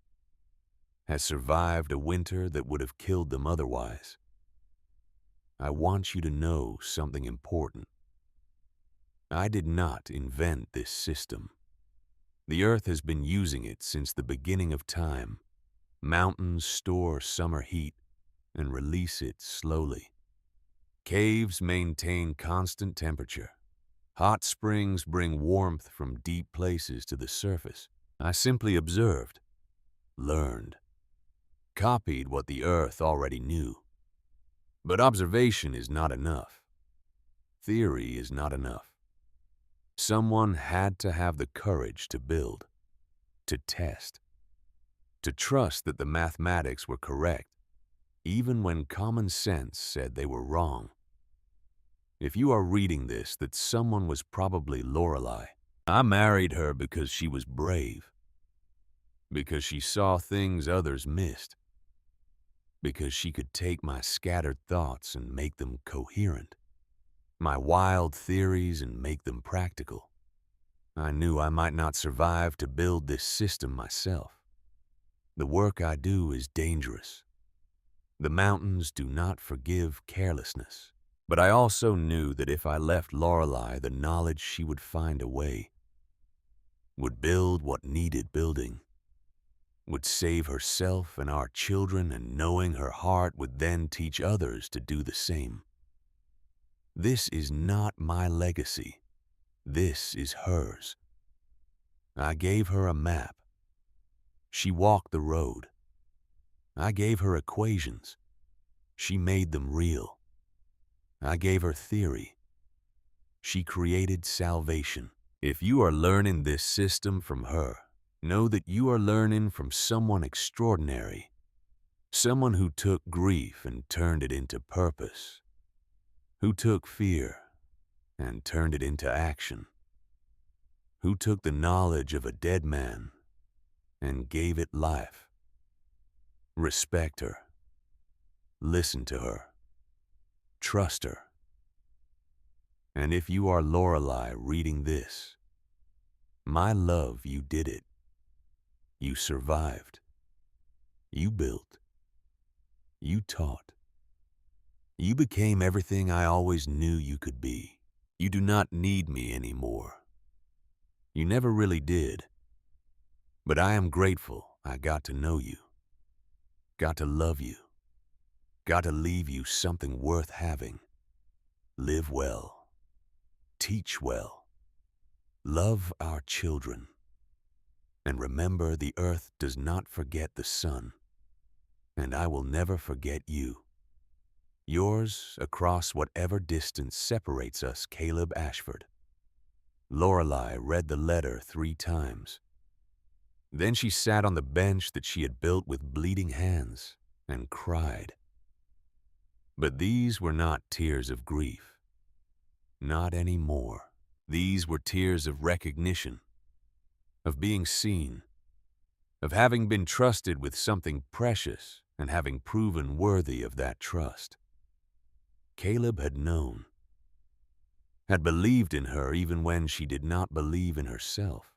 has survived a winter that would have killed them otherwise. I want you to know something important. I did not invent this system. The earth has been using it since the beginning of time. Mountains store summer heat and release it slowly. Caves maintain constant temperature. Hot springs bring warmth from deep places to the surface. I simply observed, learned, copied what the earth already knew. But observation is not enough. Theory is not enough. Someone had to have the courage to build, to test, to trust that the mathematics were correct, even when common sense said they were wrong. If you are reading this, that someone was probably Lorelei. I married her because she was brave, because she saw things others missed, because she could take my scattered thoughts and make them coherent, my wild theories and make them practical. I knew I might not survive to build this system myself. The work I do is dangerous. The mountains do not forgive carelessness. But I also knew that if I left Lorelei the knowledge, she would find a way, would build what needed building, would save herself and our children, and knowing her heart would then teach others to do the same. This is not my legacy. This is hers. I gave her a map. She walked the road. I gave her equations. She made them real. I gave her theory. She created salvation. If you are learning this system from her, know that you are learning from someone extraordinary, someone who took grief and turned it into purpose, who took fear and turned it into action, who took the knowledge of a dead man and gave it life. Respect her. Listen to her. Trust her. And if you are Lorelei reading this, my love, you did it. You survived. You built. You taught. You became everything I always knew you could be. You do not need me anymore. You never really did. But I am grateful I got to know you, got to love you, got to leave you something worth having. Live well. Teach well. Love our children. And remember, the earth does not forget the sun. And I will never forget you. Yours across whatever distance separates us, Caleb Ashford. Lorelei read the letter 3 times. Then she sat on the bench that she had built with bleeding hands and cried. But these were not tears of grief. Not anymore. These were tears of recognition, of being seen, of having been trusted with something precious and having proven worthy of that trust. Caleb had known, had believed in her even when she did not believe in herself,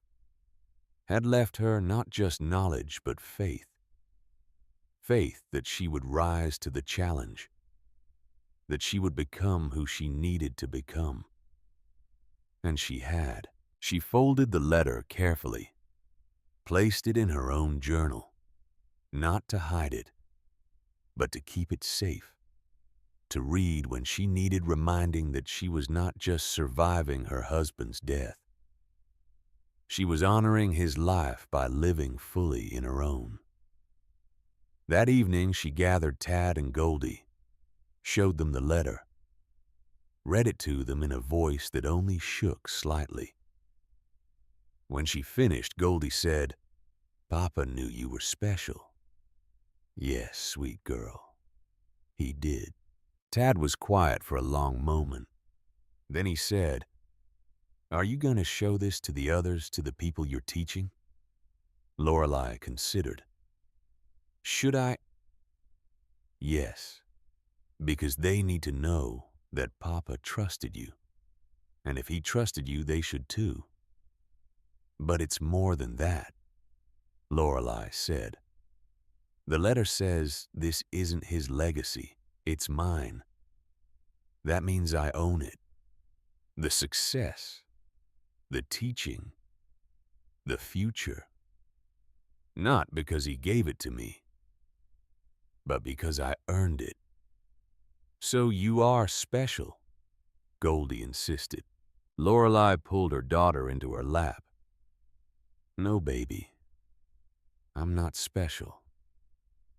had left her not just knowledge but faith. Faith that she would rise to the challenge, that she would become who she needed to become. And she had. She folded the letter carefully, placed it in her own journal, not to hide it, but to keep it safe, to read when she needed reminding that she was not just surviving her husband's death. She was honoring his life by living fully in her own. That evening she gathered Tad and Goldie, showed them the letter, read it to them in a voice that only shook slightly. When she finished, Goldie said, "Papa knew you were special." "Yes, sweet girl, he did." Tad was quiet for a long moment. Then he said, "Are you going to show this to the others, to the people you're teaching?" Lorelei considered. "Should I?" "Yes, because they need to know that Papa trusted you. And if he trusted you, they should too." "But it's more than that," Lorelei said. "The letter says this isn't his legacy, it's mine. That means I own it. The success, the teaching, the future. Not because he gave it to me, but because I earned it." "So you are special," Goldie insisted. Lorelei pulled her daughter into her lap. "No, baby. I'm not special.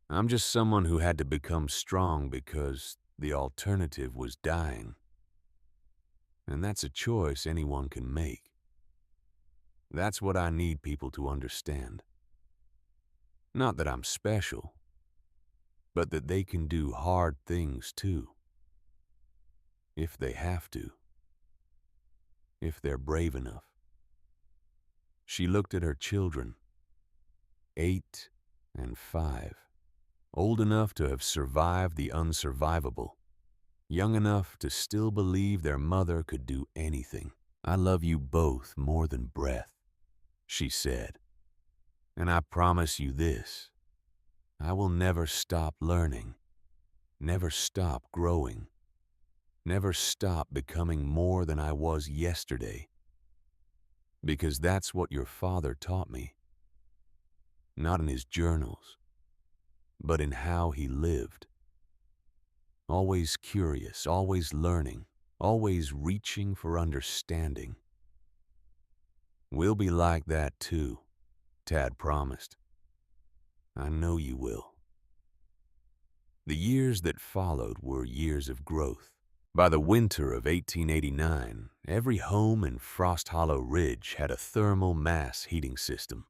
I'm just someone who had to become strong because the alternative was dying. And that's a choice anyone can make. That's what I need people to understand. Not that I'm special, but that they can do hard things too. If they have to. If they're brave enough." She looked at her children, 8 and 5, old enough to have survived the unsurvivable, young enough to still believe their mother could do anything. "I love you both more than breath," she said. "And I promise you this, I will never stop learning, never stop growing, never stop becoming more than I was yesterday. Because that's what your father taught me. Not in his journals, but in how he lived. Always curious, always learning, always reaching for understanding." "We'll be like that too," Tad promised. "I know you will." The years that followed were years of growth. By the winter of 1889, every home in Frost Hollow Ridge had a thermal mass heating system.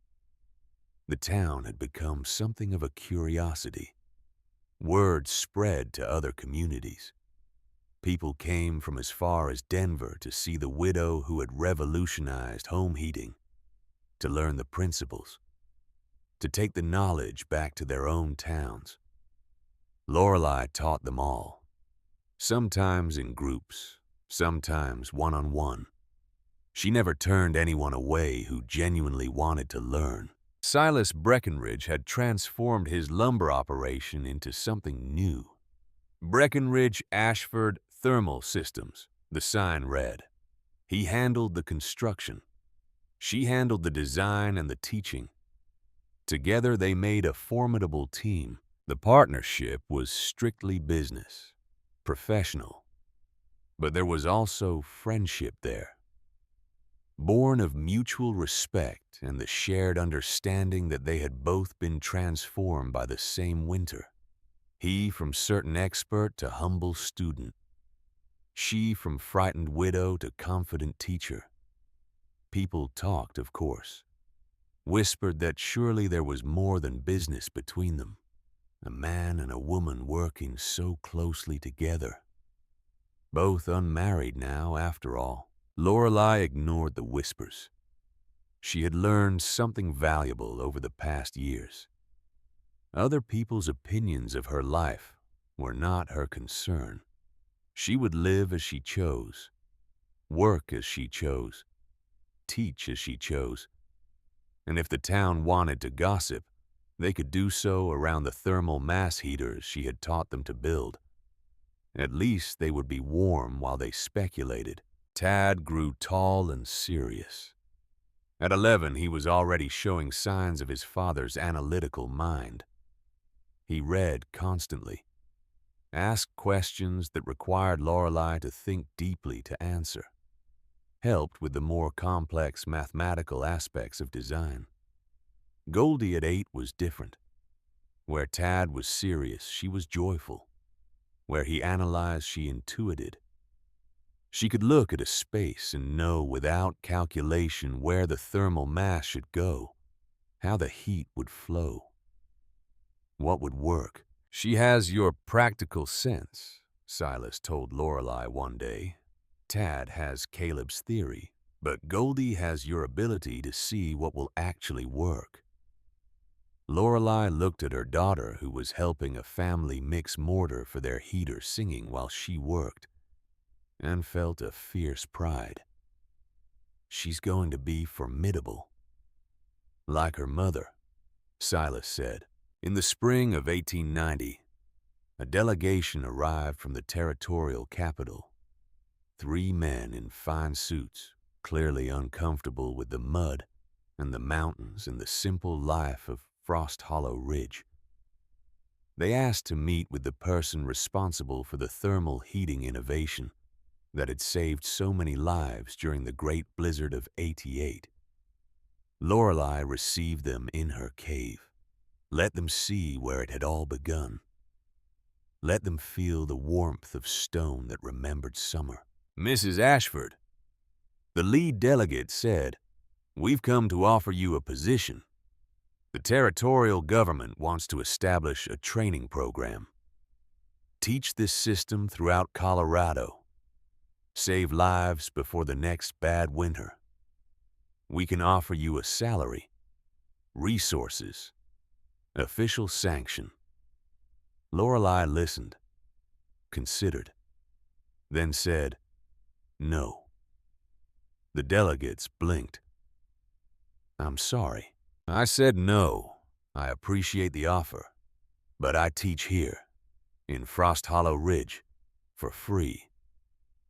The town had become something of a curiosity. Word spread to other communities. People came from as far as Denver to see the widow who had revolutionized home heating, to learn the principles, to take the knowledge back to their own towns. Lorelei taught them all, sometimes in groups, sometimes one-on-one. She never turned anyone away who genuinely wanted to learn. Silas Breckenridge had transformed his lumber operation into something new. Breckenridge Ashford Thermal Systems, the sign read. He handled the construction. She handled the design and the teaching. Together they made a formidable team. The partnership was strictly business, professional, but there was also friendship there. Born of mutual respect and the shared understanding that they had both been transformed by the same winter. He from certain expert to humble student. She from frightened widow to confident teacher. People talked, of course, whispered that surely there was more than business between them, a man and a woman working so closely together. Both unmarried now, after all. Lorelei ignored the whispers. She had learned something valuable over the past years. Other people's opinions of her life were not her concern. She would live as she chose, work as she chose, teach as she chose. And if the town wanted to gossip, they could do so around the thermal mass heaters she had taught them to build. At least they would be warm while they speculated. Tad grew tall and serious. At 11, he was already showing signs of his father's analytical mind. He read constantly, asked questions that required Lorelei to think deeply to answer, helped with the more complex mathematical aspects of design. Goldie at 8 was different. Where Tad was serious, she was joyful. Where he analyzed, she intuited. She could look at a space and know without calculation where the thermal mass should go, how the heat would flow, what would work. She has your practical sense, Silas told Lorelei one day. Tad has Caleb's theory, but Goldie has your ability to see what will actually work. Lorelei looked at her daughter, who was helping a family mix mortar for their heater singing while she worked, and felt a fierce pride. She's going to be formidable. Like her mother, Silas said. In the spring of 1890, a delegation arrived from the territorial capital. 3 men in fine suits, clearly uncomfortable with the mud and the mountains and the simple life of Frost Hollow Ridge. They asked to meet with the person responsible for the thermal heating innovation that had saved so many lives during the Great Blizzard of '88. Lorelei received them in her cave. Let them see where it had all begun. Let them feel the warmth of stone that remembered summer. Mrs. Ashford, the lead delegate, said, "We've come to offer you a position. The territorial government wants to establish a training program. Teach this system throughout Colorado. Save lives before the next bad winter. We can offer you a salary, resources, official sanction." Lorelei listened, considered, then said, "No." The delegates blinked. "I'm sorry. I said no. I appreciate the offer, but I teach here, in Frost Hollow Ridge, for free,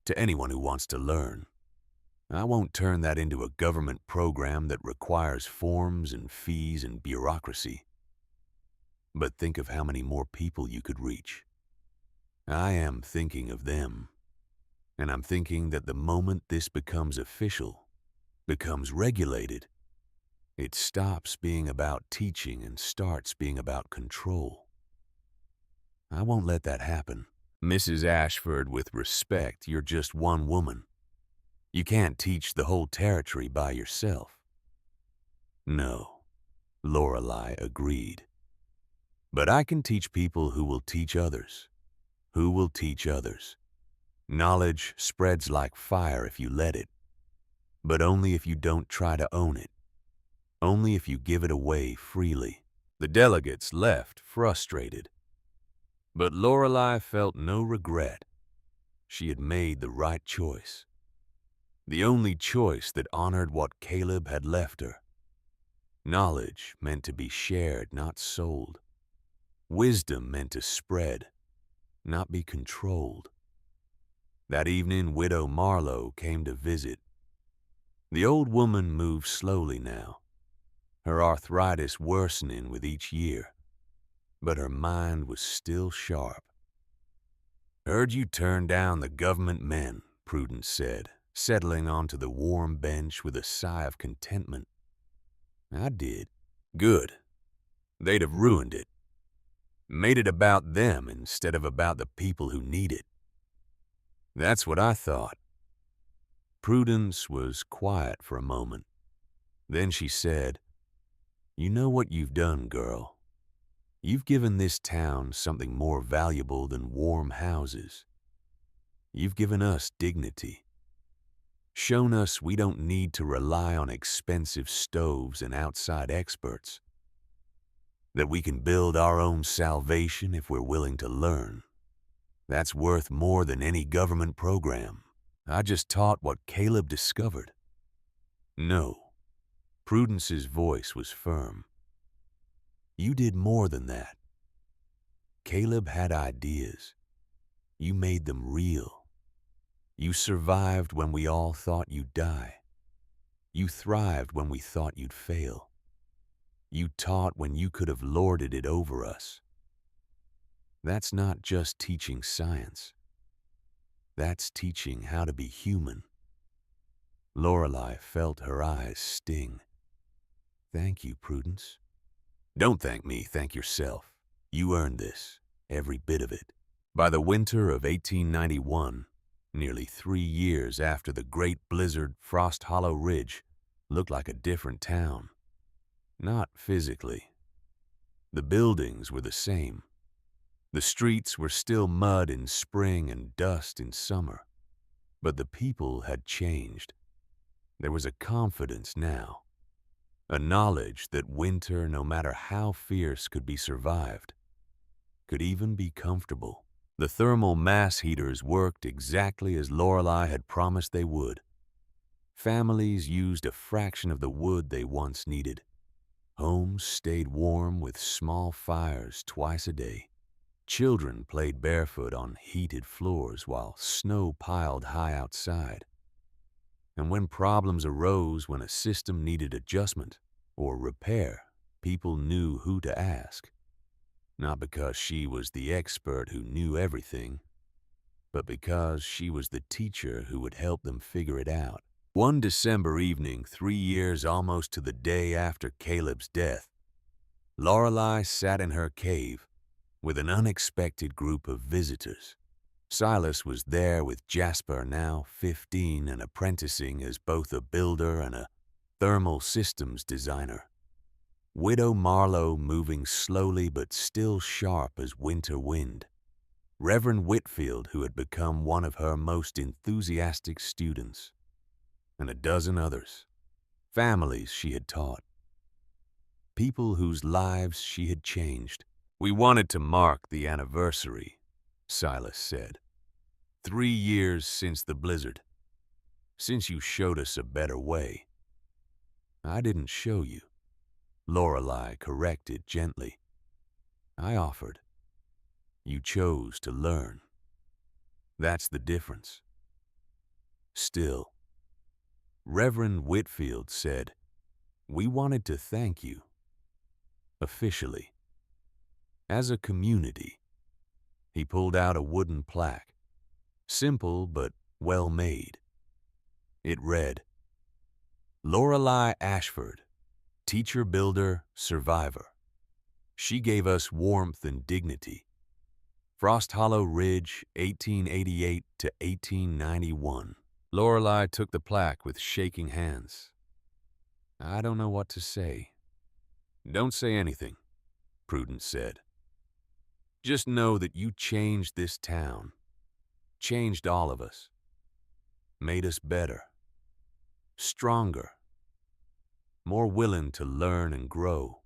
to anyone who wants to learn. I won't turn that into a government program that requires forms and fees and bureaucracy. But think of how many more people you could reach. I am thinking of them, and I'm thinking that the moment this becomes official, becomes regulated, it stops being about teaching and starts being about control. I won't let that happen. Mrs. Ashford, with respect, you're just one woman. You can't teach the whole territory by yourself." "No," Lorelei agreed. "But I can teach people who will teach others, who will teach others. Knowledge spreads like fire if you let it, but only if you don't try to own it, only if you give it away freely." The delegates left frustrated, but Lorelei felt no regret. She had made the right choice, the only choice that honored what Caleb had left her. Knowledge meant to be shared, not sold. Wisdom meant to spread, not be controlled. That evening, Widow Marlowe came to visit. The old woman moved slowly now, her arthritis worsening with each year, but her mind was still sharp. "Heard you turn down the government men," Prudence said, settling onto the warm bench with a sigh of contentment. "I did." "Good. They'd have ruined it. Made it about them instead of about the people who need it. That's what I thought. Prudence was quiet for a moment. Then she said, "You know what you've done, girl? You've given this town something more valuable than warm houses. You've given us dignity. Shown us we don't need to rely on expensive stoves and outside experts. That we can build our own salvation if we're willing to learn. That's worth more than any government program. I just taught what Caleb discovered." "No." Prudence's voice was firm. "You did more than that. Caleb had ideas. You made them real. You survived when we all thought you'd die. You thrived when we thought you'd fail. You taught when you could have lorded it over us. That's not just teaching science. That's teaching how to be human." Lorelei felt her eyes sting. "Thank you, Prudence." "Don't thank me, thank yourself. You earned this, every bit of it." By the winter of 1891, nearly 3 years after the great blizzard, Frost Hollow Ridge looked like a different town. Not physically. The buildings were the same. The streets were still mud in spring and dust in summer. But the people had changed. There was a confidence now. A knowledge that winter, no matter how fierce, could be survived. Could even be comfortable. The thermal mass heaters worked exactly as Lorelei had promised they would. Families used a fraction of the wood they once needed. Homes stayed warm with small fires twice a day. Children played barefoot on heated floors while snow piled high outside. And when problems arose, when a system needed adjustment or repair, people knew who to ask. Not because she was the expert who knew everything, but because she was the teacher who would help them figure it out. One December evening, 3 years almost to the day after Caleb's death, Lorelei sat in her cave with an unexpected group of visitors. Silas was there with Jasper, now 15 and apprenticing as both a builder and a thermal systems designer. Widow Marlowe moving slowly but still sharp as winter wind. Reverend Whitfield, who had become one of her most enthusiastic students. And a dozen others. Families she had taught. People whose lives she had changed. "We wanted to mark the anniversary," Silas said. 3 years since the blizzard. Since you showed us a better way." "I didn't show you," Lorelei corrected gently. "I offered. You chose to learn. That's the difference." Still, Reverend Whitfield said, "We wanted to thank you. Officially. As a community." He pulled out a wooden plaque. Simple but well made. It read, "Lorelei Ashford, teacher, builder, survivor. She gave us warmth and dignity. Frost Hollow Ridge, 1888 to 1891. Lorelei took the plaque with shaking hands. "I don't know what to say." "Don't say anything," Prudence said. "Just know that you changed this town. Changed all of us. Made us better. Stronger. More willing to learn and grow.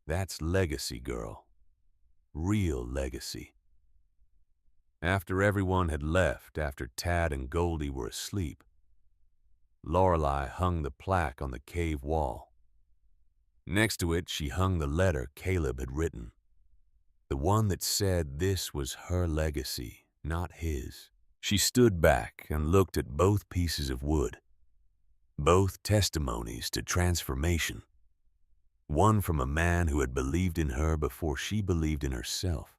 That's legacy, girl. Real legacy." After everyone had left, after Tad and Goldie were asleep, Lorelei hung the plaque on the cave wall. Next to it, she hung the letter Caleb had written. The one that said this was her legacy, not his. She stood back and looked at both pieces of wood. Both testimonies to transformation. One from a man who had believed in her before she believed in herself.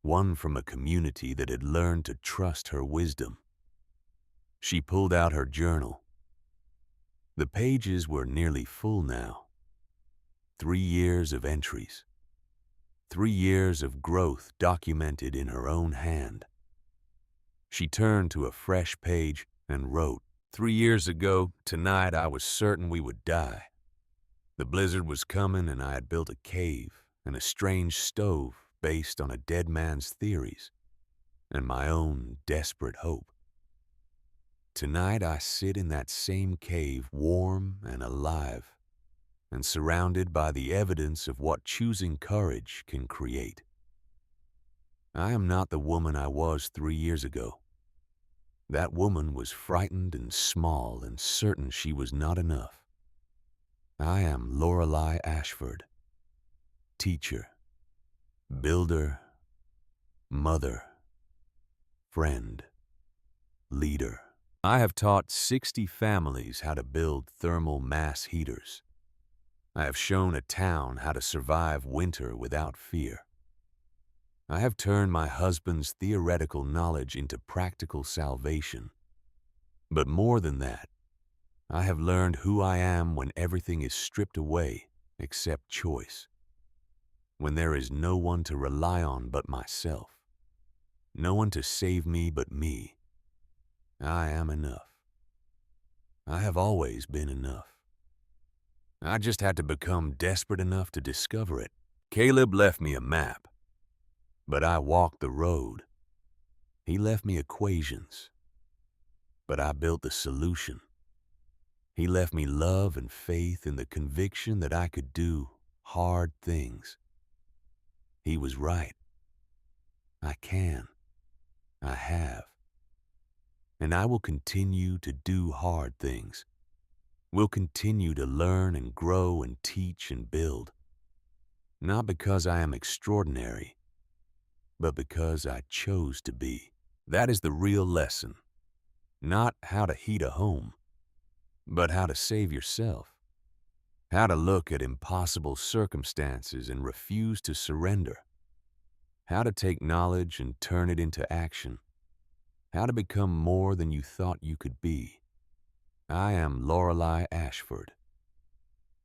One from a community that had learned to trust her wisdom. She pulled out her journal. The pages were nearly full now. 3 years of entries. 3 years of growth documented in her own hand. She turned to a fresh page and wrote, "3 years ago, tonight I was certain we would die. The blizzard was coming and I had built a cave and a strange stove based on a dead man's theories and my own desperate hope. Tonight I sit in that same cave, warm and alive, and surrounded by the evidence of what choosing courage can create. I am not the woman I was 3 years ago. That woman was frightened and small and certain she was not enough. I am Lorelei Ashford, teacher, builder, mother, friend, leader. I have taught 60 families how to build thermal mass heaters. I have shown a town how to survive winter without fear. I have turned my husband's theoretical knowledge into practical salvation. But more than that, I have learned who I am when everything is stripped away except choice. When there is no one to rely on but myself. No one to save me but me. I am enough. I have always been enough. I just had to become desperate enough to discover it. Caleb left me a map, but I walked the road. He left me equations, but I built the solution. He left me love and faith in the conviction that I could do hard things. He was right. I can. I have. And I will continue to do hard things. We'll continue to learn and grow and teach and build. Not because I am extraordinary, but because I chose to be. That is the real lesson. Not how to heat a home, but how to save yourself. How to look at impossible circumstances and refuse to surrender. How to take knowledge and turn it into action. How to become more than you thought you could be. I am Lorelei Ashford,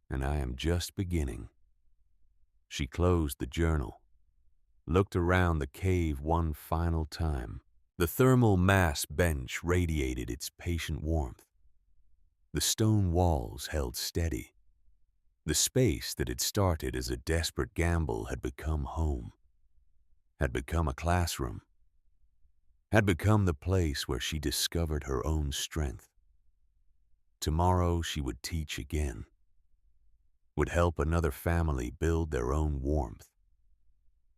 and I am just beginning. She closed the journal, looked around the cave one final time. The thermal mass bench radiated its patient warmth. The stone walls held steady. The space that had started as a desperate gamble had become home, had become a classroom, had become the place where she discovered her own strength. Tomorrow she would teach again, would help another family build their own warmth,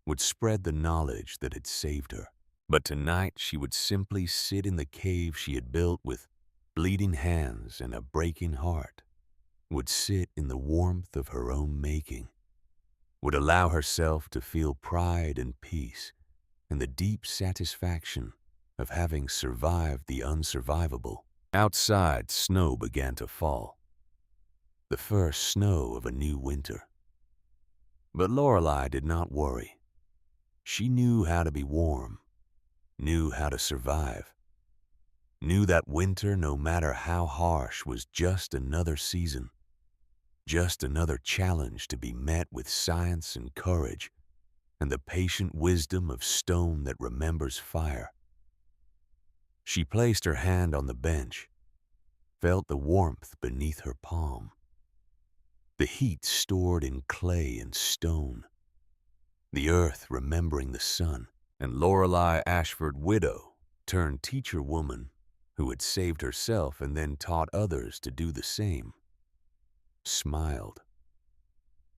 would spread the knowledge that had saved her. But tonight she would simply sit in the cave she had built with bleeding hands and a breaking heart, would sit in the warmth of her own making, would allow herself to feel pride and peace and the deep satisfaction of having survived the unsurvivable. Outside, snow began to fall, the first snow of a new winter. But Lorelei did not worry. She knew how to be warm, knew how to survive, knew that winter, no matter how harsh, was just another season, just another challenge to be met with science and courage and the patient wisdom of stone that remembers fire. She placed her hand on the bench, felt the warmth beneath her palm, the heat stored in clay and stone, the earth remembering the sun. And Lorelei Ashford, widow turned teacher woman who had saved herself and then taught others to do the same, smiled.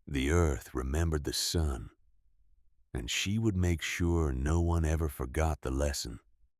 The earth remembered the sun, and she would make sure no one ever forgot the lesson.